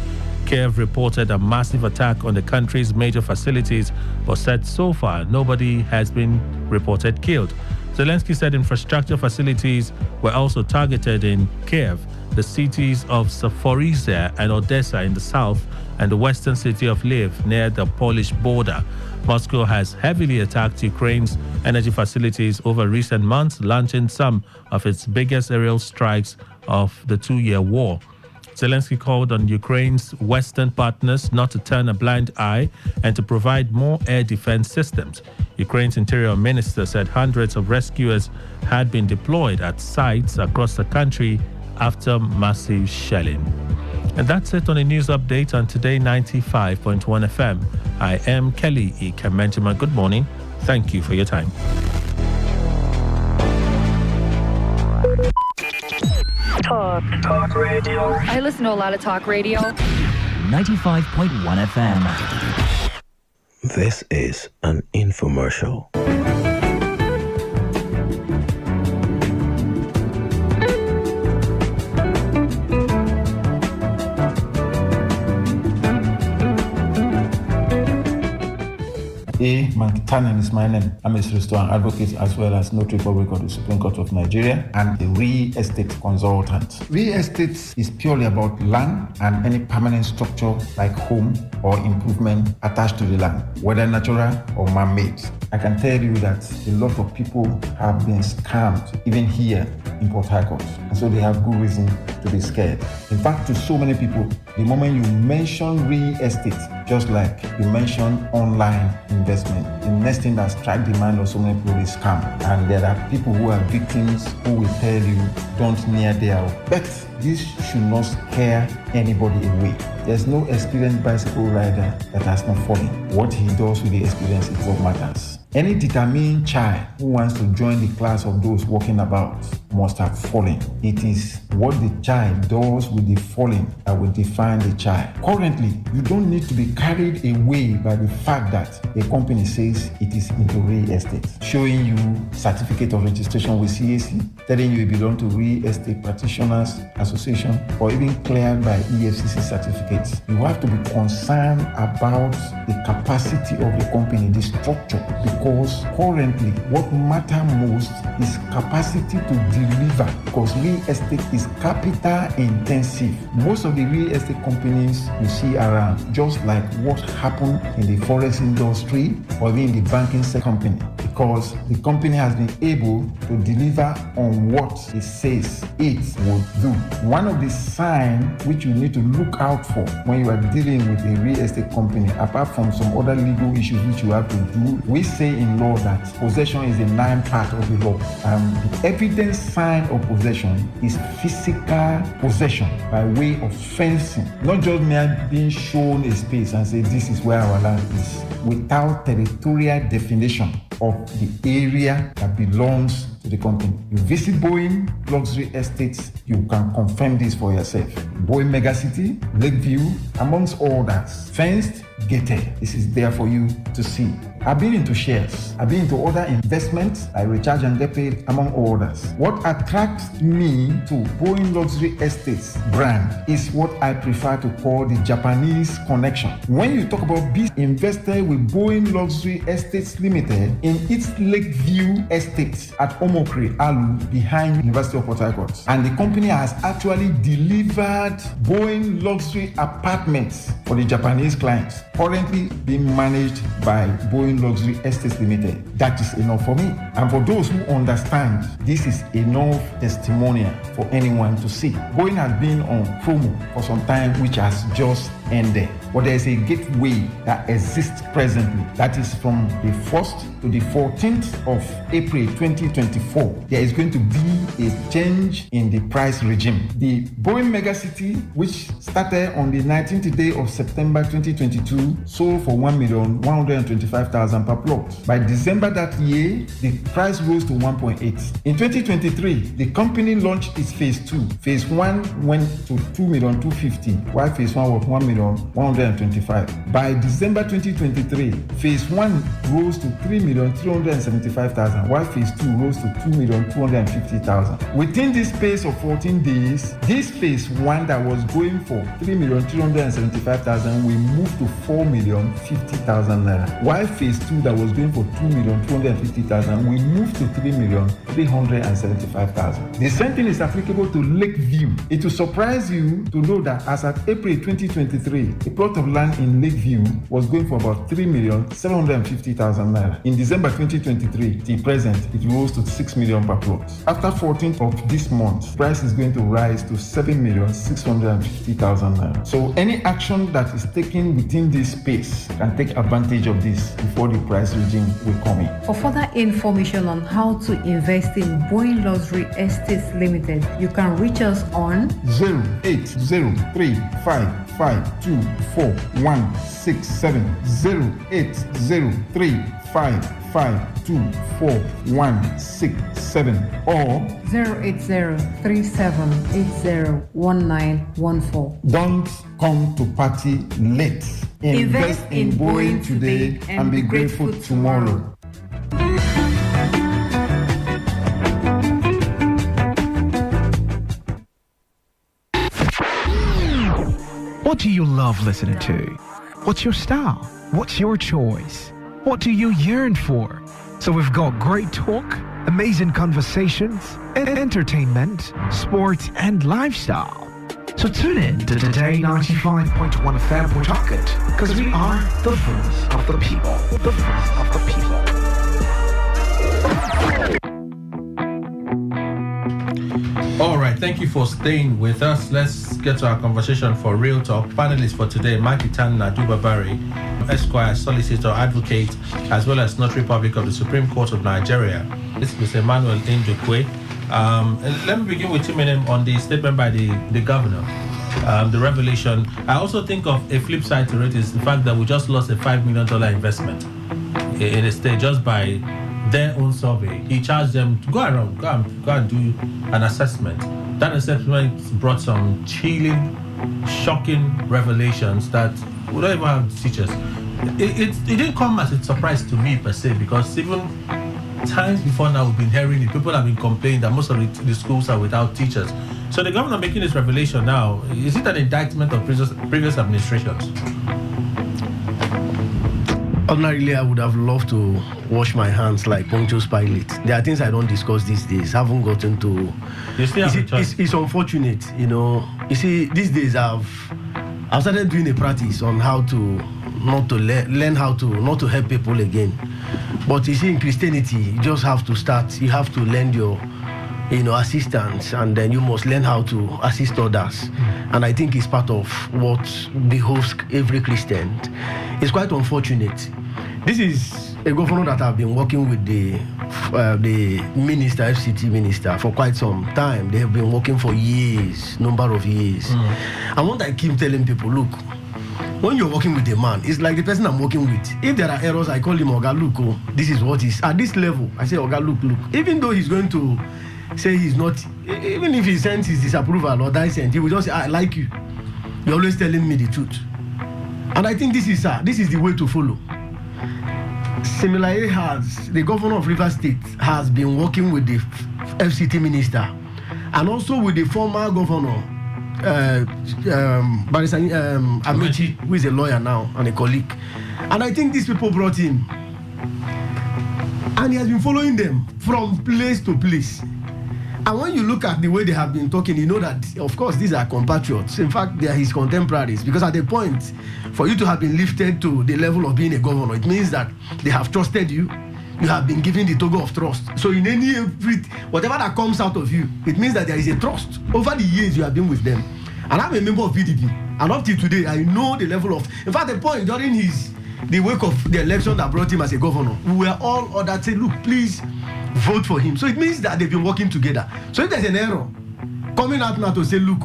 Kiev reported a massive attack on the country's major facilities, but said so far nobody has been reported killed. Zelensky said infrastructure facilities were also targeted in Kiev, the cities of Zaporizhzhia and Odessa in the south, and the western city of Lviv near the Polish border. Moscow has heavily attacked Ukraine's energy facilities over recent months, launching some of its biggest aerial strikes of the two-year war. Zelensky called on Ukraine's Western partners not to turn a blind eye and to provide more air defense systems. Ukraine's Interior Minister said hundreds of rescuers had been deployed at sites across the country after massive shelling. And that's it on the news update on Today 95.1 FM. I am Kelly E. Kemenjima. Good morning. Thank you for your time. Talk radio. I listen to a lot of talk radio. 95.1 FM. This is an infomercial. Mankitan is my name. I'm a solicitor and advocate as well as notary public of the Supreme Court of Nigeria and a real estate consultant. Real estate is purely about land and any permanent structure like home or improvement attached to the land, whether natural or man-made. I can tell you that a lot of people have been scammed, even here in Port Harcourt, and so they have good reason to be scared. In fact, to so many people, the moment you mention real estate, just like you mention online investment, the next thing that strikes the mind of so many people is scam. And there are people who are victims who will tell you, don't near there. But this should not scare anybody away. There's no experienced bicycle rider that has not fallen. What he does with the experience is what matters. Any determined child who wants to join the class of those walking about must have fallen. It is what the child does with the falling that will define the child. Currently, you don't need to be carried away by the fact that a company says it is into real estate, showing you certificate of registration with CAC, telling you it belongs to Real Estate Practitioners Association, or even cleared by EFCC certificates. You have to be concerned about the capacity of the company, the structure, because currently what matters most is capacity to deliver, because real estate is capital intensive. Most of the real estate companies you see around, just like what happened in the forest industry or even in the banking sector company, because the company has been able to deliver on what it says it will do. One of the signs which you need to look out for when you are dealing with a real estate company, apart from some other legal issues which you have to do, we say in law that possession is a 9th part of the law. The evidence sign of possession is physical possession by way of fencing, not just mere being shown a space and say this is where our land is, without territorial definition of the area that belongs to the company. You visit Boeing Luxury Estates, you can confirm this for yourself. Boeing Megacity, Lakeview, amongst others, fenced, gated. This is there for you to see. I've been into shares. I've been into other investments. I recharge and get paid, among others. What attracts me to Boeing Luxury Estates brand is what I prefer to call the Japanese connection. When you talk about being invested with Boeing Luxury Estates Limited in its Lakeview Estates at Omokri, Alu, behind University of Port Harcourt, and the company has actually delivered Boeing Luxury apartments for the Japanese clients, currently being managed by Boeing Luxury Estates Limited. That is enough for me. And for those who understand, this is enough testimonial for anyone to see. Boeing has been on promo for some time, which has just ended. But there is a gateway that exists presently. That is from the 1st to the 14th of April 2024. There is going to be a change in the price regime. The Boeing Megacity, which started on the 19th day of September 2022, sold for $1,125,000 per plot. By December that year, the price rose to 1.8. In 2023, the company launched its phase 2. Phase 1 went to $2,250,000, while phase 1 was $1,125,000. By December 2023, phase 1 rose to $3,375,000, while phase 2 rose to $2,250,000. Within this space of 14 days, this phase 1 that was going for $3,375,000 will move to $4,050,000 naira, while phase 2 that was going for $2,250,000 will move to $3,375,000. The same thing is applicable to Lakeview. It will surprise you to know that as at April 2023, 2023, a plot of land in Lakeview was going for about 3,750,000 naira. In December 2023, till present, it rose to 6 million per plot. After 14th of this month, price is going to rise to 7,650,000 naira. So any action that is taken within this space can take advantage of this before the price regime will come in. For further information on how to invest in Boeing Luxury Estates Limited, you can reach us on 08035524167, 08035524167, or 08037801914. Don't come to party late. Invest in Boeing today and be grateful tomorrow. What do you love listening to? What's your style? What's your choice? What do you yearn for? So we've got great talk, amazing conversations, entertainment, sports, and lifestyle. So tune in to Today 95.1 FM. We're talking because we are the voice of the people. The voice of the people. All right, thank you for staying with us. Let's get to our conversation for Real Talk. Panelists for today, Makitan Nadubabari, Esquire, Solicitor, Advocate, as well as Notary Public of the Supreme Court of Nigeria. This is Emmanuel Njokwe. Let me begin with Chiminem on the statement by the governor, the revelation. I also think of a flip side to it is the fact that we just lost a $5 million investment in the state just by their own survey. He charged them to go around, go and do an assessment. That assessment brought some chilling, shocking revelations that we don't even have teachers. It didn't come as a surprise to me per se, because even times before now we've been hearing it. People have been complaining that most of the schools are without teachers. So the governor making this revelation now, is it an indictment of previous administrations? Ordinarily, I would have loved to wash my hands like Pontius Pilate. There are things I don't discuss these days. Haven't gotten to. You still have a choice. It's unfortunate, you know. You see, these days I've started doing a practice on how to learn how to not to help people again. But you see, in Christianity, you just have to start. You have to lend your, assistance, and then you must learn how to assist others. And I think it's part of what behoves every Christian. It's quite unfortunate. This is a governor that I've been working with the minister, FCT minister, for quite some time. They have been working for years, number of years. And what I keep telling people, look, when you're working with a man, it's like the person I'm working with. If there are errors, I call him Oga, look, this is what is. At this level, I say, Oga, look. Even though he's going to say he's not, even if he sends his disapproval or dissent, he will just say, I like you. You're always telling me the truth. And I think this is the way to follow. Similarly, the governor of Rivers State has been working with the FCT minister and also with the former governor, Amechi, who is a lawyer now and a colleague. And I think these people brought him. And he has been following them from place to place. And when you look at the way they have been talking, you know that, of course, these are compatriots. In fact, they are his contemporaries. Because at the point, for you to have been lifted to the level of being a governor, it means that they have trusted you. You have been given the toga of trust. So in whatever that comes out of you, it means that there is a trust. Over the years, you have been with them. And I'm a member of PDP. And up till today, I know the level of... In fact, the point during the wake of the election that brought him as a governor, we were all ordered to say, look, please vote for him. So it means that they've been working together. So if there's an error coming out now to say, look,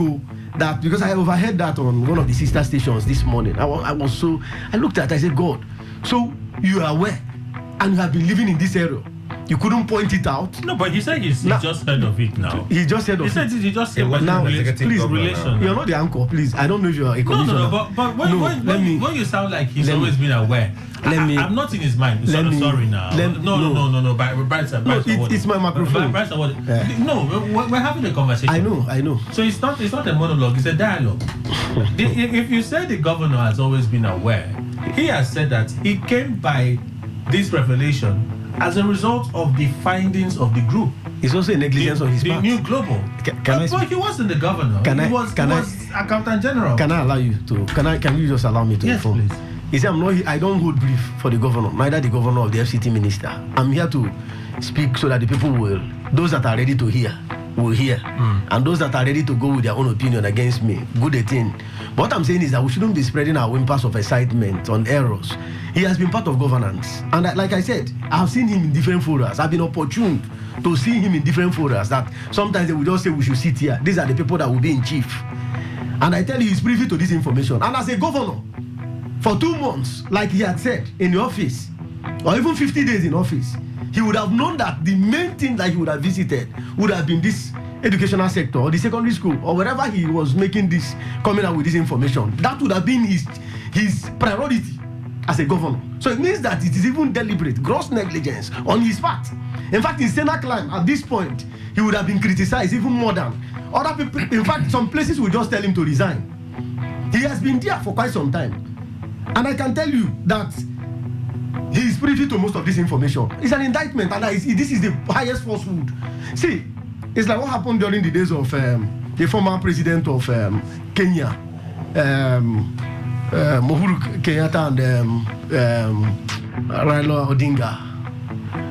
that because I overheard that on one of the sister stations this morning, I looked at it, I said, God, so you are aware and you have been living in this area. You couldn't point it out. No, but he said he just heard of it now. He just heard of it. He said he just said now. Please, relation. You're not the anchor, please. I don't know if you're a commissioner. No, but when you sound like he's always been aware, I'm not in his mind. Sorry now. No. Bryson, it's my microphone. No, we're having a conversation. I know. So it's not a monologue, it's a dialogue. If you say the governor has always been aware, he has said that he came by this revelation as a result of the findings of the group. It's also a negligence on his part. The new global. He wasn't the governor. He was accountant general. Can I allow you to? Can you just allow me to inform? Please. He said, I don't hold brief for the governor, neither the governor of the FCT minister. I'm here to speak so that the people those that are ready to hear, will hear. And those that are ready to go with their own opinion against me, good a thing. What I'm saying is that we shouldn't be spreading our whimpers of excitement on errors. He has been part of governance. And like I said, I've seen him in different forums. I've been opportune to see him in different forums that sometimes they will just say we should sit here. These are the people that will be in chief. And I tell you, he's privy to this information. And as a governor, for 2 months, like he had said, in the office, or even 50 days in office, he would have known that the main thing that he would have visited would have been this educational sector or the secondary school or wherever he was coming out with this information. That would have been his priority as a governor. So it means that it is even deliberate, gross negligence on his part. In fact, in Senate climb, at this point, he would have been criticized even more than other people. In fact, some places will just tell him to resign. He has been there for quite some time. And I can tell you that he is privy to most of this information. It's an indictment, and this is the highest falsehood. See, it's like what happened during the days of the former president of Kenya, Uhuru Kenyatta, and Raila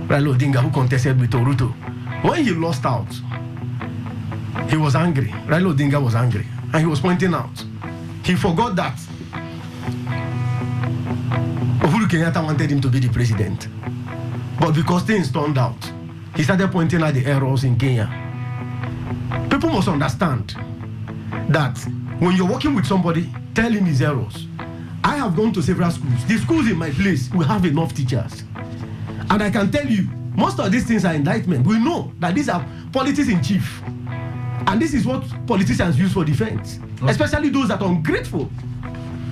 Odinga, who contested with Oruto. When he lost out, he was angry. Raila Odinga was angry, and he was pointing out. He forgot that Uhuru Kenyatta wanted him to be the president. But because things turned out, he started pointing out the errors in Kenya. People must understand that when you're working with somebody, tell him his errors. I have gone to several schools. The schools in my place will have enough teachers. And I can tell you, most of these things are indictment. We know that these are politics in chief. And this is what politicians use for defense, especially those that are ungrateful.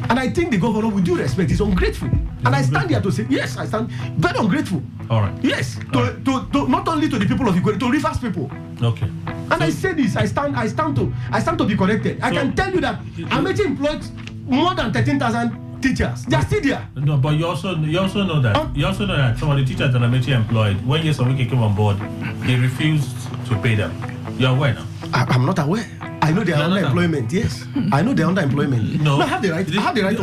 And I think the governor, with due respect, is ungrateful. And I stand here to say, yes, I stand very ungrateful. All right. Yes, to not only to the people of Igwe, to Rivers people. Okay. And I say this, I stand to be corrected. I can tell you that Amechi employed more than 13,000 teachers. They are still there. No, but you also know that some of the teachers that Amechi employed, when Yesawike came on board, he refused to pay them. You're aware now? I'm not aware. I know they are underemployment. Yes, I know they are underemployment. No, I have the right. I have the right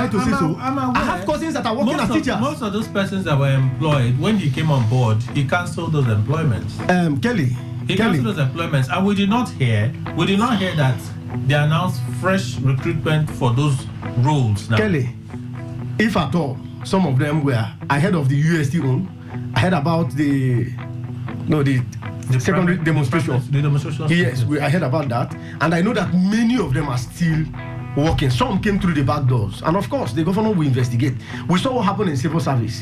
to say so. I have cousins that are working as teachers. Most of those persons that were employed, when he came on board, he cancelled those employments. He cancelled those employments, and we did not hear that they announced fresh recruitment for those roles now. Kelly, if at all, some of them were ahead of the UST own. I heard about the secondary demonstrations. The demonstrations. Yes, I heard about that. And I know that many of them are still working. Some came through the back doors. And of course, the governor will investigate. We saw what happened in civil service.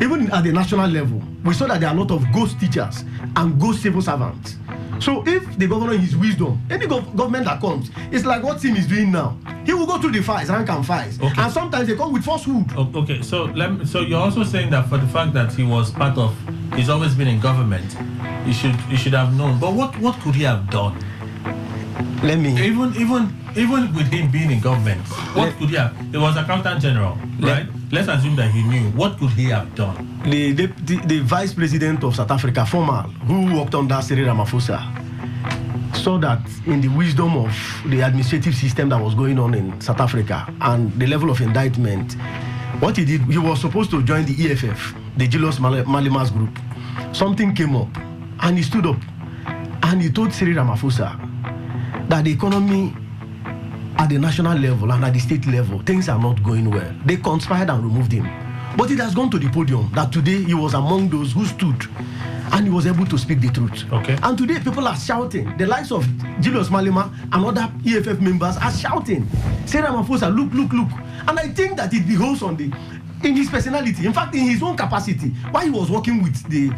Even at the national level, we saw that there are a lot of ghost teachers and ghost civil servants. So if the governor in his wisdom, any government that comes, it's like what Tim is doing now. He will go through the files, rank and files. Okay. And sometimes they come with falsehood. Okay, so you're also saying that for the fact that he's always been in government, he should have known. But what could he have done? Even with him being in government, what could he have? He was accountant general, right? Let's assume that he knew. What could he have done? The vice president of South Africa, former, who worked under Cyril Ramaphosa, saw that in the wisdom of the administrative system that was going on in South Africa and the level of indictment, what he did, he was supposed to join the EFF, the Julius Malimas group. Something came up, and he stood up, and he told Cyril Ramaphosa that the economy at the national level and at the state level, things are not going well. They conspired and removed him. But it has gone to the podium that today he was among those who stood and he was able to speak the truth. Okay. And today people are shouting. The likes of Julius Malema and other EFF members are shouting. Say Ramaphosa, look. And I think that it behoves in his personality. In fact, in his own capacity, while he was working with the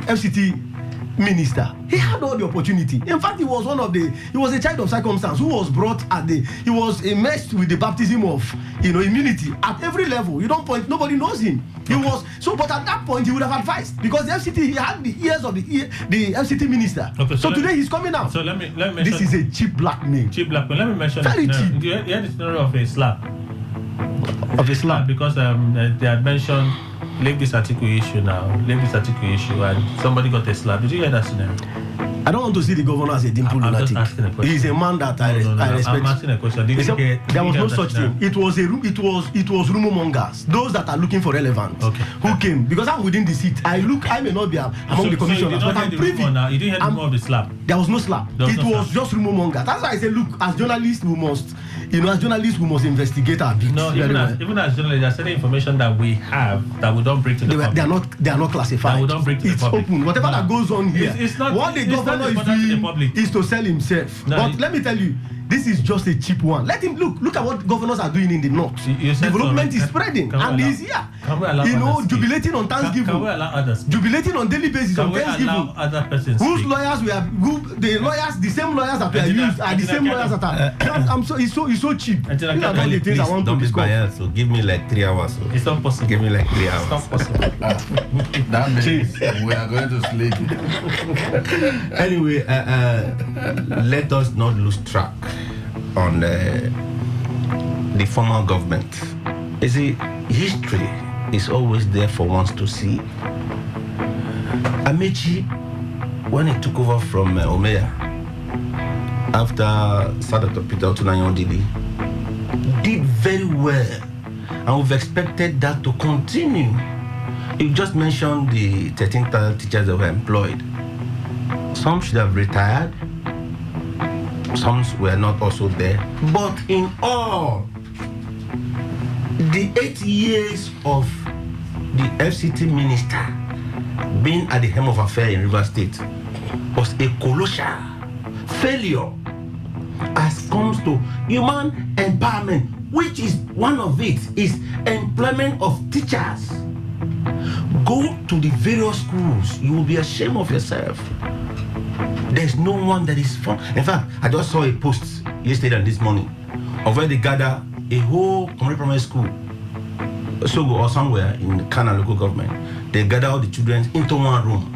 FCT minister, he had all the opportunity. In fact, he was a child of circumstance who was brought he was immersed with the baptism of immunity at every level. You don't point, nobody knows him. But at that point he would have advised, because the FCT, he had the ears of the FCT minister. Okay, so today he's coming out. So let me mention, this is a cheap blackmail. Let me mention very cheap. You had the scenario of a slap. Of a slap, because they had mentioned leave this article issue now. Leave this article issue, and somebody got a slap. Did you hear that scenario? I don't want to see the governor as a dimple lunatic. Just asking a question. He's a man that I respect. I'm asking a question. There was no such thing. It was rumor mongers. Those that are looking for relevance. Okay. Who came? Because I'm within the seat. I may not be among the commissioners, but I'm privy. You didn't hear the rumor of the slap. There was no slap. It was just rumor mongers. That's why I said, look, as journalists, we must investigate our bits. No, even as journalists, there's certain information that we have that we don't bring to the public. They are not classified. That we don't bring to the public. It's open. Whatever that goes on here. It's not. What the governor is doing is to sell himself. No, but let me tell you, this is just a cheap one. Let him look at what governors are doing in the north. Development is spreading, and he's here. Jubilating on Thanksgiving. Can we allow others? Jubilating on daily basis on Thanksgiving. Allow other persons? Whose lawyers the same lawyers that were used are the same lawyers that are. It's so cheap. These are all the things I want to discuss. Biased, so give me like 3 hours. So. It's not possible. Give me like 3 hours. It's not possible. That means we are going to sleep. Anyway, let us not lose track on the former government. You see, history is always there for ones to see. Amechi, when he took over from Omeya, after Senator Peter Otunayan Didi, did very well. And we've expected that to continue. You just mentioned the 13,000 teachers that were employed. Some should have retired. Some were not also there. But in all, the 8 years of the FCT minister being at the helm of affairs in River State was a colossal failure as comes to human empowerment, which is one of it is employment of teachers. Go to the various schools, you will be ashamed of yourself. There's no one that is fun. In fact, I just saw a post yesterday and this morning of where they gather a whole community primary school, Sogo or somewhere in Kana local government. They gather all the children into one room.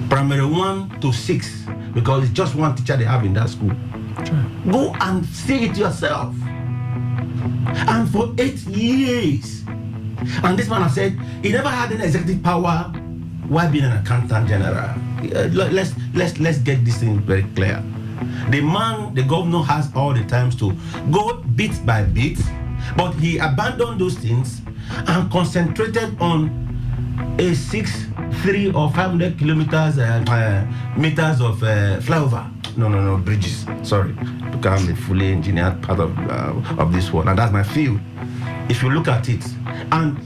Primary 1 to 6, because it's just one teacher they have in that school. Sure. Go and see it yourself. And for 8 years. And this man has said he never had any executive power while being an accountant general. Let's get this thing very clear. The governor has all the times to go bit by bit, but he abandoned those things and concentrated on a 300 or 500 kilometers meters of flyover. No, bridges. Sorry, because I'm a fully engineered part of this one, and that's my field. If you look at it, and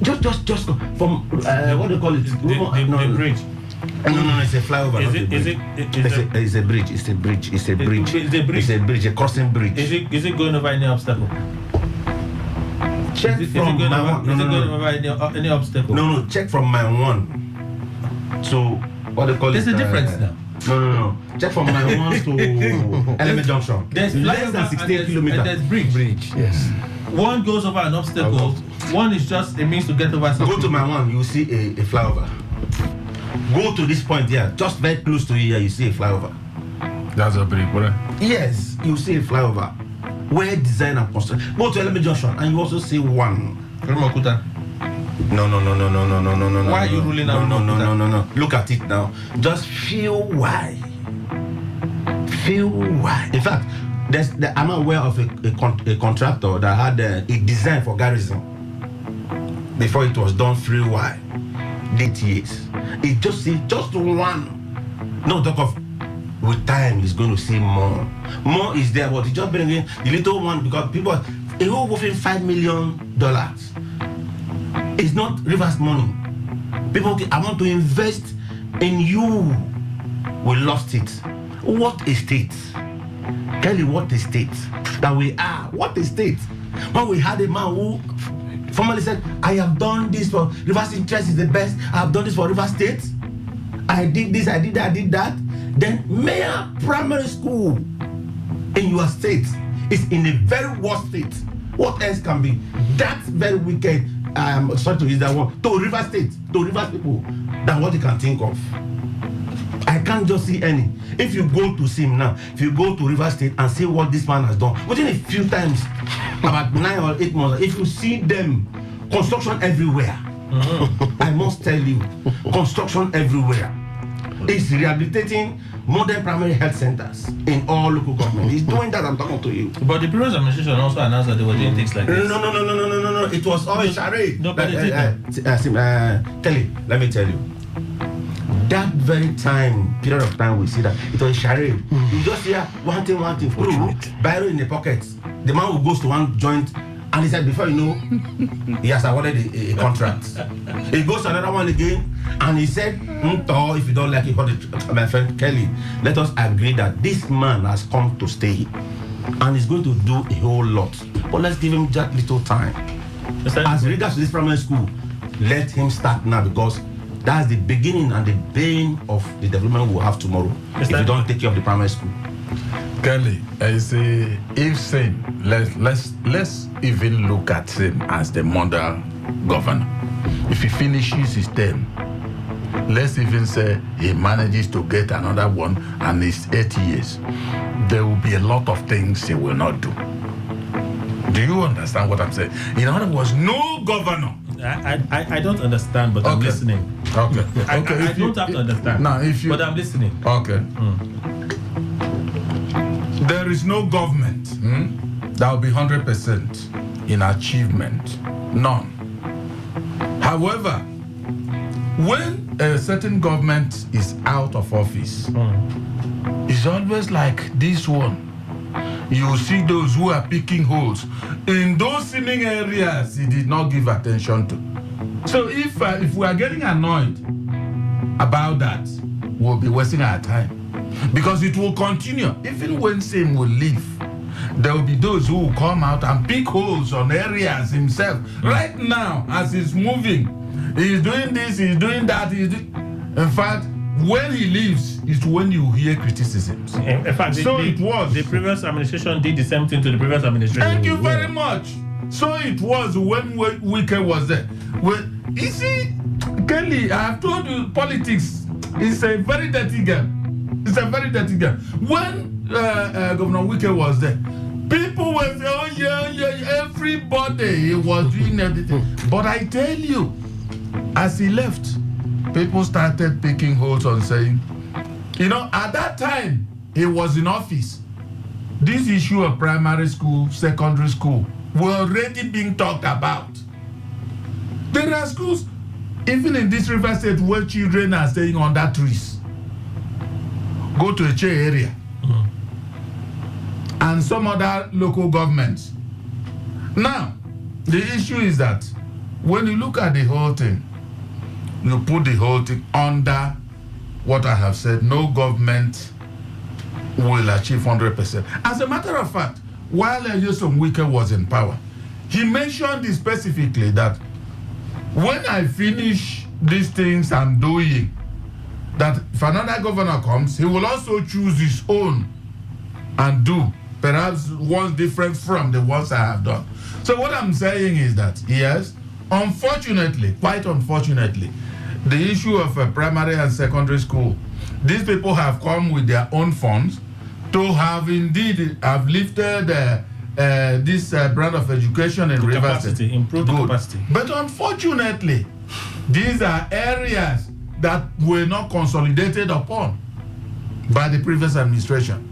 just from what do you call it? The bridge. No, it's a flyover. It's a bridge. It's a bridge. It's a bridge. It's a bridge. A crossing bridge. Is it going over any obstacle? Check from my one. No. Any obstacle? No. Check from my one. So what do you call it? There's a difference now. No. Check from my one to Element Junction. There's less than 16 kilometers. And there's bridge. Yes. One goes over an obstacle. One is just a means to get over something. Go to my one, you see a flyover. Go to this point here, just very close to here, you see a flyover. That's a bridge, right? Yes, you see a flyover. Where design and construction. Go to Element Junction and you also see one. No. Why are you ruling out? No. Look at it now. Just feel why. In fact, I'm aware of a contractor that had a design for garrison before it was done 3Y. 8 years. It just one. No talk of with time is going to see more. More is there, but it just bring in the little one because people a whole whopping $5 million. It's not Rivers money. People, I want to invest in you. We lost it. What a state. Kelly, what a state that we are. What a state. When we had a man who formerly said, I have done this for Rivers Interest is the best. I have done this for Rivers State. I did this, I did that. Then Mayor Primary School in your state is in a very worst state. What else can be that very wicked? Sorry to use that one to Rivers State, to Rivers people than what you can think of. I can't just see any. If you go to see him now, if you go to Rivers State and see what this man has done within a few times, about 9 or 8 months, if you see them construction everywhere. I must tell you, construction everywhere. It's rehabilitating modern primary health centers in all local government. He's doing that. I'm talking to you. But the previous administration also announced that they were doing things like this. No. It was all a charade. No, but Kelly, let me tell you. That very period of time, we see that it was a charade. You just hear one thing, Biro in the pocket. The man who goes to one joint and he said, before you know, he has awarded a contract. He goes to another one again and he said, if you don't like it, my friend Kelly, let us agree that this man has come to stay and he's going to do a whole lot. But let's give him that little time. As regards to this primary school, let him start now, because that's the beginning and the bane of the development we'll have tomorrow if you don't take care of the primary school. Kelly, I say, if Sin, let's even look at Sin as the model governor. If he finishes his term, let's even say he manages to get another one and it's 8 years, there will be a lot of things he will not do. Do you understand what I'm saying? In other words, no governor. I don't understand, but I'm listening. Okay. I don't have to understand. Now, but I'm listening. Okay. There is no government that will be 100% in achievement. None. However, when a certain government is out of office, it's always like this one. You see those who are picking holes in those seeming areas he did not give attention to. So if we are getting annoyed about that, we'll be wasting our time, because it will continue. Even when Same will leave, there will be those who will come out and pick holes on areas himself. Right now, as he's moving, he's doing this, he's doing that. In fact, when he leaves is when you hear criticisms. In fact, it was. The previous administration did the same thing to the previous administration. Thank you very much. So it was when Wike was there. Well, you see, Kelly, I have told you, politics is a very dirty game. It's a very dirty game. When Governor Wike was there, people were saying, oh yeah, everybody was doing everything. But I tell you, as he left, people started picking holes on saying, at that time, he was in office. This issue of primary school, secondary school, were already being talked about. There are schools, even in this River State, where children are staying under trees. Go to a Che area. And some other local governments. Now, the issue is that when you look at the whole thing, you put the whole thing under what I have said, no government will achieve 100%. As a matter of fact, while Nyesom Wike was in power, he mentioned specifically that when I finish these things I'm doing, that if another governor comes, he will also choose his own and do perhaps ones different from the ones I have done. So what I'm saying is that, yes, unfortunately, quite unfortunately, the issue of primary and secondary school, these people have come with their own funds to have indeed have lifted this brand of education in River State. Improve the capacity. But unfortunately, these are areas that were not consolidated upon by the previous administration.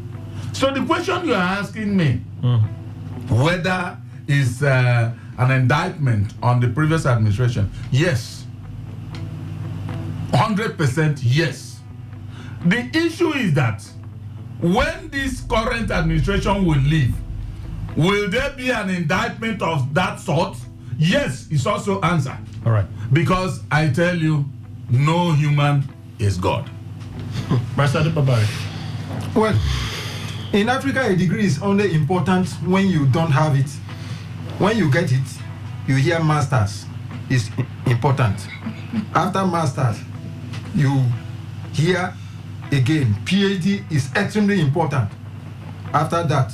So the question you are asking me, whether it's an indictment on the previous administration, yes. 100% yes. The issue is that when this current administration will leave, will there be an indictment of that sort? Yes, it's also answer. All right. Because I tell you, no human is God. Well, in Africa, a degree is only important when you don't have it. When you get it, you hear masters is important. After masters, you hear again PhD is extremely important. After that,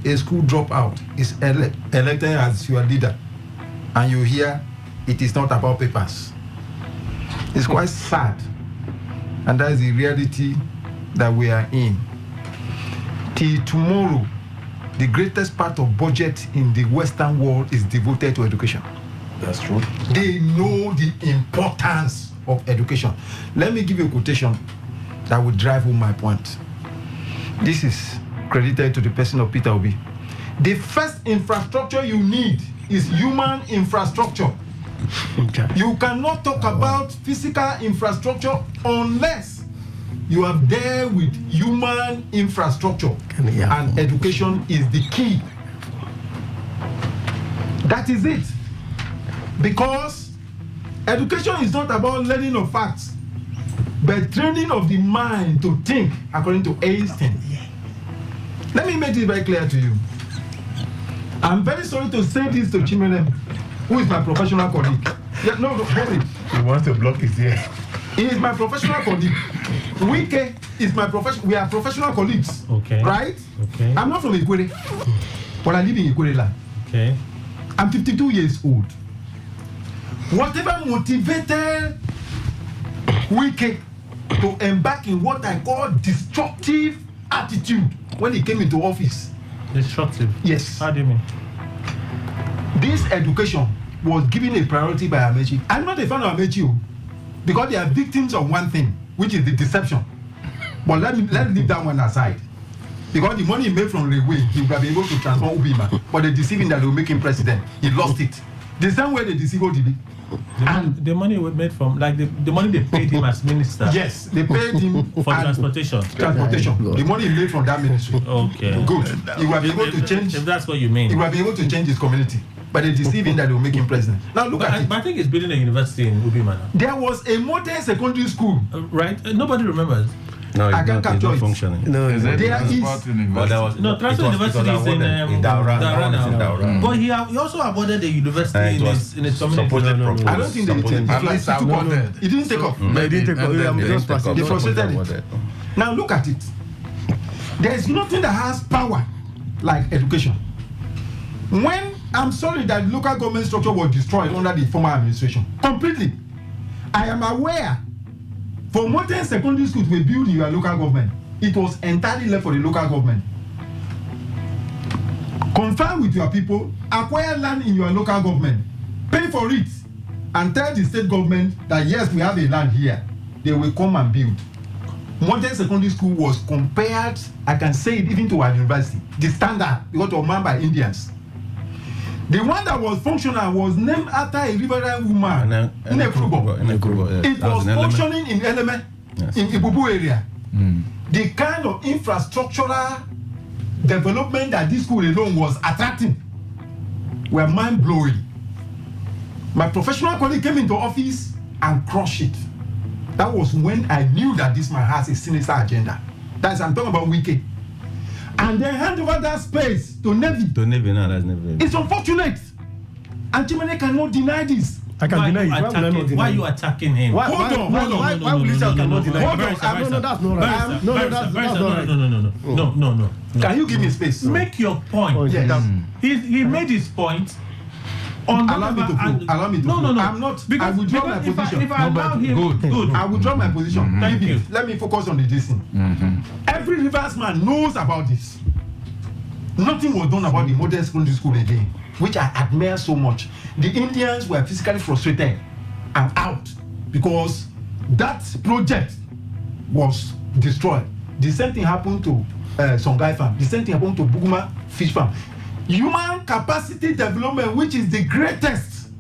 a school dropout is elected as your leader, and you hear it is not about papers. It's quite sad, and that is the reality that we are in. Till tomorrow, the greatest part of budget in the Western world is devoted to education. That's true. They know the importance of education. Let me give you a quotation that will drive home my point. This is credited to the person of Peter Obi. The first infrastructure you need is human infrastructure. You cannot talk about physical infrastructure unless you are there with human infrastructure. And education is the key. That is it. Because education is not about learning of facts, but training of the mind to think according to Einstein. Let me make this very clear to you. I'm very sorry to say this to Chimene, who is my professional colleague. Yeah, no, hold it. He wants to block his ear. He is my professional colleague. Wike is my professional. We are professional colleagues. Okay. Right? Okay. I'm not from Ikwere, but I live in Ikwere land. Okay. I'm 52 years old. Whatever motivated Wike to embark in what I call destructive attitude when he came into office. Destructive? Yes. How do you mean? This education was given a priority by Amechi. I'm not a fan of Amechi because they are victims of one thing, which is the deception. But let's leave that one aside. Because the money he made from railway, he would have been able to transform Ubima. But they deceived him that they will make him president. He lost it. The same way they deceived Odibi. The money was made from, like the money they paid him as minister. Yes, they paid him for transportation. The money he made from that ministry. Okay. Good. He will be able to change. If that's what you mean. He will be able to change his community. But they deceived him that they will make him president. Now look at it. But I think he's building a university in Ubima now. There was a modern secondary school. Right? Nobody remembers. No, I can't capture it. Functioning. No, there is. Transport University is in Daura now. But he also awarded the university in his community. I don't think they did. It didn't take off. They didn't take off. They frustrated it. Now look at it. There is nothing that has power like education. When I'm sorry that local government structure was destroyed under the former administration completely, I am aware. For modern secondary schools to be built in your local government, it was entirely left for the local government. Confirm with your people, acquire land in your local government, pay for it, and tell the state government that yes, we have a land here. They will come and build. Modern secondary school was compared, I can say it even to our university, the standard, because it was manned by Indians. The one that was functional was named after a riverine woman, Nekrubo. It was functioning in Eleme, in Ibubu area. The kind of infrastructural development that this school alone was attracting were mind-blowing. My professional colleague came into office and crushed it. That was when I knew that this man has a sinister agenda. That's I'm talking about Wike. And then hand over that space to Navy. That's Navy. It's unfortunate. And Chimene cannot deny this. I can deny it. Why are you attacking him? Hold on. Why will you say I cannot deny it? No, that's not right. No. Can you give me space? Make your point. Yes. He made his point. Allow me to. No. I'm not. I will draw my position. If I allow him, good. I will draw my position. Thank you. Let me focus on the dissing. Every Rivers man knows about this. Nothing was done about the modern secondary school again, which I admire so much. The Indians were physically frustrated and out because that project was destroyed. The same thing happened to Songhai farm. The same thing happened to Buguma fish farm. Human capacity development, which is the greatest,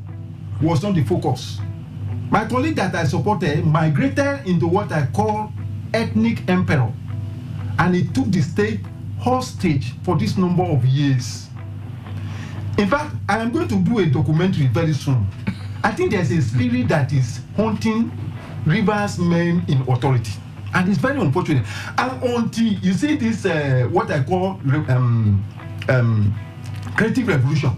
was not the focus. My colleague that I supported migrated into what I call ethnic emperor, and it took the state hostage for this number of years. In fact, I am going to do a documentary very soon. I think there's a spirit that is haunting Rivers men in authority, and it's very unfortunate. And until you see this, what I call creative revolution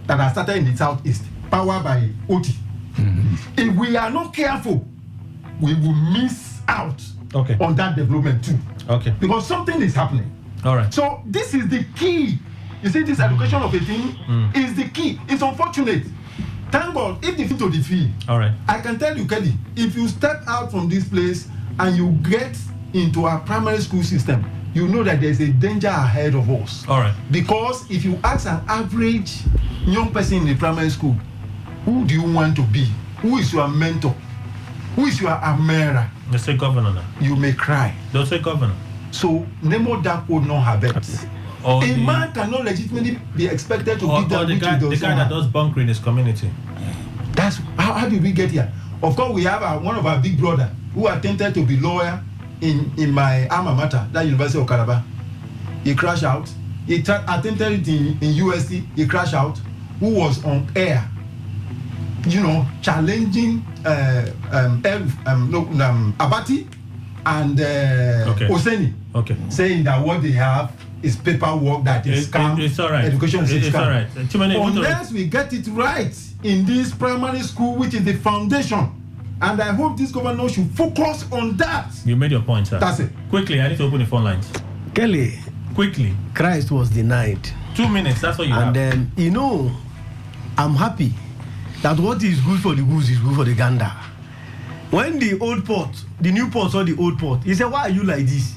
that has started in the southeast, powered by OT. If we are not careful, we will miss out on that development too. Because something is happening. All right. So this is the key. You see, this education of a thing is the key. It's unfortunate. Thank God, if defeat to defeat. All right. I can tell you, Kelly, if you step out from this place and you get into our primary school system, you know that there's a danger ahead of us. All right. Because if you ask an average young person in the primary school, who do you want to be? Who is your mentor? Who is your Amera? They say governor now. You may cry. They'll say governor. So Nemo that would not have it. A man cannot legitimately be expected to give that the guy that does bunkering in his community. That's how did we get here? Of course, we have one of our big brother who attempted to be lawyer in my alma mater, that University of Calabar. He crashed out. He attempted it in USC. He crashed out. Who was on air, challenging Abati and Oseni, saying that what they have is paperwork that is scam. It's all right. Education is it's scam. All right. Unless we get it right in this primary school, which is the foundation, and I hope this governor should focus on that. You made your point, sir. That's it. Quickly, I need to open the phone lines. Kelly. Quickly. Christ was denied. 2 minutes, that's what you have. And then, I'm happy that what is good for the goose is good for the gander. When the new pot saw the old pot, he said, why are you like this?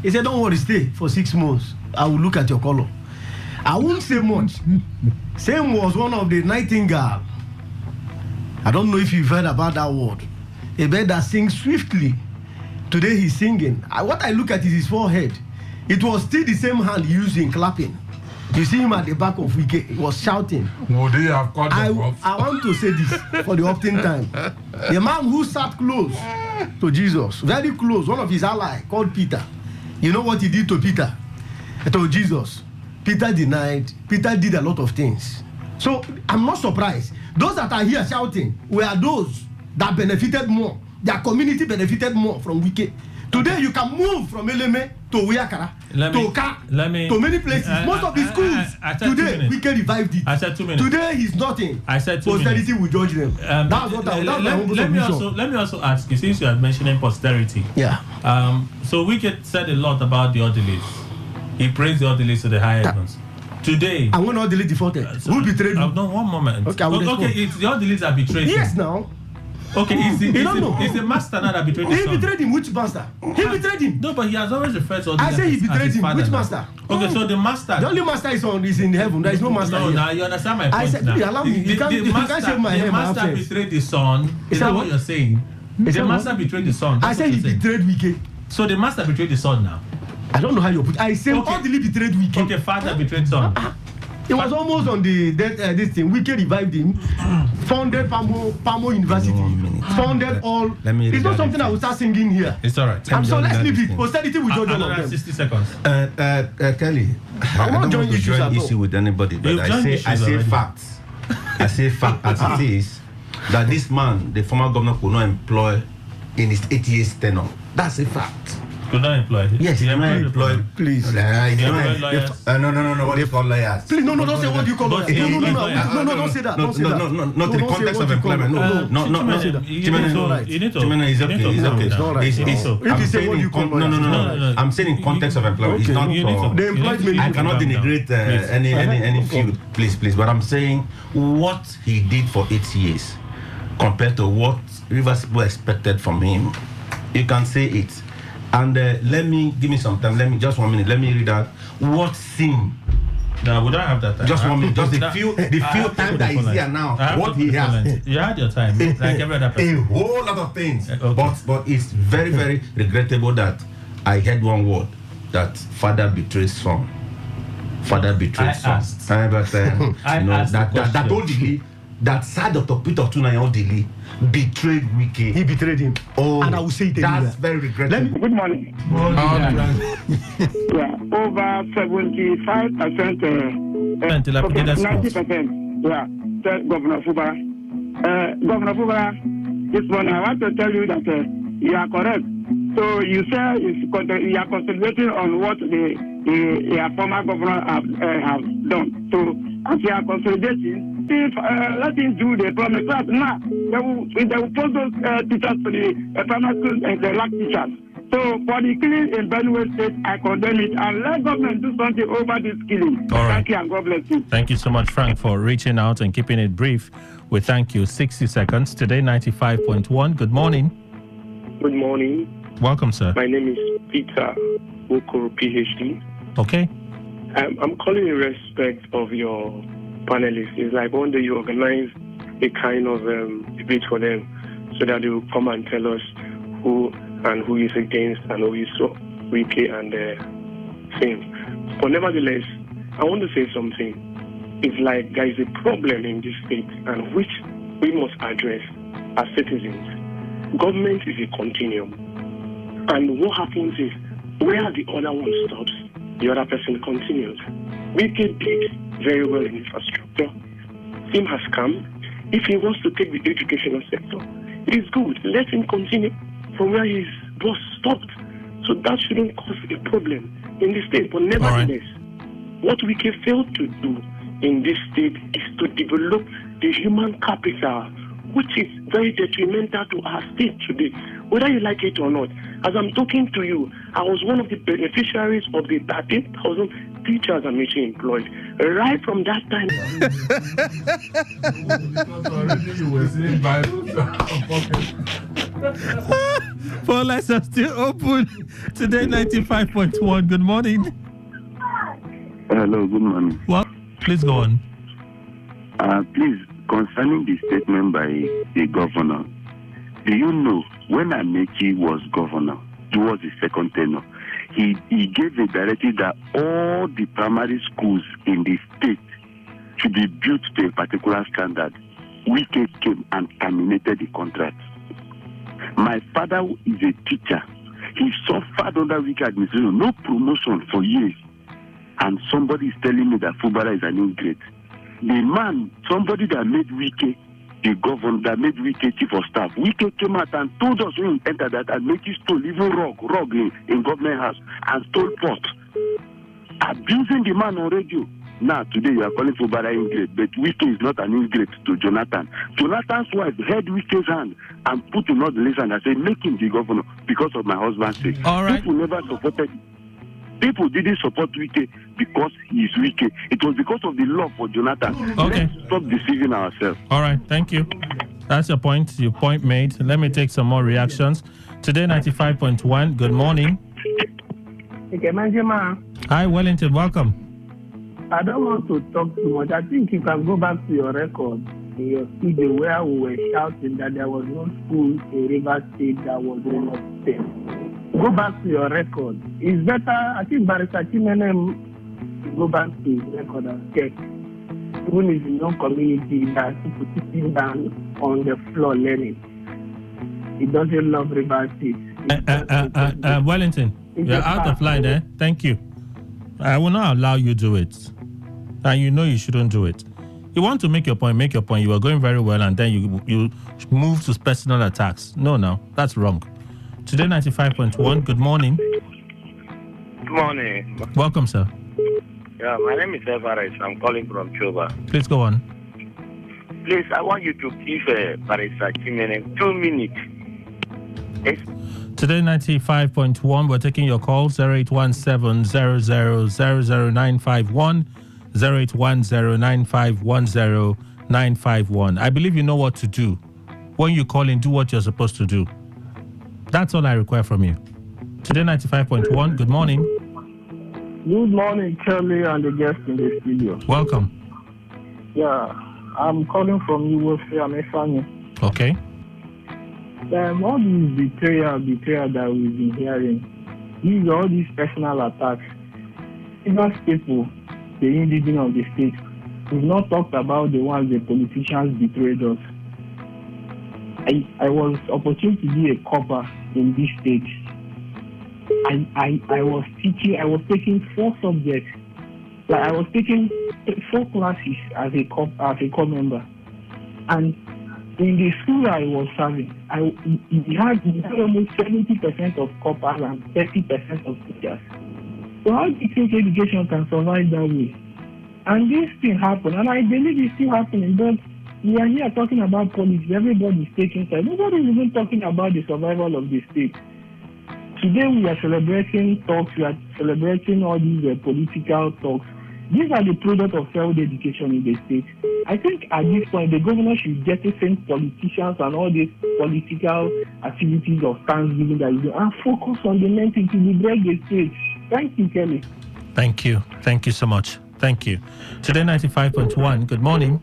He said, don't worry, stay for 6 months. I will look at your color. I won't say much. Same was one of the nightingale. I don't know if you've heard about that word. A bird that sings swiftly. Today he's singing. What I look at is his forehead. It was still the same hand he used in clapping. You see him at the back of wicket. He was shouting. Would he have caught I want to say this for the opting time. The man who sat close to Jesus, very close, one of his allies called Peter. You know what he did to Peter? To Jesus. Peter denied. Peter did a lot of things. So I'm not surprised. Those that are here shouting were those that benefited more. Their community benefited more from wicket. Today you can move from Eleme to Uyakara, to Ka, to many places. Most of the schools today, we can revive it. I said 2 minutes. Today is nothing. I said 2 minutes. Posterity will judge them. That's what let me also ask you, since you are mentioning posterity. Yeah. So Wicked said a lot about the orderlies. He praised the orderlies to the high heavens. Today, I will not delete defaulted. Who betrayed you? No, one moment. Okay, it's the orderlies that betrayed Yes, you. now. Okay, it's the master now that betrayed his son. He betrayed him. Which master? He betrayed him. No, but he has always referred to. I say he betrayed him. Which master? Okay, so the master. The only master is in heaven. There is no master. No, here. now you understand my point. I said, now. allow me. You can't shave my hair. The master betrayed the son. Is that what you're saying? The master betrayed the son. I said he betrayed Wike. So the master betrayed the son now. I don't know how you put. I say orderly betrayed Wike. Okay, father betrayed son. He was almost on the this thing. Wike revived him, founded Pamo University, founded all. It's not something I will start singing here. It's all right. So let's leave it. Posterity will judge all of them. 60 seconds. Kelly, I don't want to join issue with anybody, but I say facts. I say fact as it is that this man, the former governor, could not employ in his 8 years tenure. That's a fact. Could not employ. Yes, he not employ. Please. No. What do you call lawyers? Please, no, don't say what you call lawyers. No, don't say that. No, not in the context of employment. No. Chimena is okay. If you say what you call lawyers. No. I'm saying in context of employment. It's not for. I cannot denigrate any field, please. But I'm saying what he did for 8 years compared to what Rivers people expected from him. You can say it. And give me some time. Just 1 minute. Let me read out what sin. No, we don't have that time. Just 1 minute. Just the few time that is here now. What he has. You had your time, like every other person. A whole lot of things. But it's very, very regrettable that I heard one word that father betrays son. Father betrays son. That old that side Dr. Peter Tunaya Odili betrayed Wike. He betrayed him. Oh, and I will say it that's very regrettable. Good morning. Over 75%. 90%. Yeah, Governor Fuba. Governor Fuba, this morning I want to tell you that you are correct. So you say you are concentrating on what the former governor have done. So as you are consolidating, if let him do the promise class now, they will post those teachers to the primary schools and the lack teachers. So for the killing in Benue State, I condemn it and let government do something over this killing. All right. Thank you and God bless you. Thank you so much, Frank, for reaching out and keeping it brief. We thank you. 60 seconds. Today, 95.1. Good morning. Good morning. Welcome, sir. My name is Peter Okoro, PhD. Okay. I'm calling in respect of your panelists. It's like one day you organize a kind of debate for them so that they will come and tell us who is against and who is so weak and same. But nevertheless, I want to say something. It's like there is a problem in this state and which we must address as citizens. Government is a continuum. And what happens is, where the other one stops, the other person continues. We did very well in infrastructure. Him has come. If he wants to take the educational sector, it is good. Let him continue from where his boss stopped. So that shouldn't cause a problem in the state. But nevertheless, what we can fail to do in this state is to develop the human capital, which is very detrimental to our state today, whether you like it or not. As I'm talking to you, I was one of the beneficiaries of the 13,000 teachers I'm making employed. Right from that time. Phone lines are still open. Today 95.1. Good morning. Hello, good morning. Well, please go on. Please, concerning the statement by the governor, do you know when Amechi was governor, towards the second tenure, he gave a directive that all the primary schools in the state should be built to a particular standard. Wike came and terminated the contract. My father is a teacher. He suffered under Wike administration, no promotion for years. And somebody is telling me that Fubara is an ingrate. The man, somebody that made Wike the governor, that made Wike chief of staff, Wike came out and told us when we entered that Amechi stole even rug in government house and stole pot. Abusing the man on radio. Now, today you are calling Fubara ingrate, but Wike is not an ingrate to Jonathan. Jonathan's wife held Wike's hand and put him on the list and said, make him the governor because of my husband's sake. All right. People never supported him. People didn't support Wike because he's Wike. It was because of the love for Jonathan. Okay. Let's stop deceiving ourselves. All right. Thank you. That's your point. Your point made. Let me take some more reactions. Today 95.1. Good morning. Hi, Wellington. Welcome. I don't want to talk too much. I think you can go back to your record in your studio where we were shouting that there was no school in River State that was renovated. Go back to your record. It's better, I think Barrister Chimene go back to his record and check. Even if you know community that people sitting down on the floor learning. He doesn't love River State. Wellington, you're out of line, eh? Thank you. I will not allow you to do it. And you know you shouldn't do it. You want to make your point, make your point. You are going very well, and then you move to personal attacks. No, that's wrong. Today 95.1, good morning. Good morning. Welcome, sir. Yeah, my name is Everett. I'm calling from Cuba. Please go on. Please, I want you to give Barrister Chimene 2 minutes. Today 95.1, we're taking your call 0817-000951, 0810951091. I believe you know what to do. When you call in, do what you're supposed to do. That's all I require from you. Today 95.1, good morning. Good morning, Kelly and the guest in the studio. Welcome. Yeah, I'm calling from USA. I'm Efani. Okay. All these betrayal that we've been hearing, all these personal attacks, those people, the indigenous of the state, we've not talked about the ones the politicians betrayed us. I was opportunity to be a copper in this state. I was taking 4 subjects. Like I was taking 4 classes as a core member. And in the school I was serving, we had almost 70% of coppers and 30% of teachers. So how do you think education can survive that way? And this thing happened, and I believe it's still happening, but we are here talking about politics. Everybody's taking side. Nobody's even talking about the survival of the state. Today we are celebrating talks, we are celebrating all these political talks. These are the product of failed education in the state. I think at this point the governor should jettison politicians and all these political activities of Thanksgiving that you do and focus on the main thing to liberate the state. Thank you, Kelly. Thank you. Thank you so much. Thank you. Today 95.1, good morning.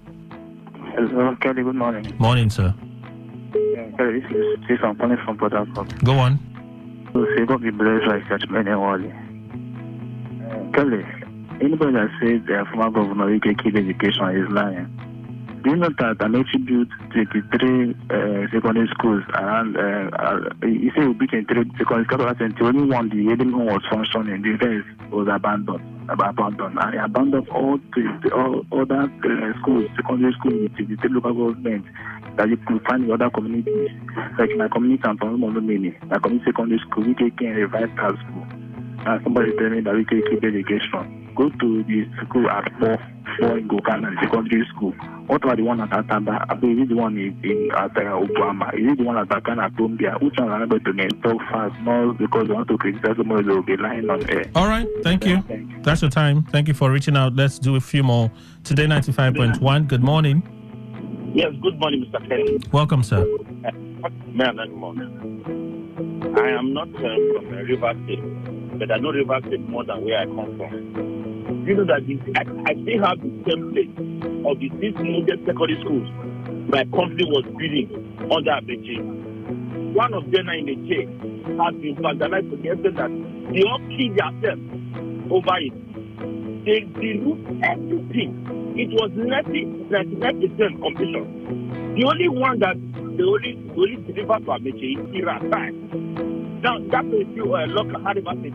Hello, Kelly, good morning. Morning, sir. Yeah, Kelly, this is Steve calling from Port Harcourt. Go on. So, say, God be blessed by judgment and Wally. Kelly, anybody that says the former governor of UK kid education is lying. Do you know that an attribute 23 secondary schools around, you say we beat in 3 secondary schools, and only one, the Eden was functioning, the rest was abandoned. And he abandoned all other schools, secondary schools with the local government that you can find in other communities. Like my community, I'm from Monomini, my community secondary school, we can revive that school. And somebody tell me that we can keep education. Go to the school at 4 in Gokana, secondary school. What are the one at Atamba? Is it the one in Obama? Is it the one at Bakana, Tombia? Which one are going to talk fast? No, because they want to criticize somebody, they will be lying on air. All right, thank you. That's your time. Thank you for reaching out. Let's do a few more. Today 95.1. Good morning. Yes, good morning, Mr. Kelly. Welcome, sir. Good morning. I am not from River State, but I know River State more than where I come from. You know that I still have the template of the 6 model secondary schools my company was building under Abeche. One of them in the chain has been vandalized to the extent that they all killed themselves over it. They lose everything. It was 99% completion. The only one that they only delivered to Abeche is Iran. Now that is local capacity.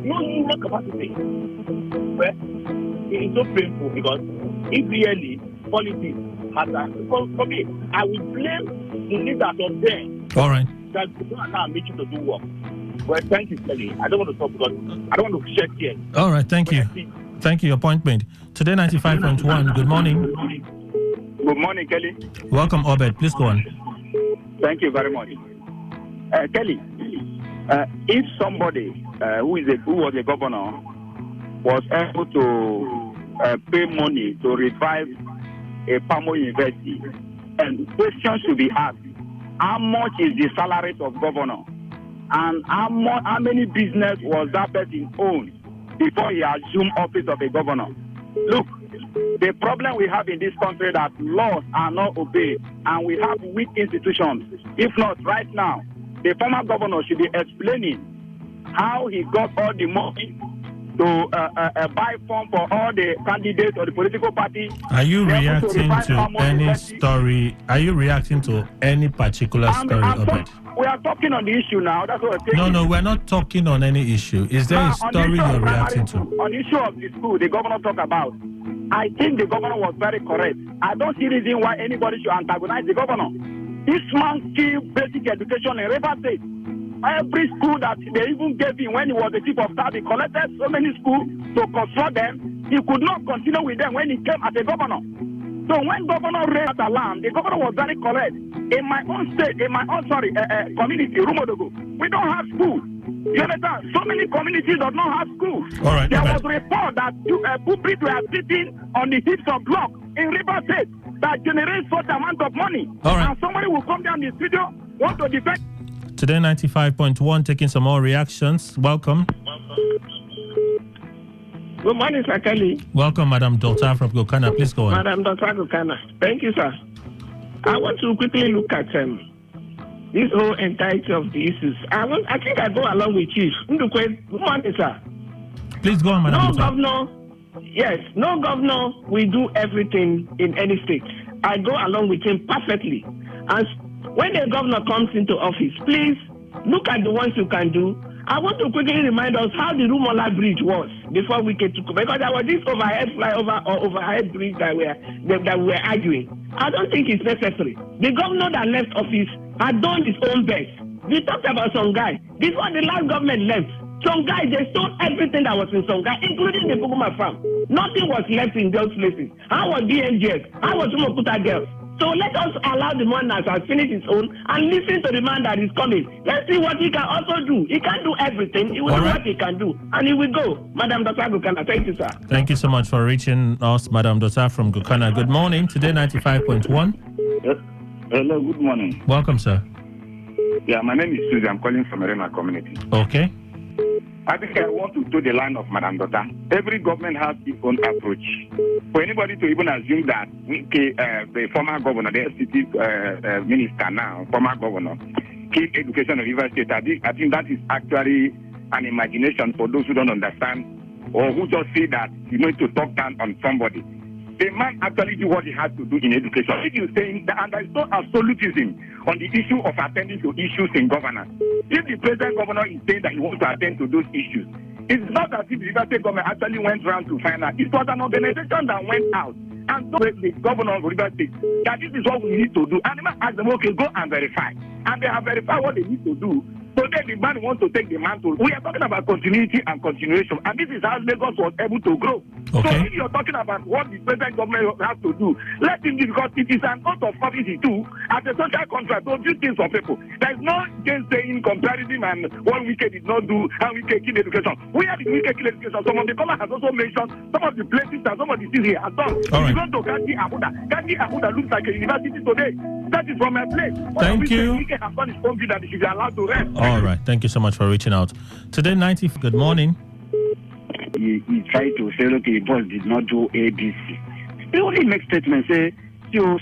No local capacity. Well, it is so painful because if really politics has for me, I will blame the leaders of them. All right. That do not allow me to do work. Well, thank you, Kelly. I don't want to talk because I don't want to shed tears. All right, thank you. Thank you. Your point made. Today 95.1. Good morning. Good morning, Kelly. Welcome, Obed. Please go on. Thank you very much. Kelly, if somebody who was a governor was able to pay money to revive a Pamo University, and questions should be asked: how much is the salary of governor, and how many business was that person owned before he assumed office of a governor? Look, the problem we have in this country is that laws are not obeyed, and we have weak institutions. If not, right now, the former governor should be explaining how he got all the money to buy form for all the candidates or the political party. Are you reacting to any story? Are you reacting to any particular story, Obed? We are talking on the issue now. That's what we're saying. No, we're not talking on any issue. Is there a story you're reacting to? On the issue of the school, the governor talked about. I think the governor was very correct. I don't see reason why anybody should antagonize the governor. This man gave basic education in River State. Every school that they even gave him when he was the chief of staff, he collected so many schools to construct them. He could not continue with them when he came as a governor. So when governor raised alarm, the governor was very correct. In my own state, community, Rumodogo, we don't have schools. You understand? So many communities do not have schools. All right, there was a report that pupils were sitting on the heaps of blocks in River State that generates such amount of money. All right. And somebody will come down the studio, want to defend. Today 95.1, taking some more reactions. Welcome. Good morning, Sir Kelly. Welcome, Madam Dota from Gokana. Please go on. Madam Dota Gokana. Thank you, sir. I want to quickly look at this whole entirety of the issues. I think I go along with Chief. Good morning, sir. Please go on, Madam Dota. No governor will do everything in any state. I go along with him perfectly. And when a governor comes into office, please look at the ones you can do. I want to quickly remind us how the Rumola Bridge was before we came to, because there was this overhead flyover or overhead bridge that we were arguing. I don't think it's necessary. The governor that left office had done his own best. We talked about some guy. Before the last government left, some guy, they stole everything that was in some guy, including the Buguma farm. Nothing was left in those places. How was DNGS? How was Umokuta girls? So let us allow the man that has finished his own and listen to the man that is coming. Let's see what he can also do. He can't do everything. He will do what he can do. And he will go. Madam Dota Gukana, thank you, sir. Thank you so much for reaching us, Madam Dota from Gukana. Good morning. Today 95.1. Yes. Hello, good morning. Welcome, sir. Yeah, my name is Susie. I'm calling from Arena community. Okay. I think I want to toe the line of Madam Dota. Every government has its own approach. For anybody to even assume that the former governor, the FCT minister now, former governor, keep education in River State, I think that is actually an imagination for those who don't understand or who just see that you need to talk down on somebody. The man actually do what he has to do in education. If you saying that, and there is no absolutism on the issue of attending to issues in governance. If the present governor is saying that he wants to attend to those issues, it's not as if the River State government actually went around to find out. It was an organization that went out and told the governor of River State that this is what we need to do. And the man asked them, okay, go and verify. And they have verified what they need to do. So then the man wants to take the mantle. We are talking about continuity and continuation. And this is how Lagos was able to grow. Okay. So if you're talking about what the present government has to do, let him do, because it is an oath of office too, as a social contract, to do things for people. There's no saying comparison and what Wike did not do and Wike kill education. Where did Wike kill education? Some of the caller has also mentioned some of the places and some of the things he has done. All right. If you go to Kanji Abuda looks like a university today. That is from my place. Thank you. Wike has done his own view that he should be allowed to rest. All right. Thank you so much for reaching out. Today 90. Good morning. He tried to say, okay, boss did not do ABC. He only makes statements, say,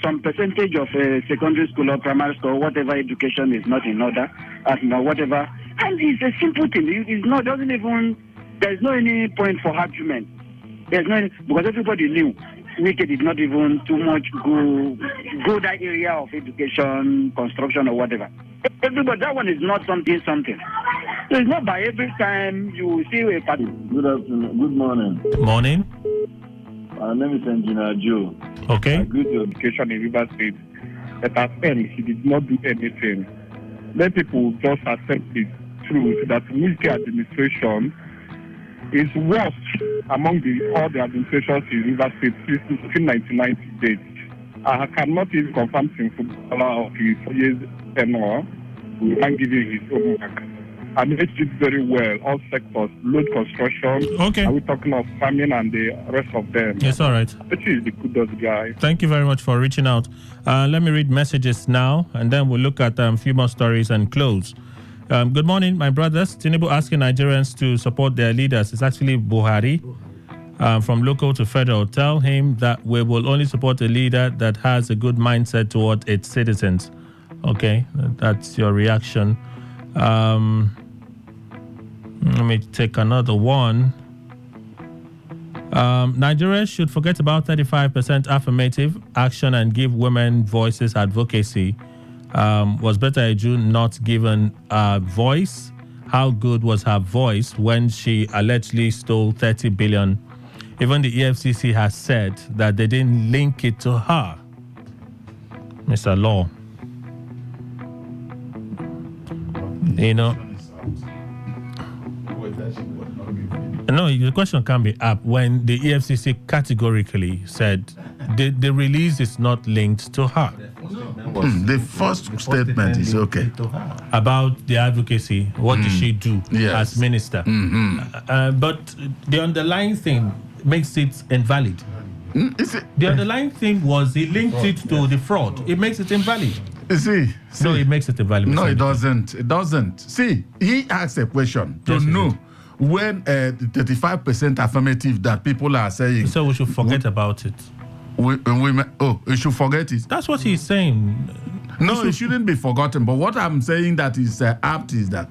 some percentage of secondary school or primary school, or whatever education is not in order, whatever. And it's a simple thing. It's not, doesn't even, there's no any point for argument. There's no any, because everybody knew Wike did not even too much go that area of education, construction, or whatever. Everybody, that one is not something. So it's not by every time you see a party. Good afternoon. Good morning. Morning. My name is Engineer Joe. Okay. I agree to education in River State. But at end, he did not do anything. Let people just accept the truth that Wike administration is worst among all the administrations in River State since 1990 dates. I cannot even confirm things from of his 4 years tenure. We can give you his own mark. And it did very well, all sectors, road construction. Okay. Are we talking of farming and the rest of them? Yes, all right. Actually, is the kudos guy. Thank you very much for reaching out. Let me read messages now, and then we'll look at a few more stories and close. Good morning, my brothers. Tinubu asking Nigerians to support their leaders. It's actually Buhari. From local to federal. Tell him that we will only support a leader that has a good mindset toward its citizens. Okay, that's your reaction. Let me take another one. Nigeria should forget about 35% affirmative action and give women voices advocacy. Was Betta Eju not given a voice? How good was her voice when she allegedly stole 30 billion? Even the EFCC has said that they didn't link it to her. Mr. Law. You know. No, the question can be up when the EFCC categorically said the release is not linked to her. The first statement is okay. About the advocacy, what did she do as minister? But the underlying thing makes it invalid. The underlying thing was he linked it to the fraud. It makes it invalid. See, no, it makes it invalid. No, it doesn't. It doesn't. See, he asked a question to know when the 35% affirmative that people are saying. So we should forget about it. We should forget it. That's what he's saying. No, it shouldn't be forgotten. But what I'm saying that is apt is that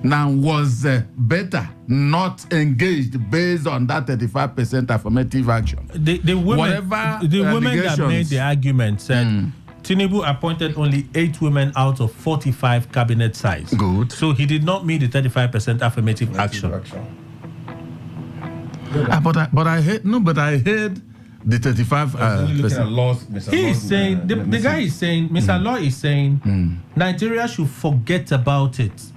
now was better not engaged based on that 35% affirmative action. The women that made the argument said Tinubu appointed only 8 women out of 45 cabinet size. Good. So he did not meet the 35% affirmative action. But I heard the 35%. He is saying the guy is saying Mr. Law is saying Nigeria should forget about it.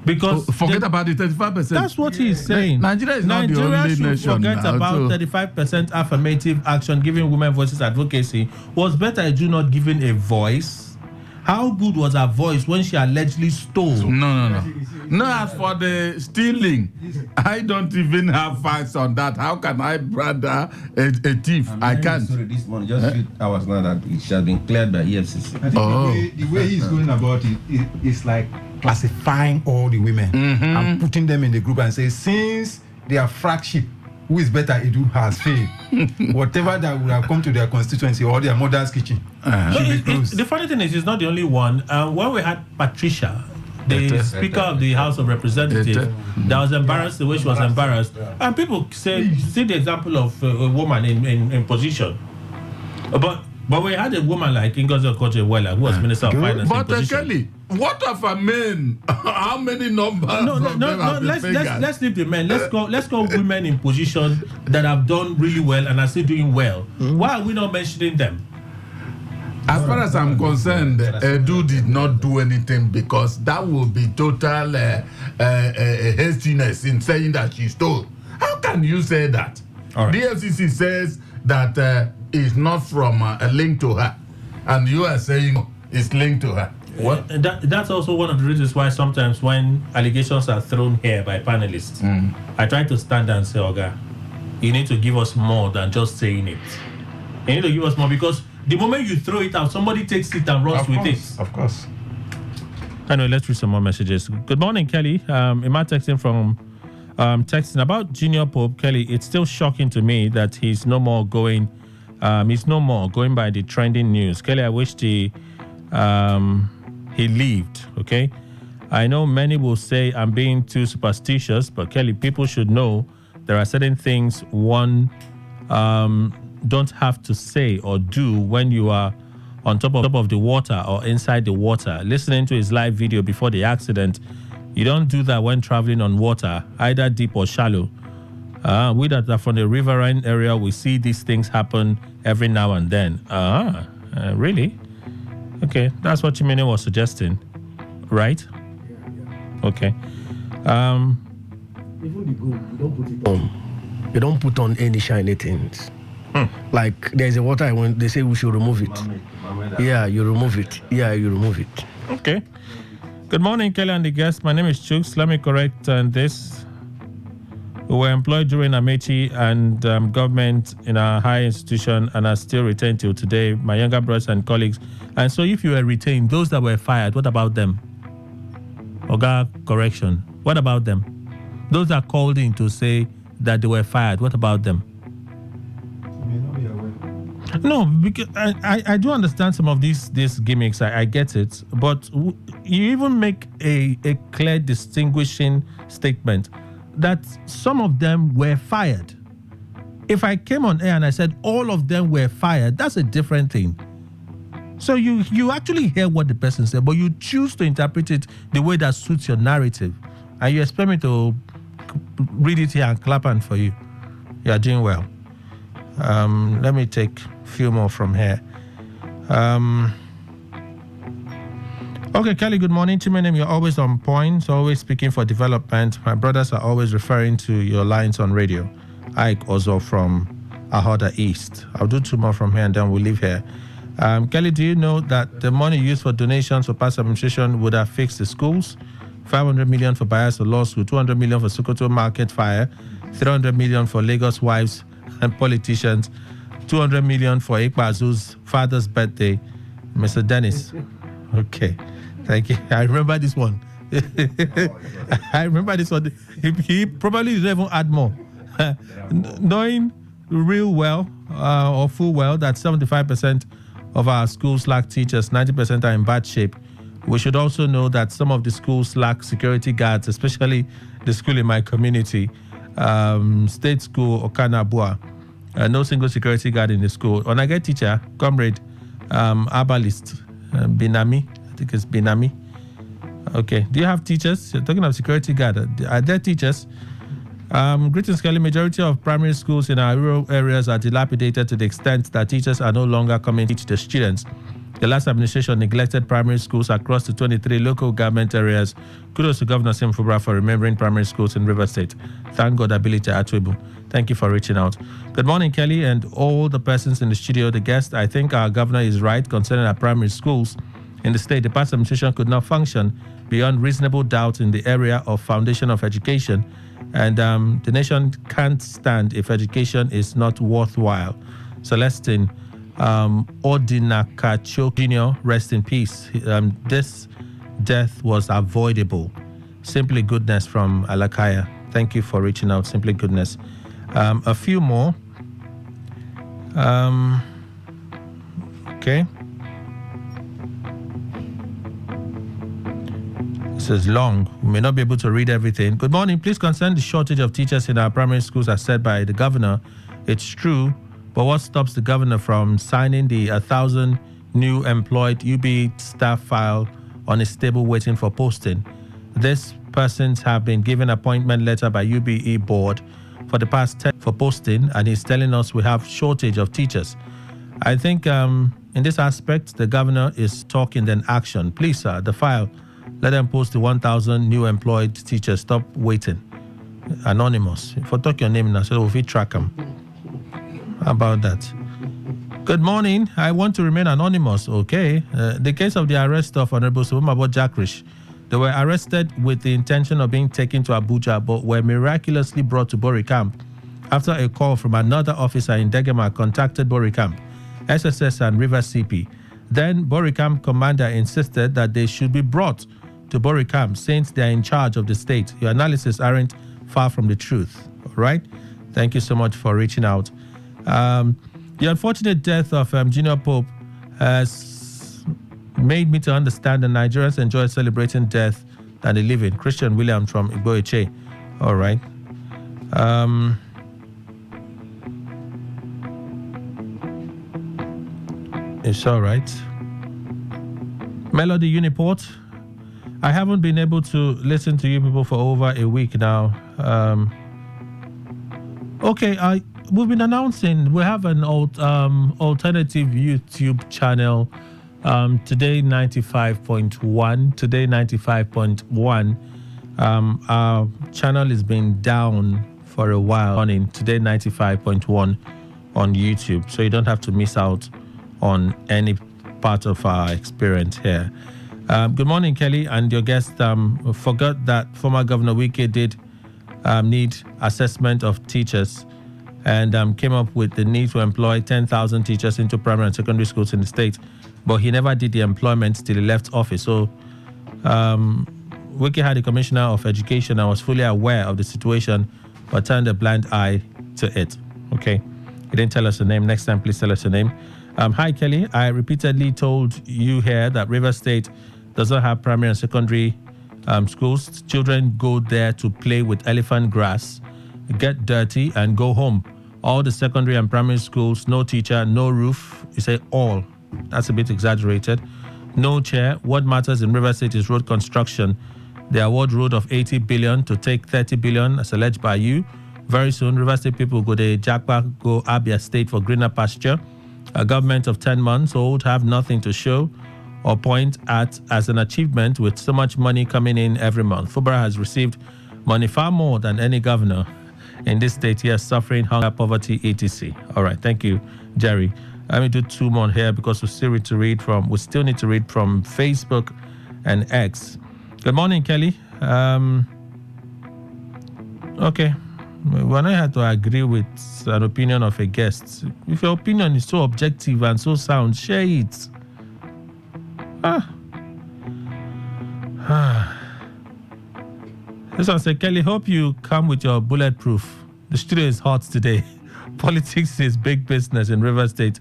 Because forget about the 35%. That's what he's saying. Nigeria is not the only nation. Forget now, about 35% affirmative action, giving women voices advocacy. Was Betta Eju not given a voice? How good was her voice when she allegedly stole? No. As for the stealing, I don't even have facts on that. How can I brand a thief? I can't. Sorry, this morning, just a few hours now that it has been cleared by EFCC. The way he's going about it is like classifying all the women and putting them in the group and say, since they are flagship, who is better, Edu has failed. Whatever that would have come to their constituency or their mother's kitchen should be closed. The funny thing is, it's not the only one. When we had Patricia, the Speaker of the House of Representatives, that was embarrassed the way she was embarrassed. And people say, see the example of a woman in position. But we had a woman like Ngozi Okonjo-Iweala, who was Minister of Finance. But Kelly, what of a men? How many numbers? No. Let's leave the men. Let's go women in position that have done really well and are still doing well. Why are we not mentioning them? As far as I'm concerned, Edu did not do anything because that would be total hastiness in saying that she stole. How can you say that? Right. The FCC says that it's not from a link to her, and you are saying it's linked to her. What? That's also one of the reasons why sometimes when allegations are thrown here by panelists, I try to stand and say, Oga, you need to give us more than just saying it. You need to give us more, because the moment you throw it out, somebody takes it and runs with it. Of course. Anyway, let's read some more messages. Good morning, Kelly. Emma texting from about Junior Pope. Kelly, it's still shocking to me that he's no more going by the trending news. Kelly, I wish he lived, okay? I know many will say I'm being too superstitious, but Kelly, people should know there are certain things one don't have to say or do when you are on top of the water or inside the water. Listening to his live video before the accident, you don't do that when traveling on water, either deep or shallow. We that are from the riverine area, we see these things happen every now and then. Really? Okay, that's what Chimene was suggesting, right? Okay. Even the gold, you don't put it on. You don't put on any shiny things. Like there's a water they say we should remove it. Yeah, you remove it. Okay. Good morning, Kelly and the guest. My name is Chooks. Let me correct this. We were employed during Amechi and government in a high institution and are still retained till today, my younger brothers and colleagues. And so if you were retained, those that were fired, what about them? Oga, correction. What about them? Those that called in to say that they were fired, what about them? No, because I do understand some of these gimmicks. I get it. But you even make a clear distinguishing statement that some of them were fired. If I came on air and I said all of them were fired, that's a different thing. So you actually hear what the person said, but you choose to interpret it the way that suits your narrative. And you expect me to read it here and clap hand for you. You are doing well. Let me take a few more from here. Okay, Kelly, good morning. Chimenem, you're always on point, always speaking for development. My brothers are always referring to your lines on radio. Ike also from Ahoda East. I'll do two more from here and then we'll leave here. Kelly, do you know that the money used for donations for past administration would have fixed the schools? 500 million for Bayelsa Law School, 200 million for Sokoto Market Fire, 300 million for Lagos wives and politicians, 200 million for Ikpazu's father's birthday. Mr. Dennis. Okay. Thank you. I remember this one. I remember this one. He probably didn't even add more. Knowing real well or full well that 75% of our schools lack teachers, 90% are in bad shape, we should also know that some of the schools lack security guards, especially the school in my community, State School Okanabua. No single security guard in the school. When I get teacher, comrade, Abalist, Binami, I think it's Binami. Okay. Do you have teachers? You're talking of security guard. Are there teachers? Greetings, Kelly. Majority of primary schools in our rural areas are dilapidated to the extent that teachers are no longer coming to teach the students. The last administration neglected primary schools across the 23 local government areas. Kudos to Governor Sim Fubra for remembering primary schools in River State. Thank God, Ability Atwebu. Thank you for reaching out. Good morning, Kelly, and all the persons in the studio, the guest. I think our governor is right concerning our primary schools in the state. The past administration could not function beyond reasonable doubt in the area of foundation of education. And the nation can't stand if education is not worthwhile. Celestine Odinakacho Jr., rest in peace. This death was avoidable. Simply Goodness from Alakaya. Thank you for reaching out, Simply Goodness. A few more. Okay. This is long. We may not be able to read everything. Good morning. Please concern the shortage of teachers in our primary schools as said by the governor. It's true, but what stops the governor from signing the 1,000 new employed UB staff file on a table waiting for posting? These persons have been given appointment letter by UBE board for the past 10 for posting, and he's telling us we have shortage of teachers. I think in this aspect, the governor is talking than action. Please, sir, the file, let them post the 1,000 new employed teachers. Stop waiting. Anonymous. If I talk your name now, so if we track them. How about that? Good morning. I want to remain anonymous. Okay. The case of the arrest of Honorable Subumabo Jakrish. They were arrested with the intention of being taken to Abuja, but were miraculously brought to Bori Camp after a call from another officer in Degema contacted Bori Camp, SSS and River CP. Then Bori Camp commander insisted that they should be brought to Bori Camp since they are in charge of the state. Your analysis aren't far from the truth. All right. Thank you so much for reaching out. The unfortunate death of Junior Pope has made me to understand that Nigerians enjoy celebrating death than the living. Christian Williams from Igboeche. All right. It's all right. Melody Uniport. I haven't been able to listen to you people for over a week now. Okay, we've been announcing we have an alternative YouTube channel. Today 95.1. Today 95.1. Our channel has been down for a while on Today 95.1 on YouTube, so you don't have to miss out on any part of our experience here. Good morning, Kelly, and your guest. Forgot that former Governor Wike did need assessment of teachers and came up with the need to employ 10,000 teachers into primary and secondary schools in the state, but he never did the employment till he left office. So Wike had a commissioner of education and was fully aware of the situation, but turned a blind eye to it. Okay, he didn't tell us the name. Next time, please tell us the name. Hi, Kelly. I repeatedly told you here that River State does not have primary and secondary schools. Children go there to play with elephant grass, get dirty, and go home. All the secondary and primary schools, no teacher, no roof. You say all. That's a bit exaggerated. No chair. What matters in River State is road construction. The award road of 80 billion to take 30 billion, as alleged by you. Very soon, River State people go to Jakpa, go Abia State for greener pasture. A government of 10 months old have nothing to show or point at as an achievement with so much money coming in every month. Fubara has received money far more than any governor in this state here, suffering hunger, poverty, etc. All right, thank you, Jerry. Let me do two more here because we still need to read from Facebook and X. Good morning, Kelly. Okay. When I had to agree with an opinion of a guest, if your opinion is so objective and so sound, share it. This one said, Kelly, hope you come with your bulletproof. The studio is hot today. Politics is big business in River State.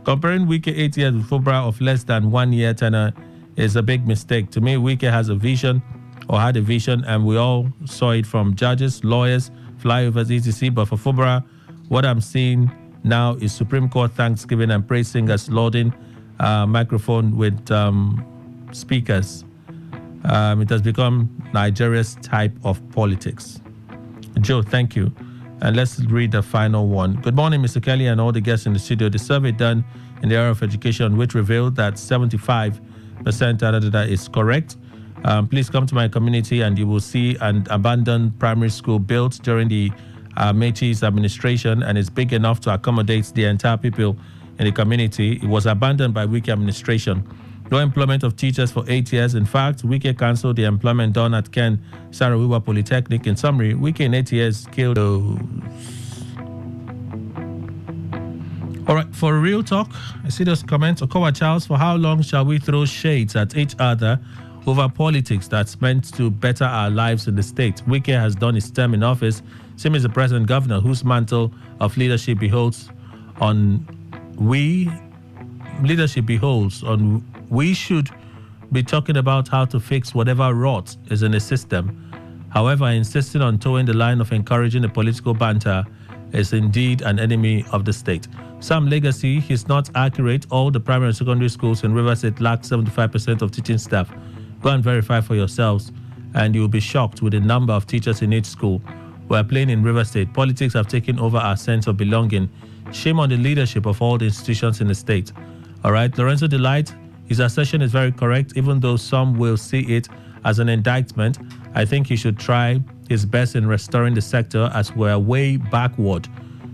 Comparing Wike 8 years with Fubara of less than 1 year tenure is a big mistake. To me, Wike has a vision or had a vision, and we all saw it from judges, lawyers, flyovers, etc. But for Fubara, what I'm seeing now is Supreme Court Thanksgiving and praise singers loading microphone with speakers. It has become Nigeria's type of politics. Joe, thank you. And let's read the final one. Good morning, Mr. Kelly and all the guests in the studio. The survey done in the area of education, which revealed that 75% is correct. Please come to my community and you will see an abandoned primary school built during the Mechi's administration, and it's big enough to accommodate the entire people in the community. It was abandoned by Wike administration. No employment of teachers for 8 years. In fact, Wike cancelled the employment done at Ken Sarawiwa Polytechnic. In summary, Wike in 8 years killed those. All right, for real talk, I see those comments. Okowa Charles, for how long shall we throw shades at each other over politics that's meant to better our lives in the state. Wike has done his term in office. Same as the present governor, whose mantle of leadership beholds on we should be talking about how to fix whatever rot is in the system. However, insisting on towing the line of encouraging the political banter is indeed an enemy of the state. Sam Legacy is not accurate. All the primary and secondary schools in Rivers State lack 75% of teaching staff. Go and verify for yourselves, and you'll be shocked with the number of teachers in each school. We're playing in Rivers State. Politics have taken over our sense of belonging. Shame on the leadership of all the institutions in the state. All right, Lorenzo Delight, his assertion is very correct, even though some will see it as an indictment. I think he should try his best in restoring the sector, as we're way backward.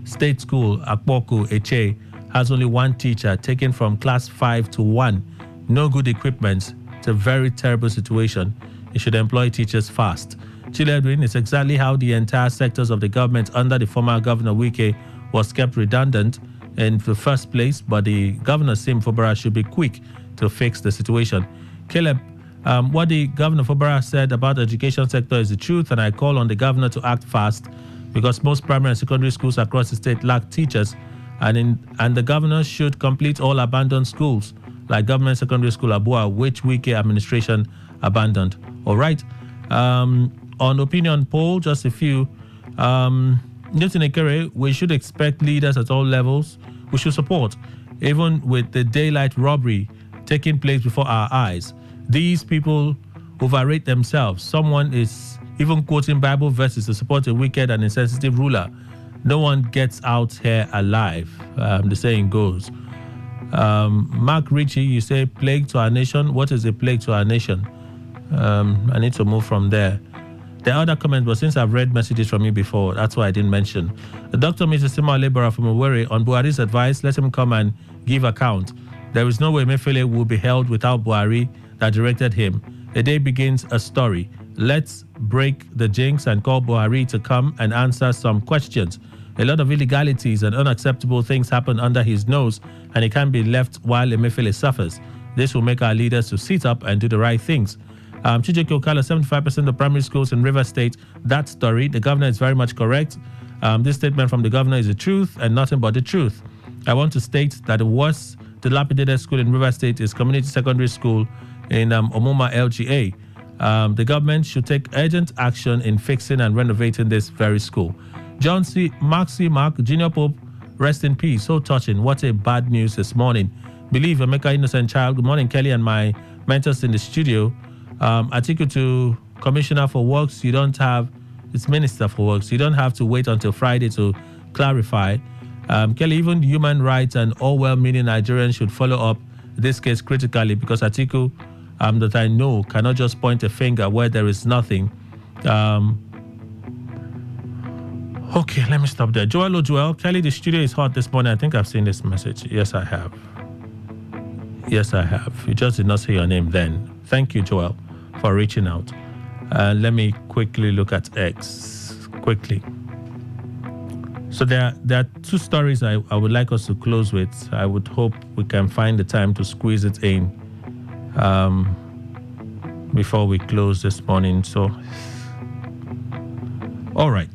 State school, Akpoku, Eche, has only one teacher, taken from class 5 to 1. No good equipment. It's a very terrible situation. He should employ teachers fast. Chile is exactly how the entire sectors of the government under the former Governor Wike was kept redundant in the first place, but the Governor Sim Fubara should be quick to fix the situation. Caleb, what the Governor Fubara said about the education sector is the truth, and I call on the Governor to act fast, because most primary and secondary schools across the state lack teachers, and the Governor should complete all abandoned schools, like Government Secondary School Abua, which Wike administration abandoned. All right. On opinion poll, just a few. Newton Ekere, we should expect leaders at all levels. We should support, even with the daylight robbery taking place before our eyes. These people overrate themselves. Someone is even quoting Bible verses to support a wicked and insensitive ruler. No one gets out here alive, the saying goes. Mark Ritchie, you say plague to our nation. What is a plague to our nation? I need to move from there. The other comment was, since I've read messages from you before, that's why I didn't mention. The Dr. Mr. Sima Labora from Owerri, on Buhari's advice, let him come and give account. There is no way Mefele will be held without Buhari that directed him. The day begins a story. Let's break the jinx and call Buhari to come and answer some questions. A lot of illegalities and unacceptable things happen under his nose, and he can't be left while Emefiele suffers. This will make our leaders to sit up and do the right things. Chijike Okala, 75% of primary schools in Rivers State. That story, the governor is very much correct. This statement from the governor is the truth and nothing but the truth. I want to state that the worst dilapidated school in Rivers State is Community Secondary School in Omuma LGA. The government should take urgent action in fixing and renovating this very school. John C. Mark, Junior Pope, rest in peace. So touching. What a bad news this morning. Believe Emeka Innocent Child. Good morning, Kelly and my mentors in the studio. I take you to Commissioner for Works. You don't have, it's Minister for Works. You don't have to wait until Friday to clarify. Kelly, even human rights and all well-meaning Nigerians should follow up this case critically, because Atiku, that I know, cannot just point a finger where there is nothing. Okay, let me stop there. Joel, Kelly, the studio is hot this morning. I think I've seen this message. Yes, I have. You just did not say your name then. Thank you, Joel, for reaching out. Let me quickly look at X. Quickly. So there are two stories I would like us to close with. I would hope we can find the time to squeeze it in before we close this morning. So, all right.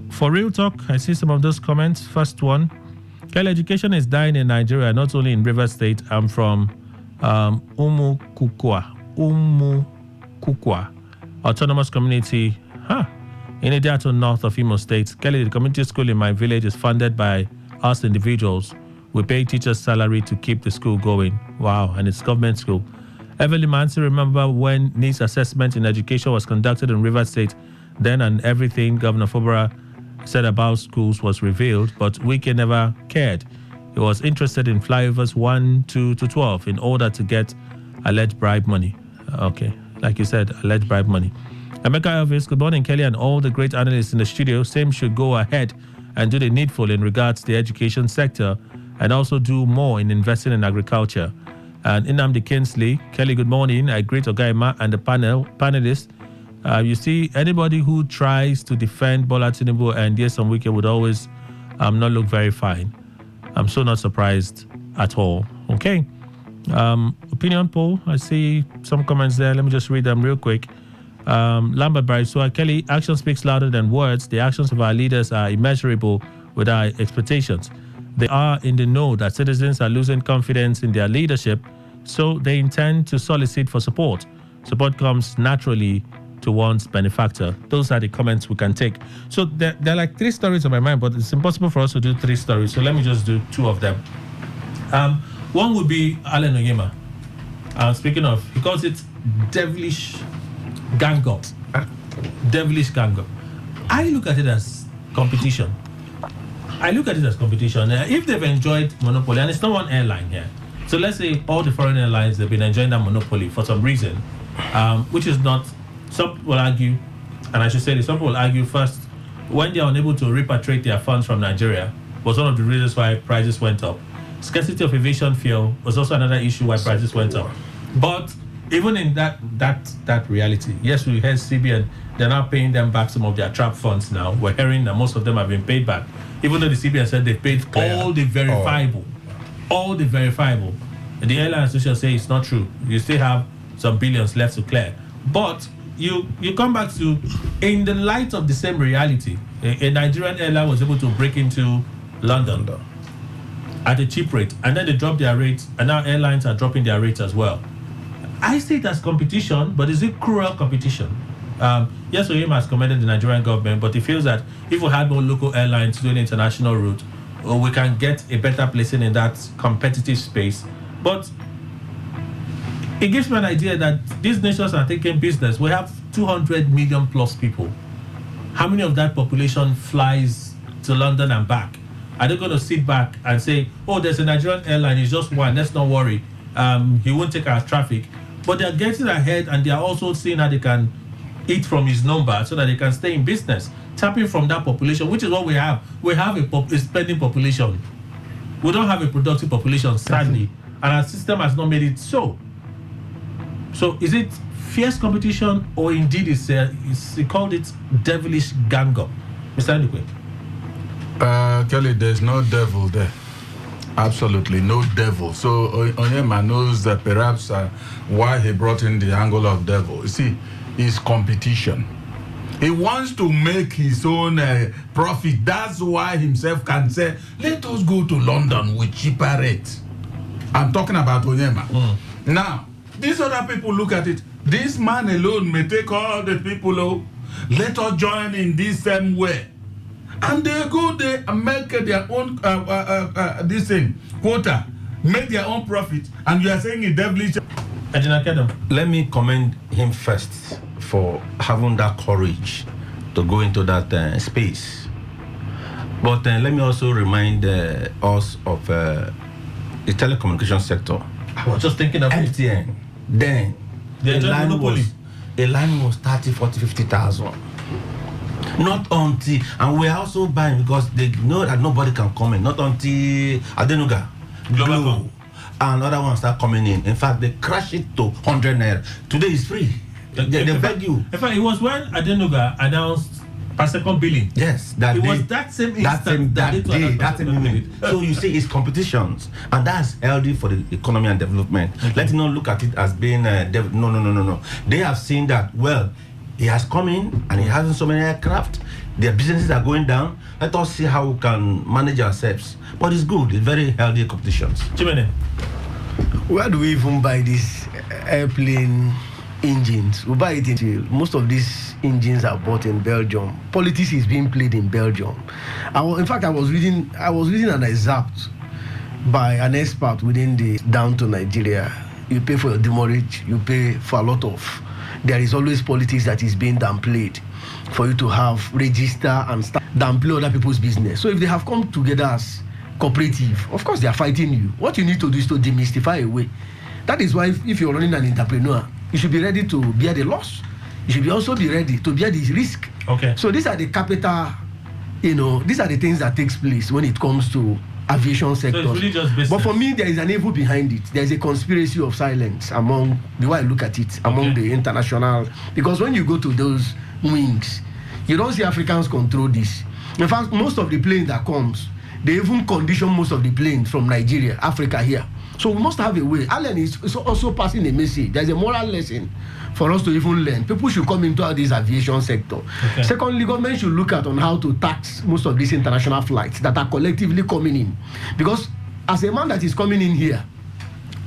For real talk, I see some of those comments. First one, Kelly, education is dying in Nigeria, not only in Rivers State. I'm from Umukukwa, Autonomous Community, in Idiato, north of Imo State. Kelly, the community school in my village is funded by us individuals. We pay teachers' salary to keep the school going. Wow, and it's government school. Evelyn Mansi, remember when needs assessment in education was conducted in Rivers State? Then and everything Governor Fubara said about schools was revealed, but Wike never cared. He was interested in flyovers 1, 2 to 12 in order to get alleged bribe money. Okay, like you said, alleged bribe money. Emeka Elvis, good morning, Kelly, and all the great analysts in the studio. Same should go ahead and do the needful in regards to the education sector, and also do more in investing in agriculture. And Inamdi Kinsley, Kelly, good morning. I greet Ogaima and the panelists. You see, anybody who tries to defend Bola Tinubu and Nyesom Wike would always not look very fine. I'm so not surprised at all. Okay. opinion poll. I see some comments there. Let me just read them real quick. Lambert Barry, so Kelly, action speaks louder than words. The actions of our leaders are immeasurable with our expectations. They are in the know that citizens are losing confidence in their leadership, so they intend to solicit for support. Support comes naturally to one's benefactor. Those are the comments we can take. So there are like 3 stories on my mind, but it's impossible for us to do 3 stories. So let me just do 2 of them. One would be Alan Onyema. Speaking of, he calls it devilish gang up. Devilish gang up. I look at it as competition. If they've enjoyed monopoly, and it's not one airline here. So let's say all the foreign airlines, they've been enjoying that monopoly for some reason, which is not, some people argue, and I should say this, some people argue first, when they are unable to repatriate their funds from Nigeria, was one of the reasons why prices went up. Scarcity of aviation fuel was also another issue why prices went up. But even in that reality, yes, we heard CBN, they're now paying them back some of their trap funds now. We're hearing that most of them have been paid back, even though the CBN said they paid all the verifiable. All the verifiable. And the airline association say it's not true. You still have some billions left to clear. But you come back to, in the light of the same reality, a Nigerian airline was able to break into London at a cheap rate, and then they dropped their rates, and now airlines are dropping their rates as well. I see it as competition, but is it cruel competition? Yes, Oyema has commended the Nigerian government, but he feels that if we had more local airlines doing the international route, we can get a better placing in that competitive space. But it gives me an idea that these nations are taking business. We have 200 million plus people. How many of that population flies to London and back? Are they going to sit back and say, oh, there's a Nigerian airline, it's just one, let's not worry. He won't take our traffic. But they're getting ahead, and they're also seeing how they can eat from his number so that they can stay in business, tapping from that population, which is what we have. We have a spending population. We don't have a productive population, sadly, and our system has not made it so. So is it fierce competition, or indeed he called it devilish gang up? Mr. Ndukwe. Kelly, there's no devil there. Absolutely no devil. So Onyema knows that perhaps why he brought in the angle of devil. You see, it's competition. He wants to make his own profit. That's why himself can say, let us go to London with cheaper rates. I'm talking about Onyema. Now, these other people look at it. This man alone may take all the people, let us join in this same way. And they go there and make their own this thing, quota, make their own profit, and you are saying it's devilish. Let me commend him first for having that courage to go into that space. But let me also remind us of the telecommunication sector. I was just thinking of MTN. Then a line was 30, 40, 50,000. Not until, and we're also buying because they know that nobody can come in. Not until Adenuga, Glow, and other ones start coming in. In fact, they crash it to 100 naira. Today is free. They beg you. In fact, it was when Adenuga announced per second billing. Yes, that it day, was that same instant that minute. So you see, it's competitions, and that's healthy for the economy and development. Let's not look at it as being no. They have seen that, well, he has come in and he has so many aircraft. Their businesses are going down. Let us see how we can manage ourselves. But it's good. It's very healthy competitions. Chimene, where do we even buy these airplane engines? We buy it in. Most of these engines are bought in Belgium. Politics is being played in Belgium. In fact, I was reading an excerpt by an expert within the down to Nigeria. You pay for your demurrage. You pay for a lot of. There is always politics that is being downplayed for you to have register and start downplay other people's business. So if they have come together as cooperative, of course they are fighting you. What you need to do is to demystify away. That is why if you're running an entrepreneur, you should be ready to bear the loss. You should also be ready to bear the risk. Okay. So these are the capital, these are the things that takes place when it comes to aviation sector. So it's really just business. But for me, there is an evil behind it. There is a conspiracy of silence among the way I look at it, among the international. Because when you go to those wings, you don't see Africans control this. In fact, most of the planes that comes, they even condition most of the planes from Nigeria, Africa here. So we must have a way. Allen is also passing a message. There's a moral lesson for us to even learn. People should come into this aviation sector. Okay. Secondly, government should look at on how to tax most of these international flights that are collectively coming in. Because as a man that is coming in here,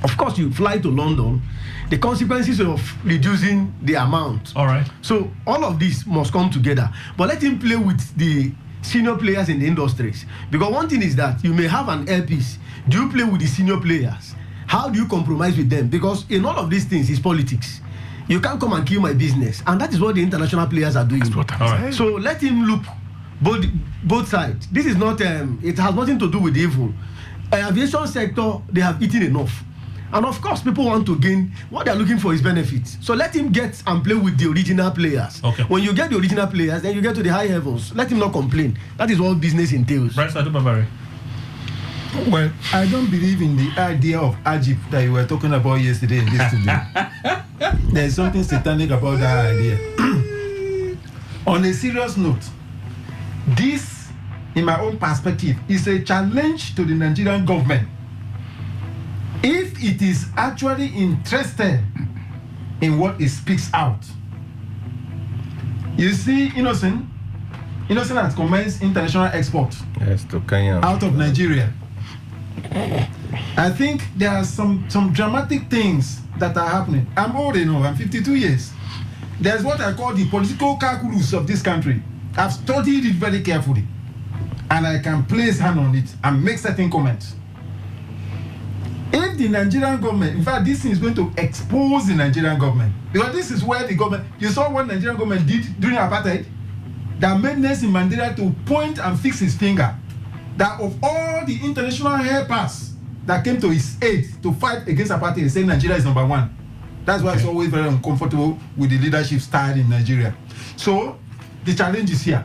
of course, you fly to London, the consequences of reducing the amount. All right. So all of this must come together. But let him play with the senior players in the industries. Because one thing is that you may have an airpiece. Do you play with the senior players? How do you compromise with them? Because in all of these things, it's politics. You can't come and kill my business. And that is what the international players are doing. That's what I'm saying. So let him look both sides. This is not, it has nothing to do with evil. Aviation sector, they have eaten enough. And of course, people want to gain. What they're looking for is benefits. So let him get and play with the original players. Okay. When you get the original players, then you get to the high levels. Let him not complain. That is what business entails. Bryce Adubabari. Well, I don't believe in the idea of Ajib that you were talking about yesterday in this studio. There's something satanic about that idea. On a serious note, this, in my own perspective, is a challenge to the Nigerian government. If it is actually interested in what it speaks out. You see, Innocent has commenced international export to Kenya out of Nigeria. I think there are some dramatic things that are happening. I'm old enough, I'm 52 years. There's what I call the political calculus of this country. I've studied it very carefully. And I can place hand on it and make certain comments. If the Nigerian government, in fact, this thing is going to expose the Nigerian government. Because this is where the government, you saw what the Nigerian government did during apartheid? That made Nelson Mandela to point and fix his finger. That of all the international helpers that came to his aid to fight against apartheid, he said Nigeria is number one. That's why it's always very uncomfortable with the leadership style in Nigeria. So, the challenge is here.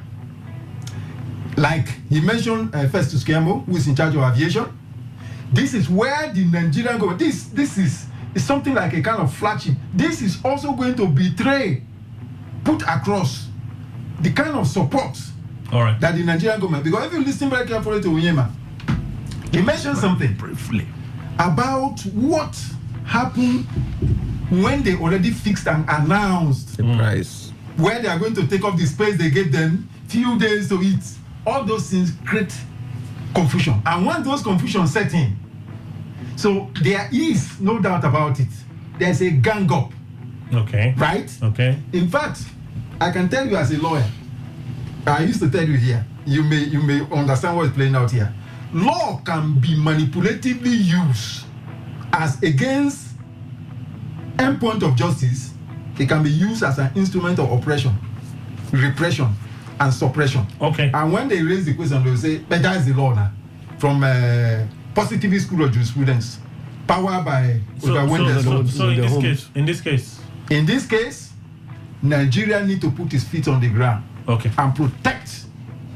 Like he mentioned Festus Keyamo, who is in charge of aviation. This is where the Nigerian government, this is something like a kind of flagship. This is also going to betray, put across the kind of support that the Nigerian government, because if you listen very carefully to Onyema, he mentioned something briefly about what happened when they already fixed and announced the price, where they are going to take off the space they gave them, few days to eat. All those things create confusion. And when those confusions set in, so there is no doubt about it. There's a gang up. Okay. Right? Okay. In fact, I can tell you as a lawyer, I used to tell you here, you may understand what is playing out here. Law can be manipulatively used as against endpoint of justice. It can be used as an instrument of oppression, repression, and suppression. Okay. And when they raise the question, they will say, but that is the law now. From positivist school of jurisprudence, power by in this case, Nigeria need to put its feet on the ground. Okay. And protect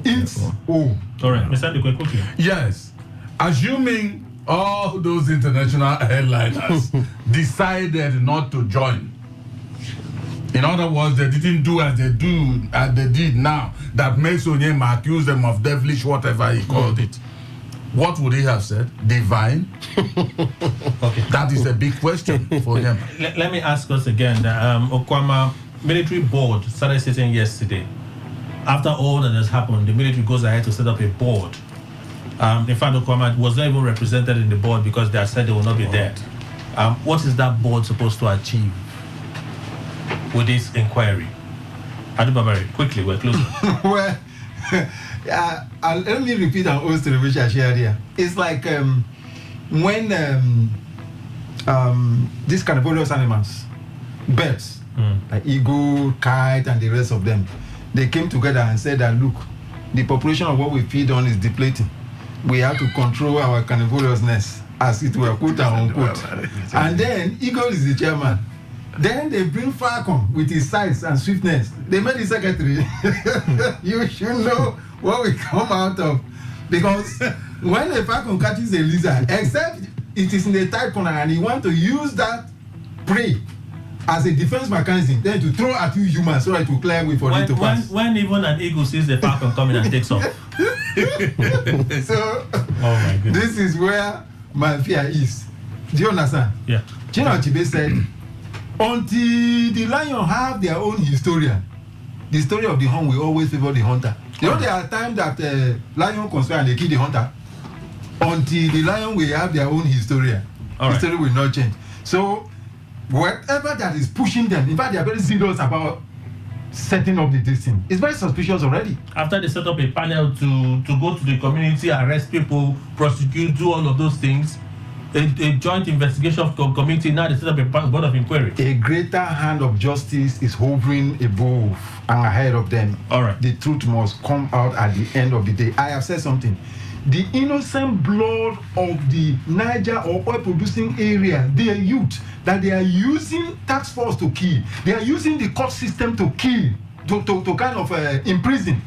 its own. All right. Mr. Ndukwe, quickly. Yes. Assuming all those international airliners decided not to join. In other words, they didn't do as they did now, that makes Onyema accuse them of devilish whatever he called it. What would he have said? Divine? Okay. That is a big question for them. Let me ask us again. Okwama military board started sitting yesterday. After all that has happened, the military goes ahead to set up a board. In fact, Okwama was not even represented in the board because they had said they will not be there. What is that board supposed to achieve with this inquiry? Adubabari, quickly, we're closing. Well, let me repeat an old story which I shared here. It's like when these carnivorous animals, birds, like eagle, kite, and the rest of them, they came together and said that, look, the population of what we feed on is depleting. We have to control our carnivorousness, as it were, quote and unquote. And then eagle is the chairman. Then they bring Falcon with his size and swiftness. They made the secretary. You should know what we come out of. Because when a Falcon catches a lizard, except it is in a tight corner and you want to use that prey as a defense mechanism, then to throw at you humans so that it will clear way for it to pass. When even an eagle sees the Falcon coming and takes off. So, this is where my fear is. Do you understand? Yeah. General Chibe said, until the lion have their own historian, the story of the hunt will always favor the hunter. You know, there are times that lion conspire and they kill the hunter. Until the lion will have their own historian, the story will not change. So, whatever that is pushing them, in fact, they are very serious about setting up the system. It's very suspicious already. After they set up a panel to go to the community, arrest people, prosecute, do all of those things, a joint investigation committee, now they set up a board of inquiry. A greater hand of justice is hovering above and ahead of them. All right. The truth must come out at the end of the day. I have said something. The innocent blood of the Niger or oil producing area, their youth, that they are using tax force to kill, they are using the court system to kill, to kind of imprison,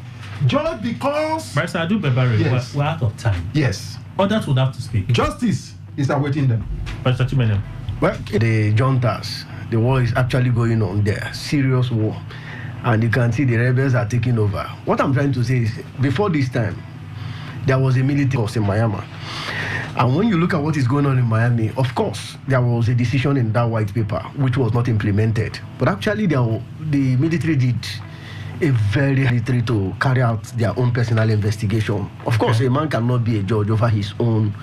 just because. Barrister Adu Bebare, yes. we're out of time. Yes. Others would have to speak. Justice is awaiting them. Barrister Chimene. Well, the juntas, the war is actually going on there, serious war, and you can see the rebels are taking over. What I'm trying to say is, before this time, there was a military force in Miami. And when you look at what is going on in Miami, of course, there was a decision in that white paper which was not implemented. But actually, the military did a very military to carry out their own personal investigation. Of course, a man cannot be a judge over his own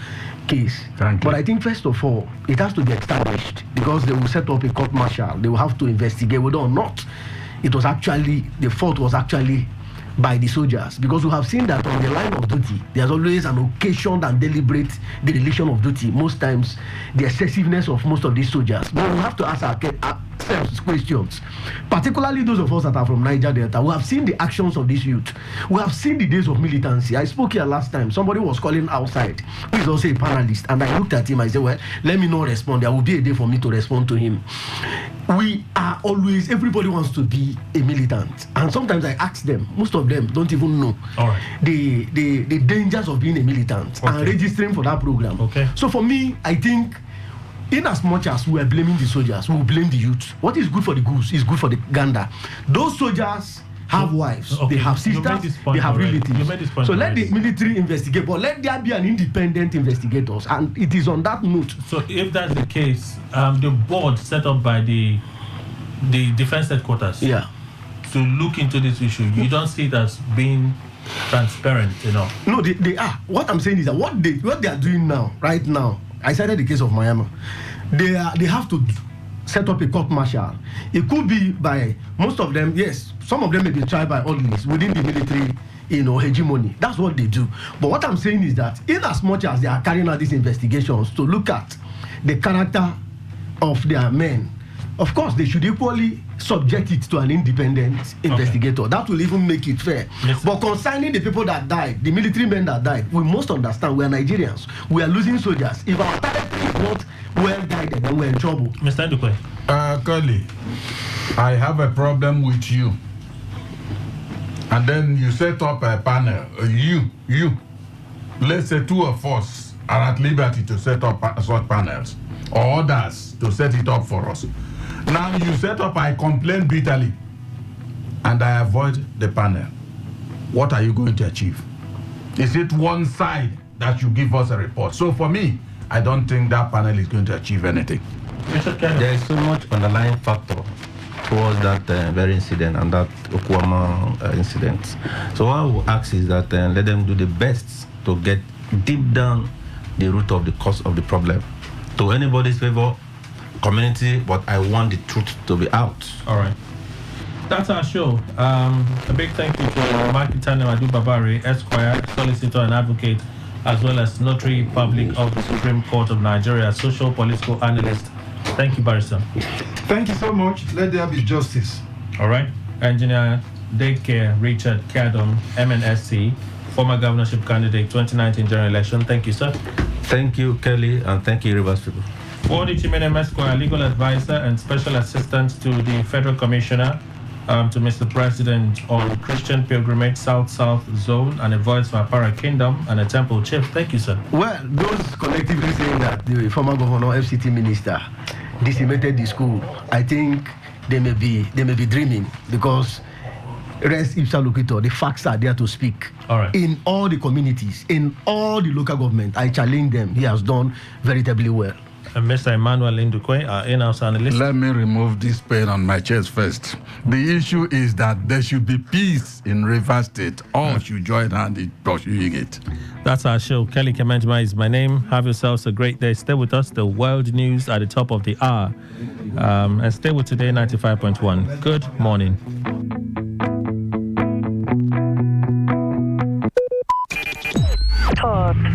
case. But I think, first of all, it has to be established because they will set up a court martial. They will have to investigate whether or not it was actually, the fault was actually by the soldiers, because we have seen that on the line of duty there's always an occasioned and deliberate dereliction of duty, most times the excessiveness of most of these soldiers. But we have to ask ourselves questions, particularly those of us that are from Niger Delta. We have seen the actions of this youth, we have seen the days of militancy. I spoke here last time, somebody was calling outside who is also a panelist, and I looked at him, I said, well, let me not respond, there will be a day for me to respond to him. We are always, everybody wants to be a militant, and sometimes I ask them, most of them don't even know the dangers of being a militant and registering for that program. So for me, I think, in as much as we are blaming the soldiers, we will blame the youth. What is good for the goose is good for the gander. Those soldiers have wives, they have sisters, they have relatives. So let the military investigate, but let there be an independent investigators, and it is on that note. So if that's the case, the board set up by the defense headquarters, to look into this issue, you don't see it as being transparent enough? No, they are. What I'm saying is that what they are doing now, right now, I cited the case of Miami. They have to set up a court martial. It could be by most of them, yes, some of them may be tried by orderlies within the military, hegemony. That's what they do. But what I'm saying is that in as much as they are carrying out these investigations to look at the character of their men, of course, they should equally subject it to an independent investigator. That will even make it fair. But concerning the people that died, the military men that died, we must understand we are Nigerians. We are losing soldiers. If our parents is not well guided, then we're in trouble. Mr. Ndukwe. Curly, I have a problem with you. And then you set up a panel. You. Let's say two of us are at liberty to set up such panels, or others to set it up for us. Now you set up, I complain bitterly, and I avoid the panel. What are you going to achieve? Is it one side that you give us a report? So for me, I don't think that panel is going to achieve anything. There is so much underlying factor towards that very incident and that Okwama incident. So what I will ask is that let them do the best to get deep down the root of the cause of the problem. To anybody's favor, community, but I want the truth to be out. All right. That's our show. A big thank you to Mark Adu Bebare, Esquire, solicitor and advocate, as well as notary public of the Supreme Court of Nigeria, social political analyst. Thank you, Barrister. Thank you so much. Let there be justice. All right. Engineer Daycare Richard Kadom, MNSC, former governorship candidate, 2019 general election. Thank you, sir. Thank you, Kelly, and thank you, Rivers people. Odi Chimene Esquire, legal advisor and special assistant to the Federal Commissioner to Mr. President on Christian Pilgrimage South-South Zone, and a voice for Apara Kingdom and a temple chief. Thank you, sir. Well, those collectively saying that the former governor, FCT minister, decimated the school, I think they may be dreaming, because res ipsa loquitur, the facts are there to speak. All right. In all the communities, in all the local government, I challenge them. He has done veritably well. And Mr. Emmanuel Indukwe, our in-house analyst. Let me remove this pain on my chest first. The issue is that there should be peace in Rivers State. All should join hand in pursuing it. That's our show. Kelly Kemenjima is my name. Have yourselves a great day. Stay with us. The world news at the top of the hour. And stay with Today 95.1. Good morning.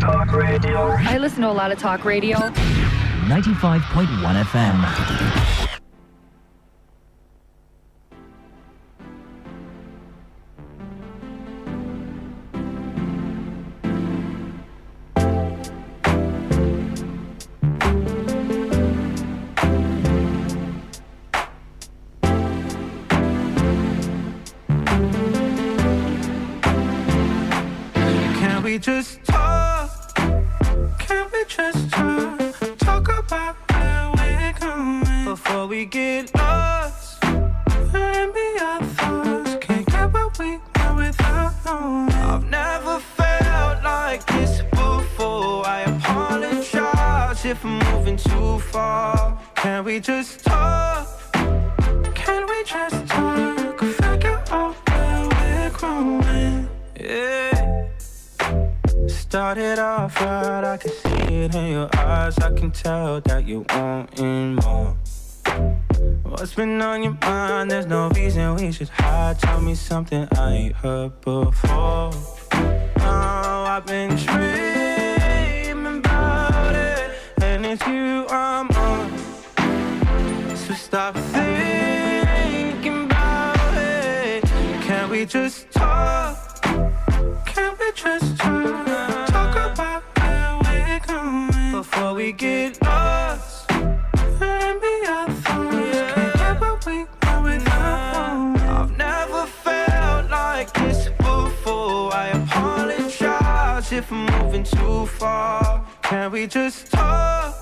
Talk radio. I listen to a lot of talk radio. 95.1 FM. Can we just talk? Can we just talk? Talk about where we're going before we get lost. Let me our thoughts. Can't get what we want without knowing. I've never felt like this before. I apologize if I'm moving too far. Can we just talk? Can we just talk? Figure out where we're growing. Yeah. Started off right, I can see it in your eyes. I can tell that you wanting more. What's been on your mind? There's no reason we should hide. Tell me something I ain't heard before. Now I've been dreaming about it, and it's you I'm on. So stop thinking about it. Can we just talk? Can we just talk? Talk about where we're going before we get lost. Let me our thoughts. Can't get what we want without knowing. I've never felt like this before. I apologize if I'm moving too far. Can we just talk?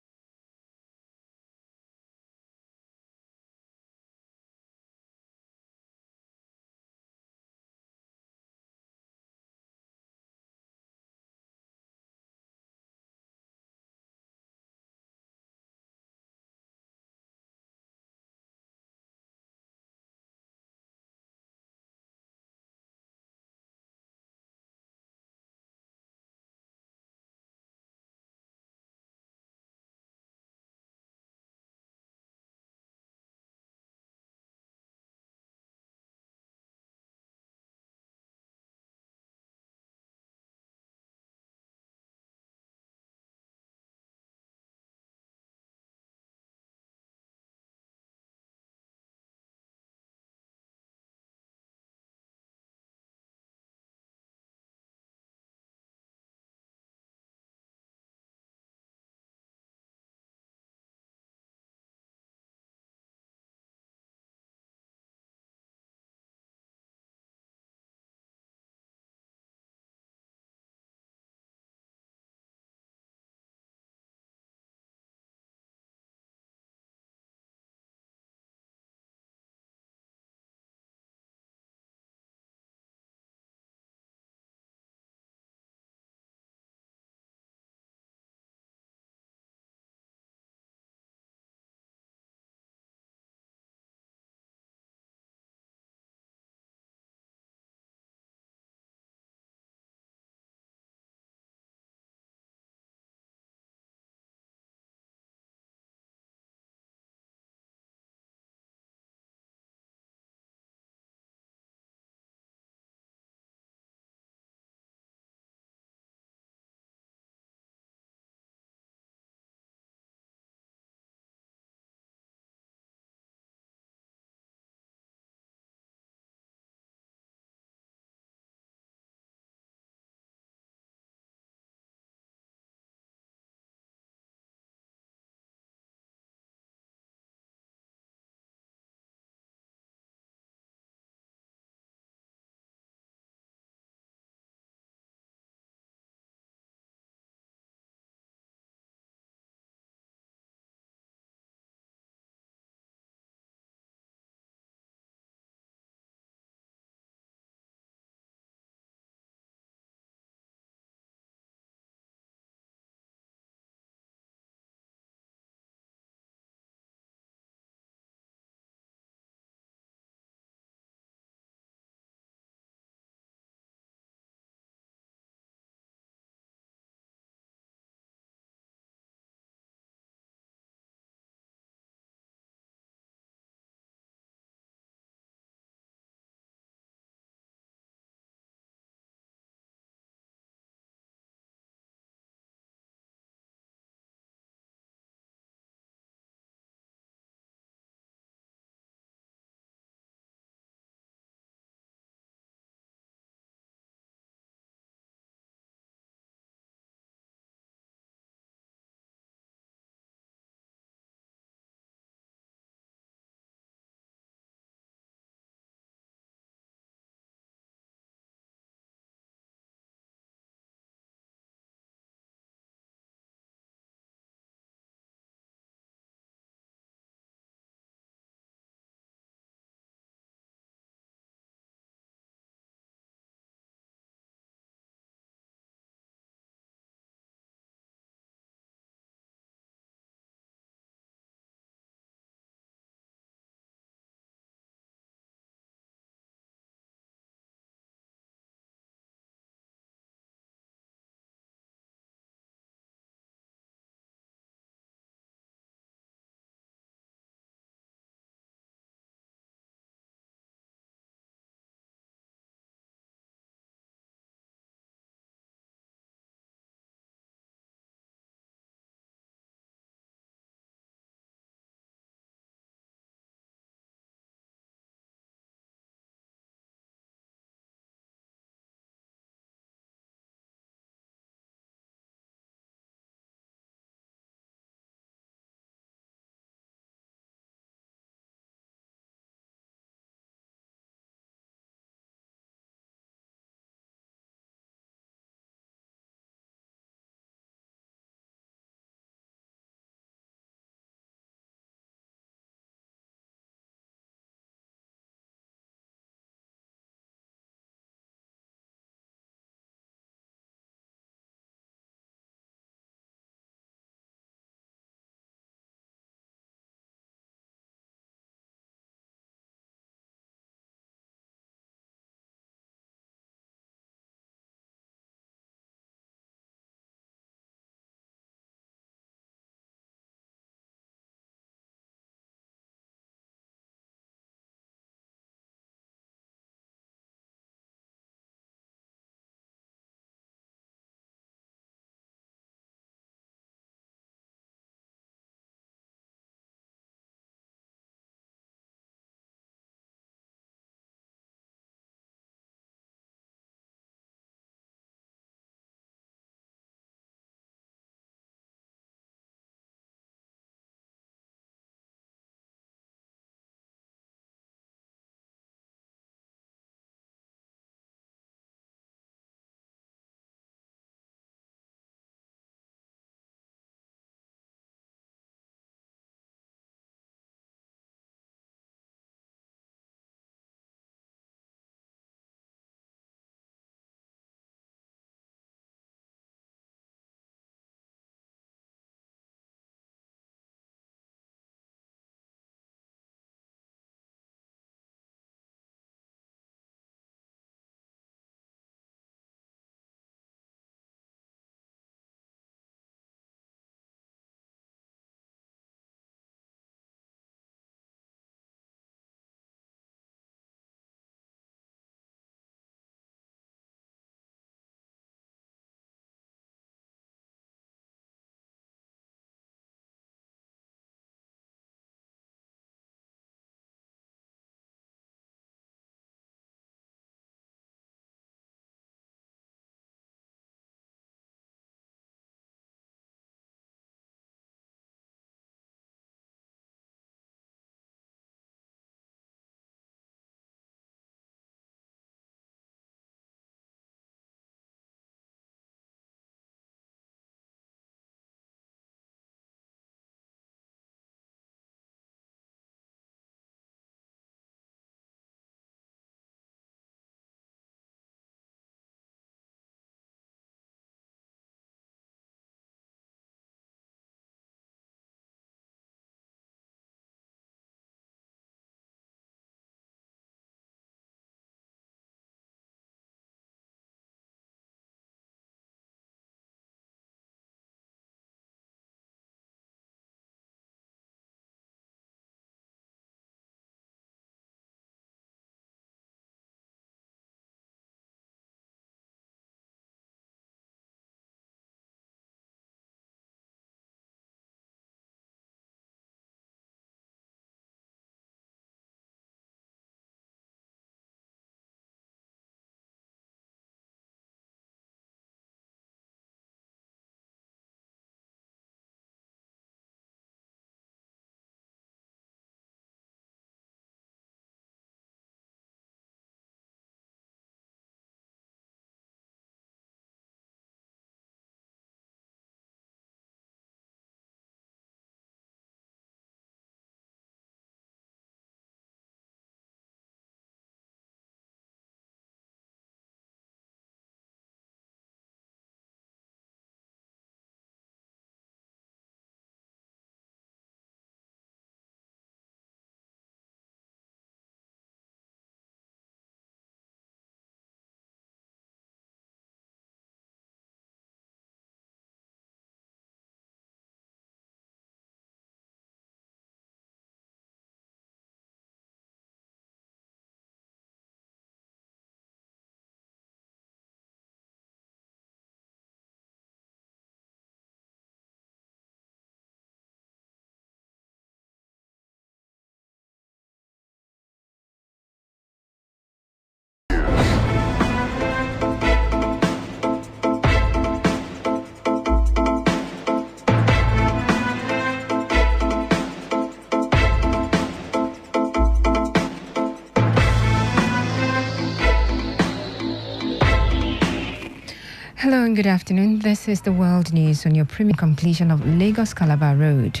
Hello and good afternoon. This is the World News on your premium completion of Lagos-Calabar Road.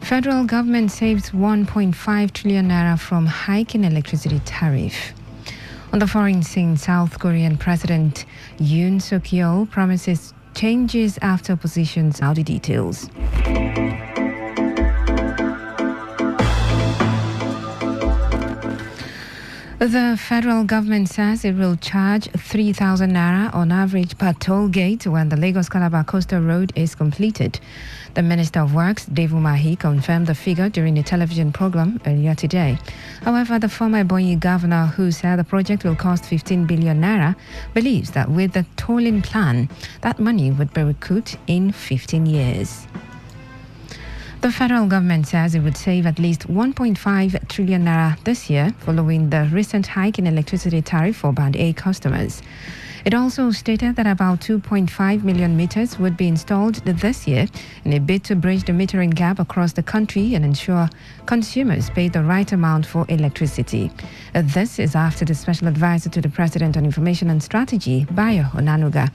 Federal government saves 1.5 trillion naira from hike in electricity tariff. On the foreign scene, South Korean President Yoon Suk-yeol promises changes after opposition's Saudi details. The federal government says it will charge 3,000 naira on average per toll gate when the Lagos-Calabar Coastal Road is completed. The Minister of Works, Dave Umahi, confirmed the figure during a television program earlier today. However, the former Ebonyi governor, who said the project will cost 15 billion naira, believes that with the tolling plan, that money would be recouped in 15 years. The federal government says it would save at least 1.5 trillion naira this year following the recent hike in electricity tariff for Band A customers. It also stated that about 2.5 million meters would be installed this year in a bid to bridge the metering gap across the country and ensure consumers pay the right amount for electricity. This is after the special advisor to the President on Information and Strategy, Bayo Onanuga,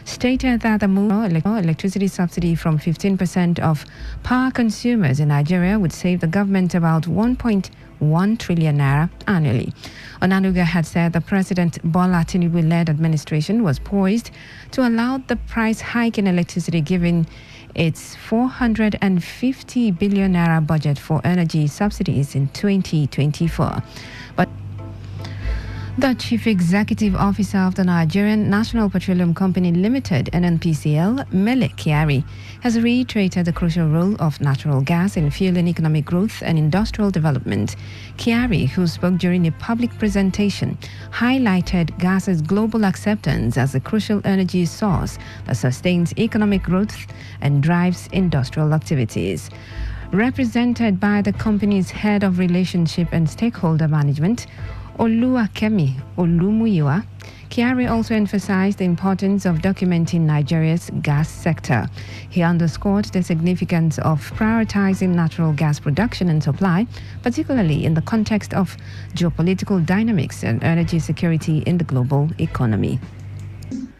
stated that the move electricity subsidy from 15% of power consumers in Nigeria would save the government about 1.1 trillion naira annually. Onanuga had said the President Bola Tinubu-led administration was poised to allow the price hike in electricity given its 450 billion naira budget for energy subsidies in 2024. But the Chief Executive Officer of the Nigerian National Petroleum Company Limited, NNPCL, Mele Kyari, has reiterated the crucial role of natural gas in fueling economic growth and industrial development. Kyari, who spoke during a public presentation, highlighted gas's global acceptance as a crucial energy source that sustains economic growth and drives industrial activities. Represented by the company's head of relationship and stakeholder management, Oluwakemi Olumuyiwa, Kyari also emphasized the importance of documenting Nigeria's gas sector. He underscored the significance of prioritizing natural gas production and supply, particularly in the context of geopolitical dynamics and energy security in the global economy.